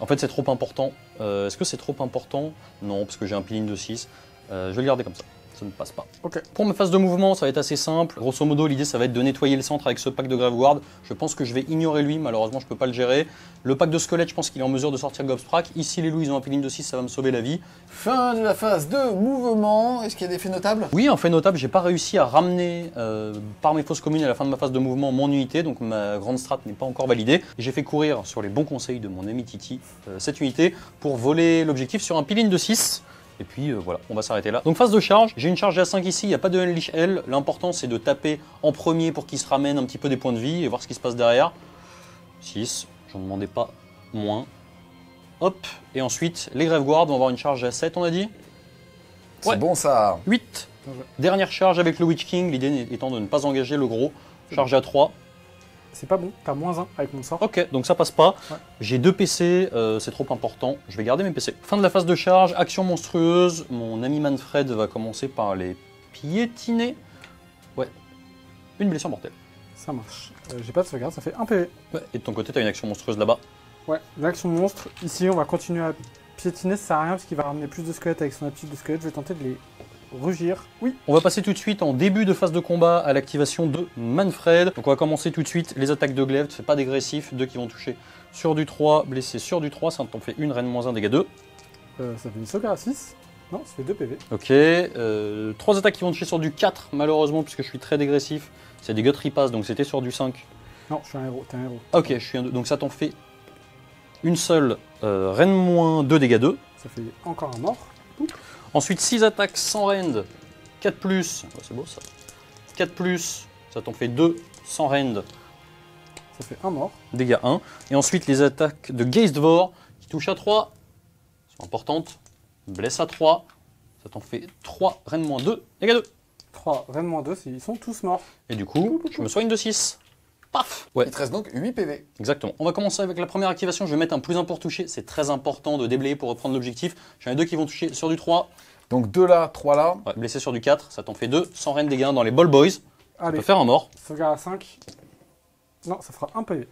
En fait, c'est trop important. Est-ce que c'est trop important? Non, parce que j'ai un peeling de 6. Je vais le garder comme ça. Ça ne passe pas. Ok. Pour ma phase de mouvement, ça va être assez simple. Grosso modo, l'idée, ça va être de nettoyer le centre avec ce pack de Graveguard. Je pense que je vais ignorer lui. Malheureusement, je ne peux pas le gérer. Le pack de squelette, je pense qu'il est en mesure de sortir Gobsprak. Ici, les loups, ils ont un peeling de 6, ça va me sauver la vie. Fin de la phase de mouvement. Est-ce qu'il y a des faits notables? Oui, un fait notable, j'ai pas réussi à ramener par mes fausses communes à la fin de ma phase de mouvement mon unité, donc ma grande strat n'est pas encore validée. J'ai fait courir sur les bons conseils de mon ami Titi cette unité pour voler l'objectif sur un peeling de 6. Et puis voilà, on va s'arrêter là. Donc phase de charge, j'ai une charge à 5 ici, il n'y a pas de Unleash L. L'important c'est de taper en premier pour qu'il se ramène un petit peu des points de vie et voir ce qui se passe derrière. 6, j'en demandais pas moins. Hop, et ensuite les Graveguard vont avoir une charge à 7 on a dit. C'est Ouais. bon ça. 8. Bien joué. Dernière charge avec le Witch King, l'idée étant de ne pas engager le gros. Charge à 3. C'est pas bon, t'as moins 1 avec mon sort. Ok, donc ça passe pas. Ouais. J'ai 2 PC, c'est trop important. Je vais garder mes PC. Fin de la phase de charge, action monstrueuse. Mon ami Manfred va commencer par les piétiner. Ouais, une blessure mortelle. Ça marche. J'ai pas de sauvegarde, ça fait 1 PV. Ouais. Et de ton côté, t'as une action monstrueuse là-bas. Ouais, l'action monstre. Ici, on va continuer à piétiner, ça sert à rien parce qu'il va ramener plus de squelettes avec son aptitude de squelette. Je vais tenter de les rugir. Oui. On va passer tout de suite en début de phase de combat à l'activation de Manfred. Donc on va commencer tout de suite les attaques de glaive. C'est pas dégressif, 2 qui vont toucher sur du 3, blessé sur du 3, ça t'en fait une, reine moins 1, dégâts 2. Ça fait une sauvegarde à 6. Non, ça fait 2 PV. Ok, 3 attaques qui vont toucher sur du 4, malheureusement, puisque je suis très dégressif. C'est des gut repass, donc c'était sur du 5. Non, je suis un héros, t'es un héros. Ok, je suis un 2, donc ça t'en fait une seule, reine moins 2, dégâts 2. Ça fait encore un mort. Ensuite, 6 attaques sans rend, 4 plus, ouais, c'est beau ça. 4 plus, ça t'en fait 2 sans rend, Ça fait un mort. dégâts 1. Et ensuite, les attaques de Geistvor qui touchent à 3, sont importantes. Blesse à 3, ça t'en fait 3, reine moins 2, dégâts 2. 3, reine moins 2, ils sont tous morts. Et du coup, je me soigne de 6. Paf! Ouais, Il te reste donc 8 PV. exactement. On va commencer avec la première activation. Je vais mettre un plus 1 pour toucher. C'est très important de déblayer pour reprendre l'objectif. J'en ai 2 qui vont toucher sur du 3. Donc 2 là, 3 là. Ouais, blessé sur du 4, ça t'en fait 2. Sans reine dégâts dans les Ball Boys. On Allez, peut faire un mort. sauvegarde à 5. Non, ça fera 1 PV.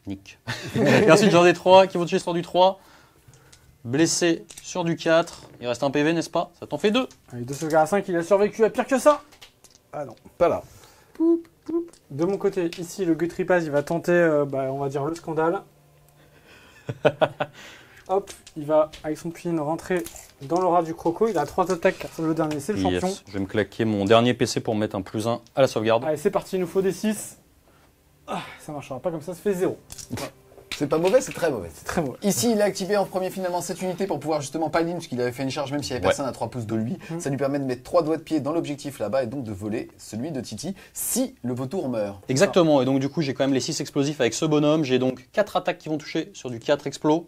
Nick. Et ensuite, j'en ai 3 qui vont toucher sur du 3. Blessé sur du 4. Il reste un PV, n'est-ce pas? Ça t'en fait 2. Allez, 2 sauvegardes à 5, il a survécu à pire que ça. Ah non. Pas là. De mon côté, ici, le Gutripaz, il va tenter, on va dire, le scandale. Hop, il va, avec son pin, rentrer dans l'aura du croco. Il a 3 attaques, car c'est le dernier, c'est le champion. Yes. Je vais me claquer mon dernier PC pour mettre un plus 1 à la sauvegarde. Allez, c'est parti, il nous faut des 6. Ah, ça marchera pas comme ça fait 0. C'est pas mauvais, c'est très mauvais. C'est très mauvais. Ici, il a activé en premier finalement cette unité pour pouvoir justement pas ligne, parce qu'il avait fait une charge même s'il y avait Ouais. personne à 3 pouces de lui. Ça lui permet de mettre 3 doigts de pied dans l'objectif là-bas et donc de voler celui de Titi si le vautour meurt. Exactement, et donc du coup j'ai quand même les 6 explosifs avec ce bonhomme, j'ai donc 4 attaques qui vont toucher sur du 4 explos,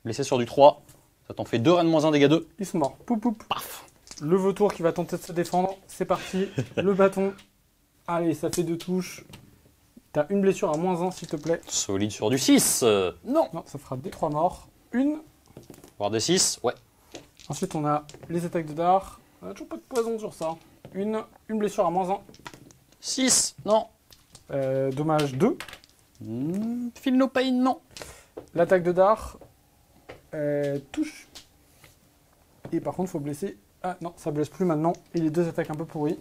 blessé sur du 3, ça t'en fait 2 reine moins 1 dégâts 2, Ils sont morts. Poup, poup. paf. Le vautour qui va tenter de se défendre. C'est parti. Le bâton. Allez, ça fait 2 touches. T'as une blessure à -1, s'il te plaît. Solide sur du 6. Non. Non, ça fera des 3 morts. Une. Voire des 6, ouais. Ensuite, on a les attaques de dard. On a toujours pas de poison sur ça. Une blessure à -1. 6, non. Dommage 2. Feel no pain, non. L'attaque de dard. Touche. Et par contre, il faut blesser. Ah non, ça blesse plus maintenant. Et les 2 attaques un peu pourries.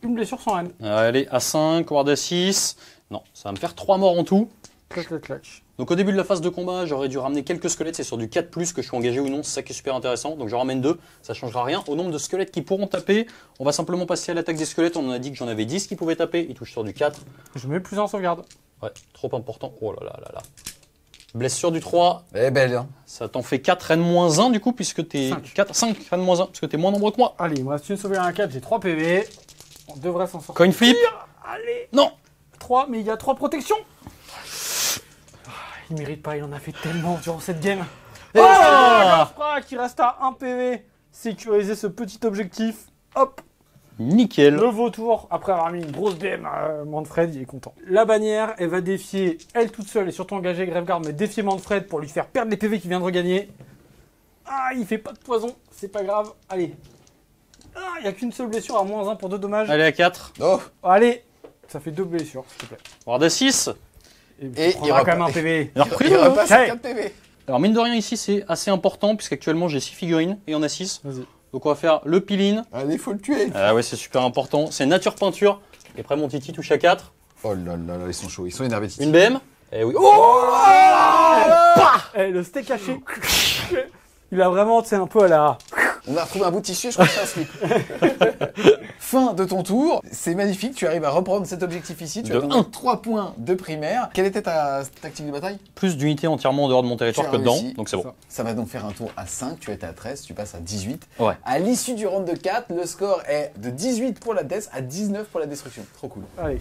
Une blessure sans haine. Allez, à 5, voire des 6. Non, ça va me faire 3 morts en tout. Clac, clac, clac. Donc au début de la phase de combat, j'aurais dû ramener quelques squelettes. C'est sur du 4+, que je suis engagé ou non. C'est ça qui est super intéressant. Donc j'en ramène 2. Ça ne changera rien au nombre de squelettes qui pourront taper. On va simplement passer à l'attaque des squelettes. On en a dit que j'en avais 10 qui pouvaient taper. Ils touchent sur du 4. Je mets plus en sauvegarde. Ouais, trop important. Oh là là là là. Blessure du 3. Eh belle, hein. Ça t'en fait 4 N-1 du coup, puisque t'es... 5 N-1, parce que t'es moins nombreux que moi. Allez, il me reste une sauvegarde à 4. J'ai 3 PV. On devrait s'en sortir. Coin flip. Allez. Non. 3, mais il y a 3 protections. Il mérite pas, il en a fait tellement durant cette game. Qui reste à 1 PV. Sécuriser ce petit objectif. Hop. Nickel. Le vautour, après avoir mis une grosse BM, Manfred, il est content. La bannière, elle va défier, elle toute seule, et surtout engagée Graveguard, mais défier Manfred pour lui faire perdre les PV qu'il vient de regagner. Ah, il fait pas de poison, c'est pas grave. Allez. Ah, il n'y a qu'une seule blessure à -1 pour 2 dommages. Allez, à 4. Oh. Allez. Ça fait 2 blessures, s'il te plaît. Voire des 6. Et il aura quand même un PV. Il a repris, Il repasse à Hey. 4 PV. Alors mine de rien ici c'est assez important puisqu'actuellement j'ai 6 figurines et il y en a 6. Vas-y. Donc on va faire le peel-in. Allez, faut le tuer. Ah ouais c'est super important. C'est nature peinture. Et après mon Titi touche à 4. Oh là là là, ils sont chauds, ils sont énervés. Titi. Une BM. Eh oui. Oh Eh, le steak haché. Il a vraiment, tu sais, un peu à la... On a retrouvé un bout de tissu, je crois que c'est un slip. Fin de ton tour, c'est magnifique, tu arrives à reprendre cet objectif ici, tu De as donc 3 points de primaire. Quelle était ta tactique de bataille? Plus d'unités entièrement en dehors de mon territoire Tu que as dedans. réussi. Donc c'est bon. Ça va donc faire un tour à 5, tu étais à 13, tu passes à 18. Ouais. À l'issue du round de 4, le score est de 18 pour la death à 19 pour la destruction. Trop cool. Allez.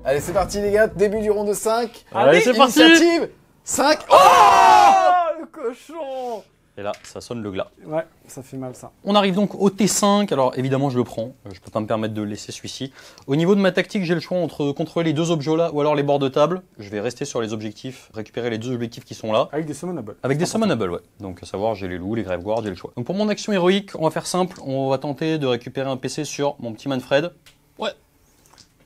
Allez, c'est parti les gars, début du round de 5. Allez, c'est parti. Initiative 5. Oh Oh, le cochon. Et là ça sonne le glas. Ouais, ça fait mal, ça. On arrive donc au T5, alors évidemment je le prends, je peux pas me permettre de laisser celui-ci. Au niveau de ma tactique, j'ai le choix entre contrôler les 2 objets là ou alors les bords de table. Je vais rester sur les objectifs, récupérer les 2 objectifs qui sont là. Avec des summonables. Avec des summonables, ouais. Donc à savoir, j'ai les loups, les Graveguards, j'ai le choix. Donc pour mon action héroïque, on va faire simple, on va tenter de récupérer un PC sur mon petit Manfred. Ouais.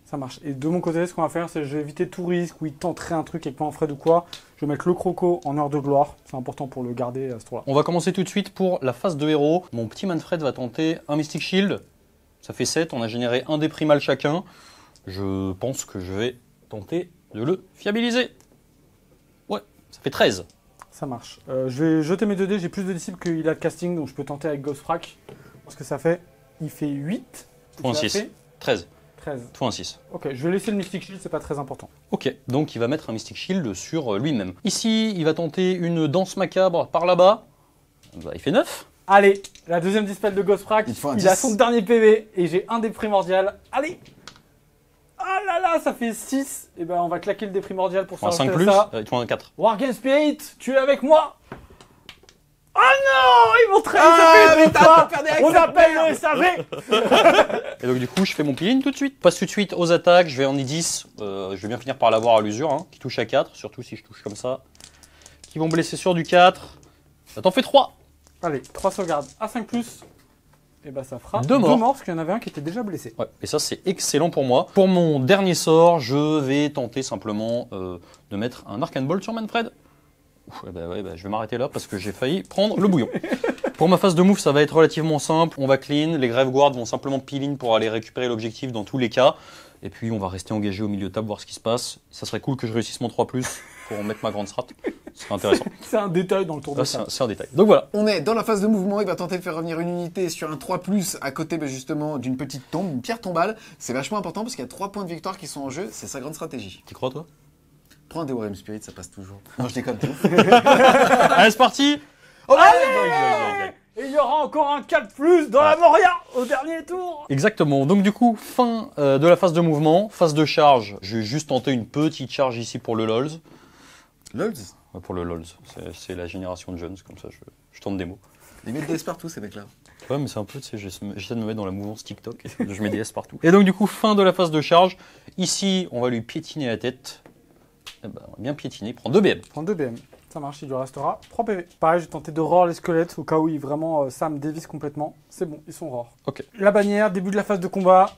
Ça marche. Et de mon côté, ce qu'on va faire, c'est que je vais éviter tout risque où il tenterait un truc avec Manfred ou quoi. Je vais mettre le croco en heure de gloire. C'est important pour le garder à ce tour-là. On va commencer tout de suite pour la phase de héros. Mon petit Manfred va tenter un Mystic Shield. Ça fait 7, on a généré un dé primal chacun. Je pense que je vais tenter de le fiabiliser. Ouais, ça fait 13. Ça marche. Je vais jeter mes 2 dés. J'ai plus de disciples qu'il a de casting, donc je peux tenter avec Ghostfrack. Ce que ça fait, il fait 8. Point Il a 6. fait 13. 13. Point 6. Ok, je vais laisser le Mystic Shield, c'est pas très important. Ok, donc il va mettre un Mystic Shield sur lui-même. Ici, il va tenter une danse macabre par là-bas. Bah, il fait 9. Allez, la deuxième dispel de Ghostfrack. Il faut un Il a 10. son dernier PV et j'ai un dé primordial. Allez. Ah là là, ça fait 6. Et ben on va claquer le dé primordial pour Un 5 rajouter plus, ça. il faut un 4. Wargame Spirit, tu es avec moi? Oh non, ils m'ont trahi, Ah, ça fait mais une t'as fois. pas perdu avec On ta appelle merde. le SAV. Et donc du coup, je fais mon peel-in tout de suite. Passe tout de suite aux attaques, je vais en I10. Je vais bien finir par l'avoir à l'usure, hein, qui touche à 4, surtout si je touche comme ça. Qui vont blesser sur du 4. Ça t'en fait 3. Allez, 3 sauvegardes à 5+. Et ben ça fera 2 morts. parce qu'il y en avait un qui était déjà blessé. Ouais, et ça c'est excellent pour moi. Pour mon dernier sort, je vais tenter simplement de mettre un Arcane Bolt sur Manfred. Ouf, je vais m'arrêter là parce que j'ai failli prendre le bouillon. Pour ma phase de move, ça va être relativement simple. On va clean, les Graveguards vont simplement peel-in pour aller récupérer l'objectif dans tous les cas. Et puis on va rester engagé au milieu de table, voir ce qui se passe. Ça serait cool que je réussisse mon 3+, pour mettre ma grande strat. Ce serait intéressant. C'est un détail dans le tour de Ah, table. c'est un détail. Donc voilà. On est dans la phase de mouvement, il va tenter de faire revenir une unité sur un 3+, à côté justement d'une petite tombe, une pierre tombale. C'est vachement important parce qu'il y a 3 points de victoire qui sont en jeu, c'est sa grande stratégie. Tu crois toi? Prends un des Wargame Spirit, ça passe toujours. Non, je déconne. Allez, c'est parti. Et il y aura encore un 4+ dans la Moria au dernier tour. Exactement. Donc du coup, fin de la phase de mouvement, phase de charge. Je vais juste tenter une petite charge ici pour le LOLs. LOLs. Ouais, pour le LOLs. C'est la génération de jeunes, comme ça je tente des mots. Ils mettent des S partout, ces mecs-là. Ouais, mais c'est un peu, tu sais, j'essaie de me mettre dans la mouvance TikTok. Je mets des S partout. Et donc, du coup, fin de la phase de charge. Ici, on va lui piétiner la tête. Eh ben, on va bien piétiner. Il prend 2 BM. Prends 2 BM. Ça marche, il lui restera 3 PV. Pareil, j'ai tenté de roar les squelettes au cas où vraiment Sam dévisse complètement. C'est bon, ils sont roar. Ok. La bannière, début de la phase de combat.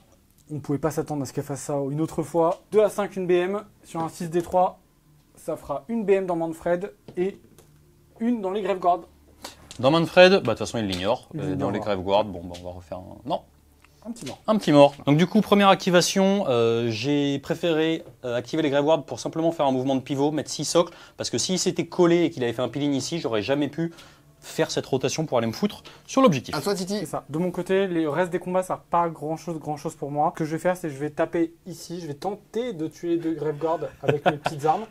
On ne pouvait pas s'attendre à ce qu'elle fasse ça une autre fois. 2 à 5, une BM. Sur un 6D3, ça fera une BM dans Manfred et une dans les Graveguard. Dans Manfred, bah, de toute façon, il l'ignore. Il l'ignore, Dans les ouais. Graveguard, bon, bah, on va refaire un. Non, Un petit mort. un petit mort. Donc, du coup, première activation, j'ai préféré activer les Graveguard pour simplement faire un mouvement de pivot, mettre 6 socles. Parce que s'il s'était collé et qu'il avait fait un peeling ici, j'aurais jamais pu faire cette rotation pour aller me foutre sur l'objectif. À toi, Titi. C'est ça. De mon côté, le reste des combats, ça n'a pas grand chose pour moi. Ce que je vais faire, c'est que je vais taper ici. Je vais tenter de tuer les 2 Graveguard avec mes petites armes.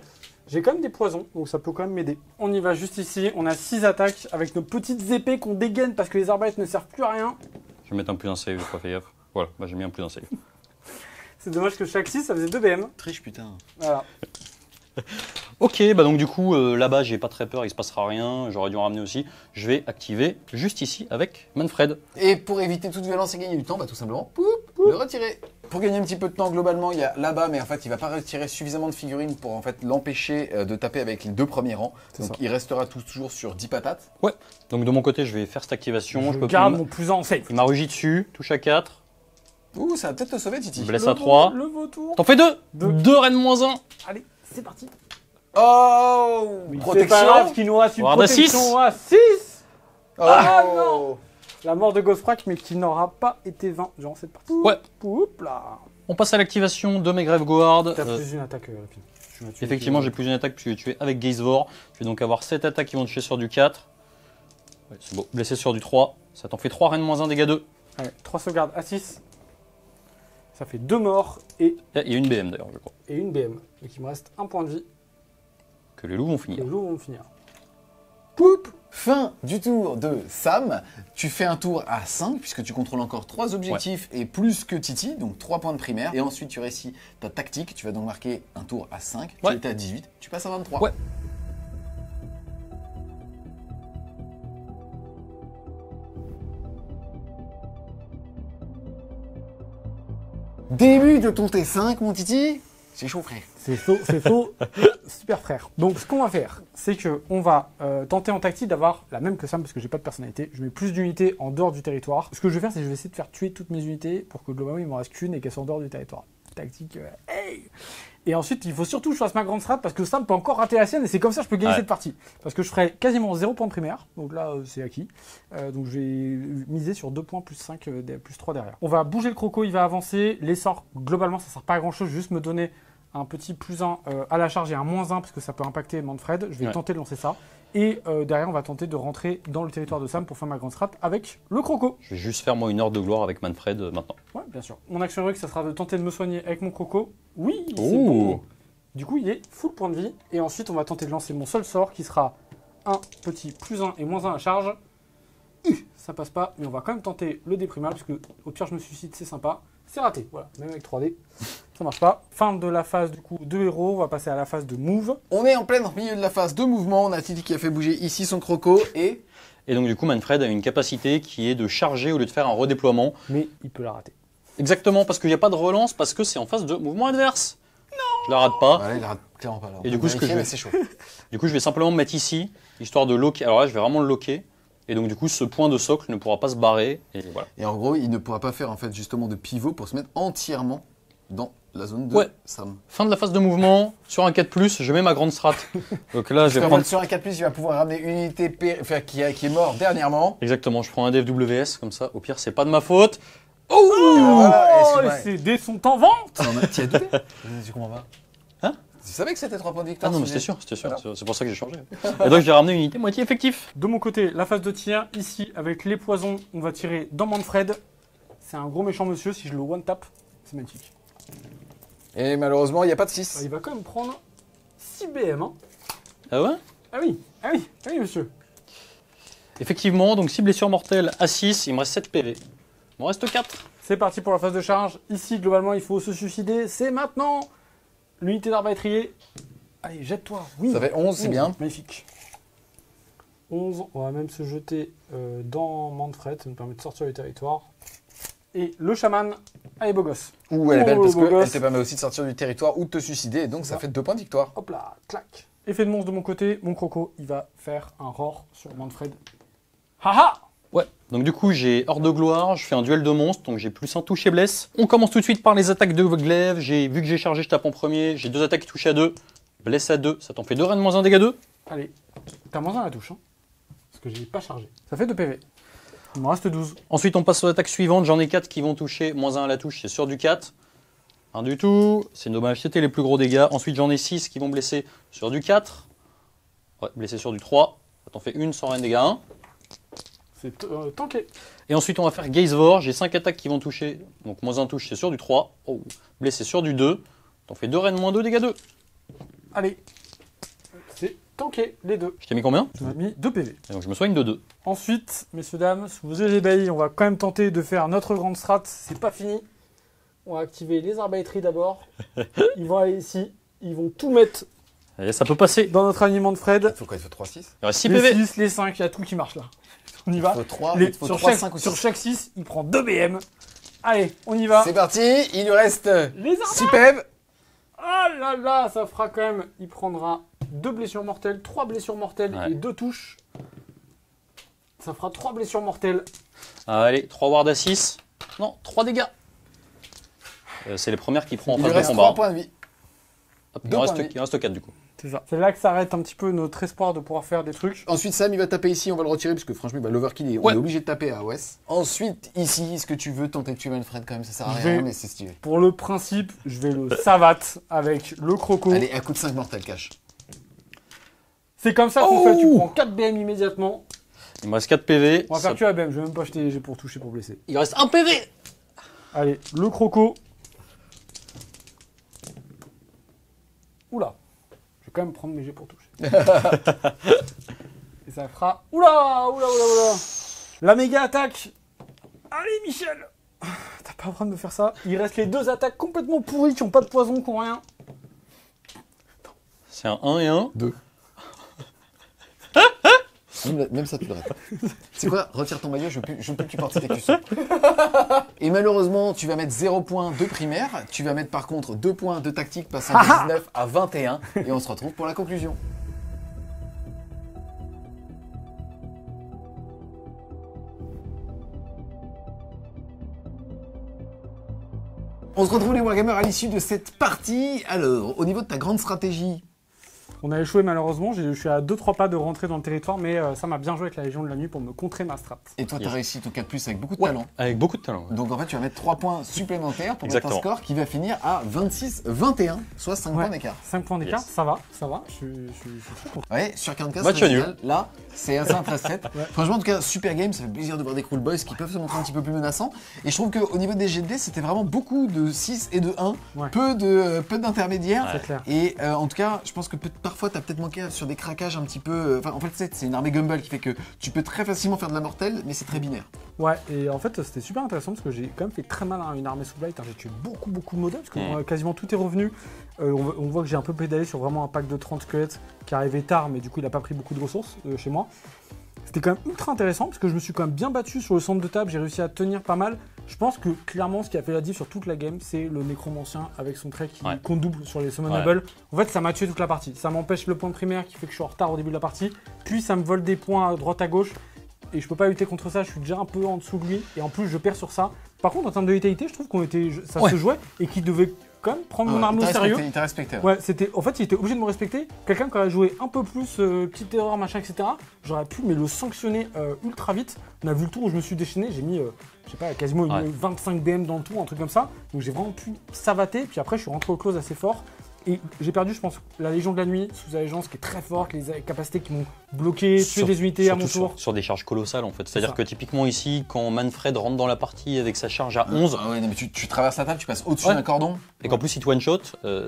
J'ai quand même des poisons, donc ça peut quand même m'aider. On y va juste ici. On a 6 attaques avec nos petites épées qu'on dégaine parce que les arbalètes ne servent plus à rien. Je vais mettre un plus un save, j'ai pas fait gaffe. Voilà, bah, j'ai mis un plus un save. C'est dommage que chaque 6, ça faisait 2 BM. Triche, putain. Voilà. Ok, bah donc du coup, là-bas, j'ai pas très peur, il se passera rien. J'aurais dû en ramener aussi. Je vais activer juste ici avec Manfred. Et pour éviter toute violence et gagner du temps, bah tout simplement, le retirer. Pour gagner un petit peu de temps, globalement, il y a là-bas, mais en fait, il va pas retirer suffisamment de figurines pour en fait l'empêcher de taper avec les 2 premiers rangs. Donc, ça. il restera toujours sur 10 patates. Ouais, donc de mon côté, je vais faire cette activation. Je peux garde plus- mon plus en safe. Il m'a rugi dessus, touche à 4, Ouh, ça va peut-être te sauver, Titi. blesse à 3. Le vautour. T'en fais 2 Deux. 2 reines moins 1. Allez, c'est parti. Oh, C'est pas protection. grave qu'il nous reste une Guarde à protection à 6. Oh. Ah, non. La mort de Ghostwrack, mais qui n'aura pas été vain durant cette partie. Ouais. Oup là. On passe à l'activation de mes Graveguard. T'as plus une attaque rapide. Tu m'as tué. Effectivement, j'ai plus une attaque puisque je vais tuer avec Geisvor. Je vais donc avoir 7 attaques qui vont toucher sur du 4. Ouais, c'est beau. Blessé sur du 3. Ça t'en fait 3 reines moins 1 dégâts 2. Allez, 3 sauvegardes à 6. Ça fait 2 morts et Il y a une BM d'ailleurs, je crois. une BM. Donc il me reste un point de vie. Que les loups vont Et finir. les jours vont finir. Poup. Fin du tour de Sam. Tu fais un tour à 5 puisque tu contrôles encore 3 objectifs et plus que Titi, donc 3 points de primaire. Et ensuite tu réussis ta tactique. Tu vas donc marquer un tour à 5. Ouais. Tu étais à 18. Tu passes à 23. Ouais. Début de ton T5, mon Titi. C'est chaud, frère. C'est faux, super frère. Donc ce qu'on va faire, c'est que on va tenter en tactique d'avoir la même que Sam parce que j'ai pas de personnalité. Je mets plus d'unités en dehors du territoire. Ce que je vais faire, c'est que je vais essayer de faire tuer toutes mes unités pour que globalement il m'en reste qu'une et qu'elles soient en dehors du territoire. Tactique, hey. Et ensuite, il faut surtout que je fasse ma grande strat parce que Sam peut encore rater la sienne et c'est comme ça que je peux gagner Ouais. cette partie. Parce que je ferai quasiment 0 points de primaire, donc là c'est acquis. Donc je vais miser sur 2 points plus 5, plus 3 derrière. On va bouger le croco, il va avancer. Les sorts, globalement, ça sert pas à grand chose, juste me donner un petit plus 1 à la charge et un moins 1 parce que ça peut impacter Manfred. Je vais Ouais. tenter de lancer ça. Et derrière, on va tenter de rentrer dans le territoire de Sam pour faire ma grande strat avec le croco. Je vais juste faire moi une heure de gloire avec Manfred maintenant. Ouais, bien sûr. Mon action héroïque, ça sera de tenter de me soigner avec mon croco. Oui, c'est Oh. bon. Du coup, il est full point de vie. Et ensuite, on va tenter de lancer mon seul sort qui sera un petit plus 1 et moins 1 à charge. Ça passe pas, mais on va quand même tenter le déprimal parce que au pire, je me suicide, c'est sympa. C'est raté, voilà, même avec 3D, ça marche pas. Fin de la phase du coup de héros, on va passer à la phase de move. On est en plein milieu de la phase de mouvement. On a Titi qui a fait bouger ici son croco et Et donc du coup, Manfred a une capacité qui est de charger au lieu de faire un redéploiement. Mais il peut la rater. Exactement, parce qu'il n'y a pas de relance, parce que c'est en phase de mouvement adverse. Non. Je la rate pas. voilà, il rate clairement pas là. Et du coup, ce que je vais- c'est chaud. Du coup, je vais simplement me mettre ici, histoire de loquer. Alors là, je vais vraiment le loquer. Et donc du coup, ce point de socle ne pourra pas se barrer. Et voilà. Et en gros, il ne pourra pas faire en fait justement de pivot pour se mettre entièrement dans la zone de Ouais. Sam. Fin de la phase de mouvement. Sur un 4+, je mets ma grande strat. Donc là, je vais Parce qu'en prendre... fait, sur un 4+, il va pouvoir ramener une unité qui est mort dernièrement. Exactement, je prends un DFWS, comme ça. Au pire, c'est pas de ma faute. Et voilà, Oh, excuse-moi. ces dés sont en vente. Tu as douté Tu comprends pas Hein Tu savais que c'était 3 points de victoire Ah non, mais si c'était j'ai- sûr, Alors. c'est pour ça que j'ai changé. Et donc, j'ai ramené une unité moitié effectif. De mon côté, la phase de tir, ici, avec les poisons, on va tirer dans Manfred. C'est un gros méchant monsieur, si je le one-tap, c'est magnifique. Et malheureusement, il n'y a pas de Ah, 6. il va quand même prendre 6 BM, hein. Ah ouais? Ah oui, ah oui, ah oui, monsieur. Effectivement, donc 6 blessures mortelles à 6, il me reste 7 PV. Il me reste 4. C'est parti pour la phase de charge. Ici, globalement, il faut se suicider. C'est maintenant. L'unité d'arbalétrier Allez, jette-toi. Oui. Ça fait 11, c'est bien. Magnifique. 11, on va même se jeter dans Manfred, ça nous permet de sortir du territoire. Et le chaman, allez beau gosse. Ouh, elle est belle parce beau gosse. qu'elle te permet aussi de sortir du territoire ou de te suicider, et donc ça fait 2 points de victoire. Hop là, clac. Effet de monstre de mon côté, mon croco, il va faire un roar sur Manfred. Haha. Ouais, donc du coup j'ai hors de gloire, je fais un duel de monstres, donc j'ai plus un touche et blesse. On commence tout de suite par les attaques de glaive, vu que j'ai chargé, je tape en premier, j'ai 2 attaques qui touchent à 2, blesse à 2, ça t'en fait 2 reines moins 1 dégâts 2. Allez, t'as moins 1 à la touche, hein, parce que j'ai pas chargé. Ça fait 2 PV. Il me reste 12. Ensuite on passe aux attaques suivantes, j'en ai 4 qui vont toucher, moins 1 à la touche, c'est sur du 4. Un du tout, c'est dommage, c'était les plus gros dégâts. Ensuite j'en ai 6 qui vont blesser sur du 4. Ouais, blesser sur du 3, ça t'en fait une sans reine dégâts 1. C'est tanké. Et ensuite, on va faire Geisvor. J'ai 5 attaques qui vont toucher. Donc, moins 1 touche, c'est sur du 3. Oh. Blessé sur du 2. T'en fais 2 reines moins 2, dégâts 2. Allez. C'est tanké, les deux. Je t'ai mis combien? Tu m'as mis 2 PV. Et donc, je me soigne de 2. Ensuite, messieurs, dames, sous vos yeux ébahis, on va quand même tenter de faire notre grande strat. C'est pas fini. On va activer les arbalétries d'abord. Ils vont aller ici. Ils vont tout mettre Et ça peut passer. dans notre alignement de Fred. Il faut quoi? Il faut 3-6? Il reste 6 Les PV. 6, les 5, il y a tout qui marche là. On y va. Il faut 3, Les- il faut sur, 3, chaque, 5 ou 6. sur chaque 6, il prend 2 BM. Allez, on y va. C'est parti, il lui reste Les 6 PV. Ah là là, ça fera quand même. Il prendra 2 blessures mortelles, 3 blessures mortelles Ouais. et 2 touches. Ça fera 3 blessures mortelles. Allez, 3 wards à 6. Non, 3 dégâts. C'est les premières qui prend en Il phase lui de reste combat. 3 points de vie. Hop, deux points de vie. il reste 4 du coup. C'est ça. C'est là que s'arrête un petit peu notre espoir de pouvoir faire des trucs. Ensuite, Sam, il va taper ici, on va le retirer parce que franchement, il va l'overkill et on Ouais. est obligé de taper à OS. Ensuite, ici, est-ce que tu veux tenter de tuer Manfred quand même? Ça sert à Je rien, vais- mais c'est stylé. Pour le principe, je vais le savate avec le croco. Allez, à coup de 5 mortel cash. C'est comme ça qu'on Oh fait. Tu prends 4 BM immédiatement. Il me reste 4 PV. On va Ça- faire que ABM. Je vais même pas acheter GG pour toucher, pour blesser. Il reste 1 PV. Allez, le croco. Oula. Je vais quand même prendre mes G pour toucher. Et ça fera... Oula, oula, oula, oula. La méga attaque. Allez, Michel. T'as pas le droit de me faire ça. Il reste les 2 attaques complètement pourries qui ont pas de poison, qui ont rien. C'est un 1 et 1. 2. Même ça, tu le rates. C'est quoi? Retire ton maillot, je ne peux plus que tu portes tes cuissons. Et malheureusement, tu vas mettre 0 points de primaire. Tu vas mettre par contre 2 points de tactique, passant de 19 à 21. Et on se retrouve pour la conclusion. On se retrouve les Wargamers à l'issue de cette partie. Alors, au niveau de ta grande stratégie, On a échoué malheureusement. Je suis à 2-3 pas de rentrer dans le territoire, mais ça m'a bien joué avec la Légion de la Nuit pour me contrer ma strat. et toi, tu as Yes. réussi ton 4+, avec beaucoup de Ouais, talent. avec beaucoup de talent. ouais. Donc en fait, tu vas mettre 3 points supplémentaires pour mettre un Exactement. score qui va finir à 26-21, soit 5 points d'écart. 5 points d'écart, Yes. ça va, ça va. Je suis très content. Ouais, sur 44, Match c'est nul. final. Là, c'est un 13-7. Franchement, en tout cas, super game. Ça fait plaisir de voir des Cruel Boys qui peuvent se montrer un petit peu plus menaçants. Et je trouve qu'au niveau des GD, c'était vraiment beaucoup de 6 et de 1. Ouais. Peu d'intermédiaires. C'est clair. Et en tout cas, je pense que parfois, tu as peut-être manqué sur des craquages un petit peu. Enfin, en fait, c'est une armée Gumball qui fait que tu peux très facilement faire de la mortelle, mais c'est très binaire. Ouais, et en fait, c'était super intéressant parce que j'ai quand même fait très mal à une armée sous blight. J'ai tué beaucoup de modèles parce que quasiment tout est revenu. On voit que j'ai un peu pédalé sur vraiment un pack de 30 squelettes qui arrivait tard, mais du coup, il a pas pris beaucoup de ressources chez moi. C'était quand même ultra intéressant parce que je me suis quand même bien battu sur le centre de table. J'ai réussi à tenir pas mal. Je pense que clairement, ce qui a fait la diff sur toute la game, c'est le nécromancien avec son trait qui Ouais. compte double sur les summonables. En fait, ça m'a tué toute la partie. Ça m'empêche le point de primaire qui fait que je suis en retard au début de la partie. Puis ça me vole des points à droite à gauche. Et je peux pas lutter contre ça, je suis déjà un peu en dessous de lui. Et en plus, je perds sur ça. Par contre, en termes de létalité, je trouve ça Ouais. se jouait et qu'il devait quand même prendre mon armée au sérieux. Il t'a respecté. Ouais, en fait, il était obligé de me respecter. Quelqu'un qui aurait joué un peu plus petite erreur, machin, etc. J'aurais pu mais le sanctionner ultra vite. On a vu le tour où je me suis déchaîné, j'ai mis, je sais pas, quasiment Ouais. 25 BM dans le tour, un truc comme ça. Donc j'ai vraiment pu savater. Puis après, je suis rentré au close assez fort. Et j'ai perdu, je pense, la Légion de la Nuit sous allégeance qui est très forte, les capacités qui m'ont bloqué, tué des unités à mon Surtout tour. sur des charges colossales en fait. C'est-à-dire ça. que typiquement ici, quand Manfred rentre dans la partie avec sa charge à 11, Ah ouais, non, mais tu traverses la table, tu passes au-dessus Ouais. d'un cordon. et qu'en plus il te one-shot,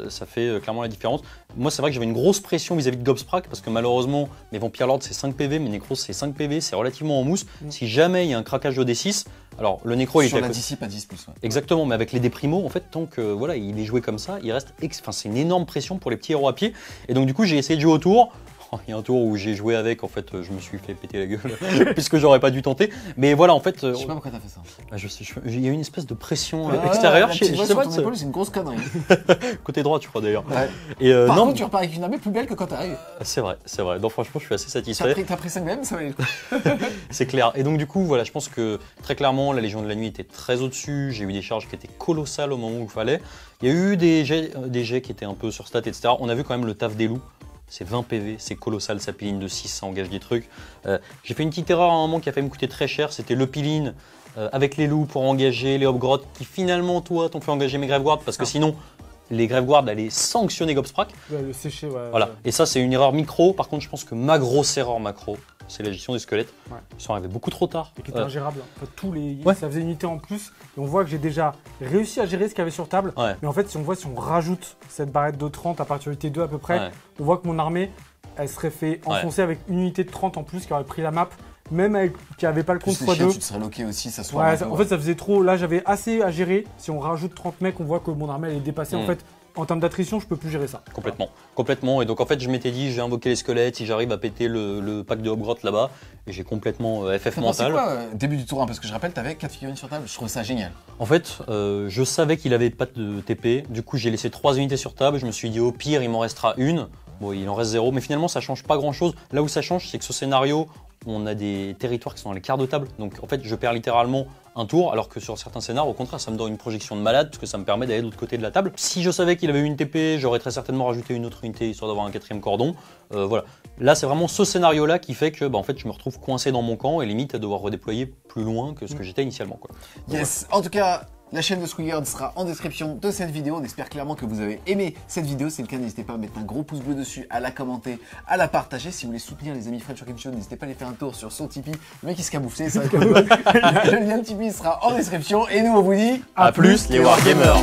ça fait clairement la différence. Moi c'est vrai que j'avais une grosse pression vis-à-vis de Gobsprak parce que malheureusement mes Vampire Lords c'est 5 PV, mes Necros c'est 5 PV, c'est relativement en mousse. Si jamais il y a un craquage de D6, Alors le nécro, il Sur était la à côté. dissipe à 10+. Ouais. Exactement, mais avec les déprimos, en fait, tant que voilà, il est joué comme ça, il reste. Enfin, c'est une énorme pression pour les petits héros à pied. Et donc, du coup, j'ai essayé de jouer au tour. Il y a un tour où j'ai joué avec, en fait, je me suis fait péter la gueule, puisque j'aurais pas dû tenter. Mais voilà, en fait. Je sais pas pourquoi t'as fait ça. Il y a eu une espèce de pression Ah, extérieure. la Je petite sais voix pas. sur ton épaule, c'est une grosse connerie. Côté droit, tu crois d'ailleurs. Ouais. Et Par non, contre, tu repars avec une armée plus belle que quand t'arrives. c'est vrai, c'est vrai. Donc franchement, je suis assez satisfait. T'as pris 5 même, ça va aller. C'est clair. Et donc du coup, voilà, je pense que très clairement, la Légion de la Nuit était très au-dessus. J'ai eu des charges qui étaient colossales au moment où il fallait. Il y a eu des jets qui étaient un peu sur stats, etc. On a vu quand même le taf des loups. C'est 20 PV, c'est colossal, ça piline de 6, ça engage des trucs. J'ai fait une petite erreur à un moment qui a failli me coûter très cher, c'était le piline avec les loups pour engager les Hobgrottes qui finalement, toi, t'ont fait engager mes Graveguards parce que sinon, les Graveguards allaient sanctionner Gobsprak. Ouais, le sécher, ouais. Voilà, et ça c'est une erreur micro. Par contre, je pense que ma grosse erreur macro, c'est la gestion des squelettes. Ouais. Ils sont arrivés beaucoup trop tard. Et qui était ingérable. En fait, tous les... Ouais. Ça faisait une unité en plus. Et on voit que j'ai déjà réussi à gérer ce qu'il y avait sur table. Ouais. Mais en fait, si on rajoute cette barrette de 30 à partir d'unité 2 à peu près, Ouais. on voit que mon armée, elle serait fait enfoncer avec une unité de 30 en plus qui aurait pris la map. Même avec qui avait pas le compte Plus les chiens, x2. tu te serais loqué aussi, ça soit. Ouais, en fait, ça faisait trop. Là, j'avais assez à gérer. Si on rajoute 30 mecs, on voit que mon armée, elle est dépassée. En fait, en termes d'attrition, je peux plus gérer ça. Complètement. Et donc en fait, je m'étais dit, j'ai invoqué les squelettes, si j'arrive à péter le pack de Hobgrottes là-bas, et j'ai complètement FF T'as pensé mental. quoi début du tour 1 parce que je rappelle, t'avais 4 figurines sur table, je trouve ça génial. En fait, je savais qu'il avait pas de TP, du coup j'ai laissé 3 unités sur table, je me suis dit au pire il m'en restera une, bon il en reste 0, mais finalement ça change pas grand chose. Là où ça change, c'est que ce scénario, on a des territoires qui sont dans les quarts de table, donc en fait je perds littéralement un tour, alors que sur certains scénarios, au contraire, ça me donne une projection de malade, parce que ça me permet d'aller de l'autre côté de la table. Si je savais qu'il avait une TP, j'aurais très certainement rajouté une autre unité, histoire d'avoir un 4ème cordon. Voilà. Là, c'est vraiment ce scénario-là qui fait que en fait, je me retrouve coincé dans mon camp, et limite à devoir redéployer plus loin que ce que j'étais initialement. Quoi. Yes, en tout cas, la chaîne de Squigard sera en description de cette vidéo. On espère clairement que vous avez aimé cette vidéo. Si c'est le cas, n'hésitez pas à mettre un gros pouce bleu dessus, à la commenter, à la partager. Si vous voulez soutenir les amis Fred sur Game Show, n'hésitez pas à aller faire un tour sur son Tipeee. Le mec il se camouflait, ça. Le lien de Tipeee sera en description. Et nous, on vous dit à plus les Wargamers.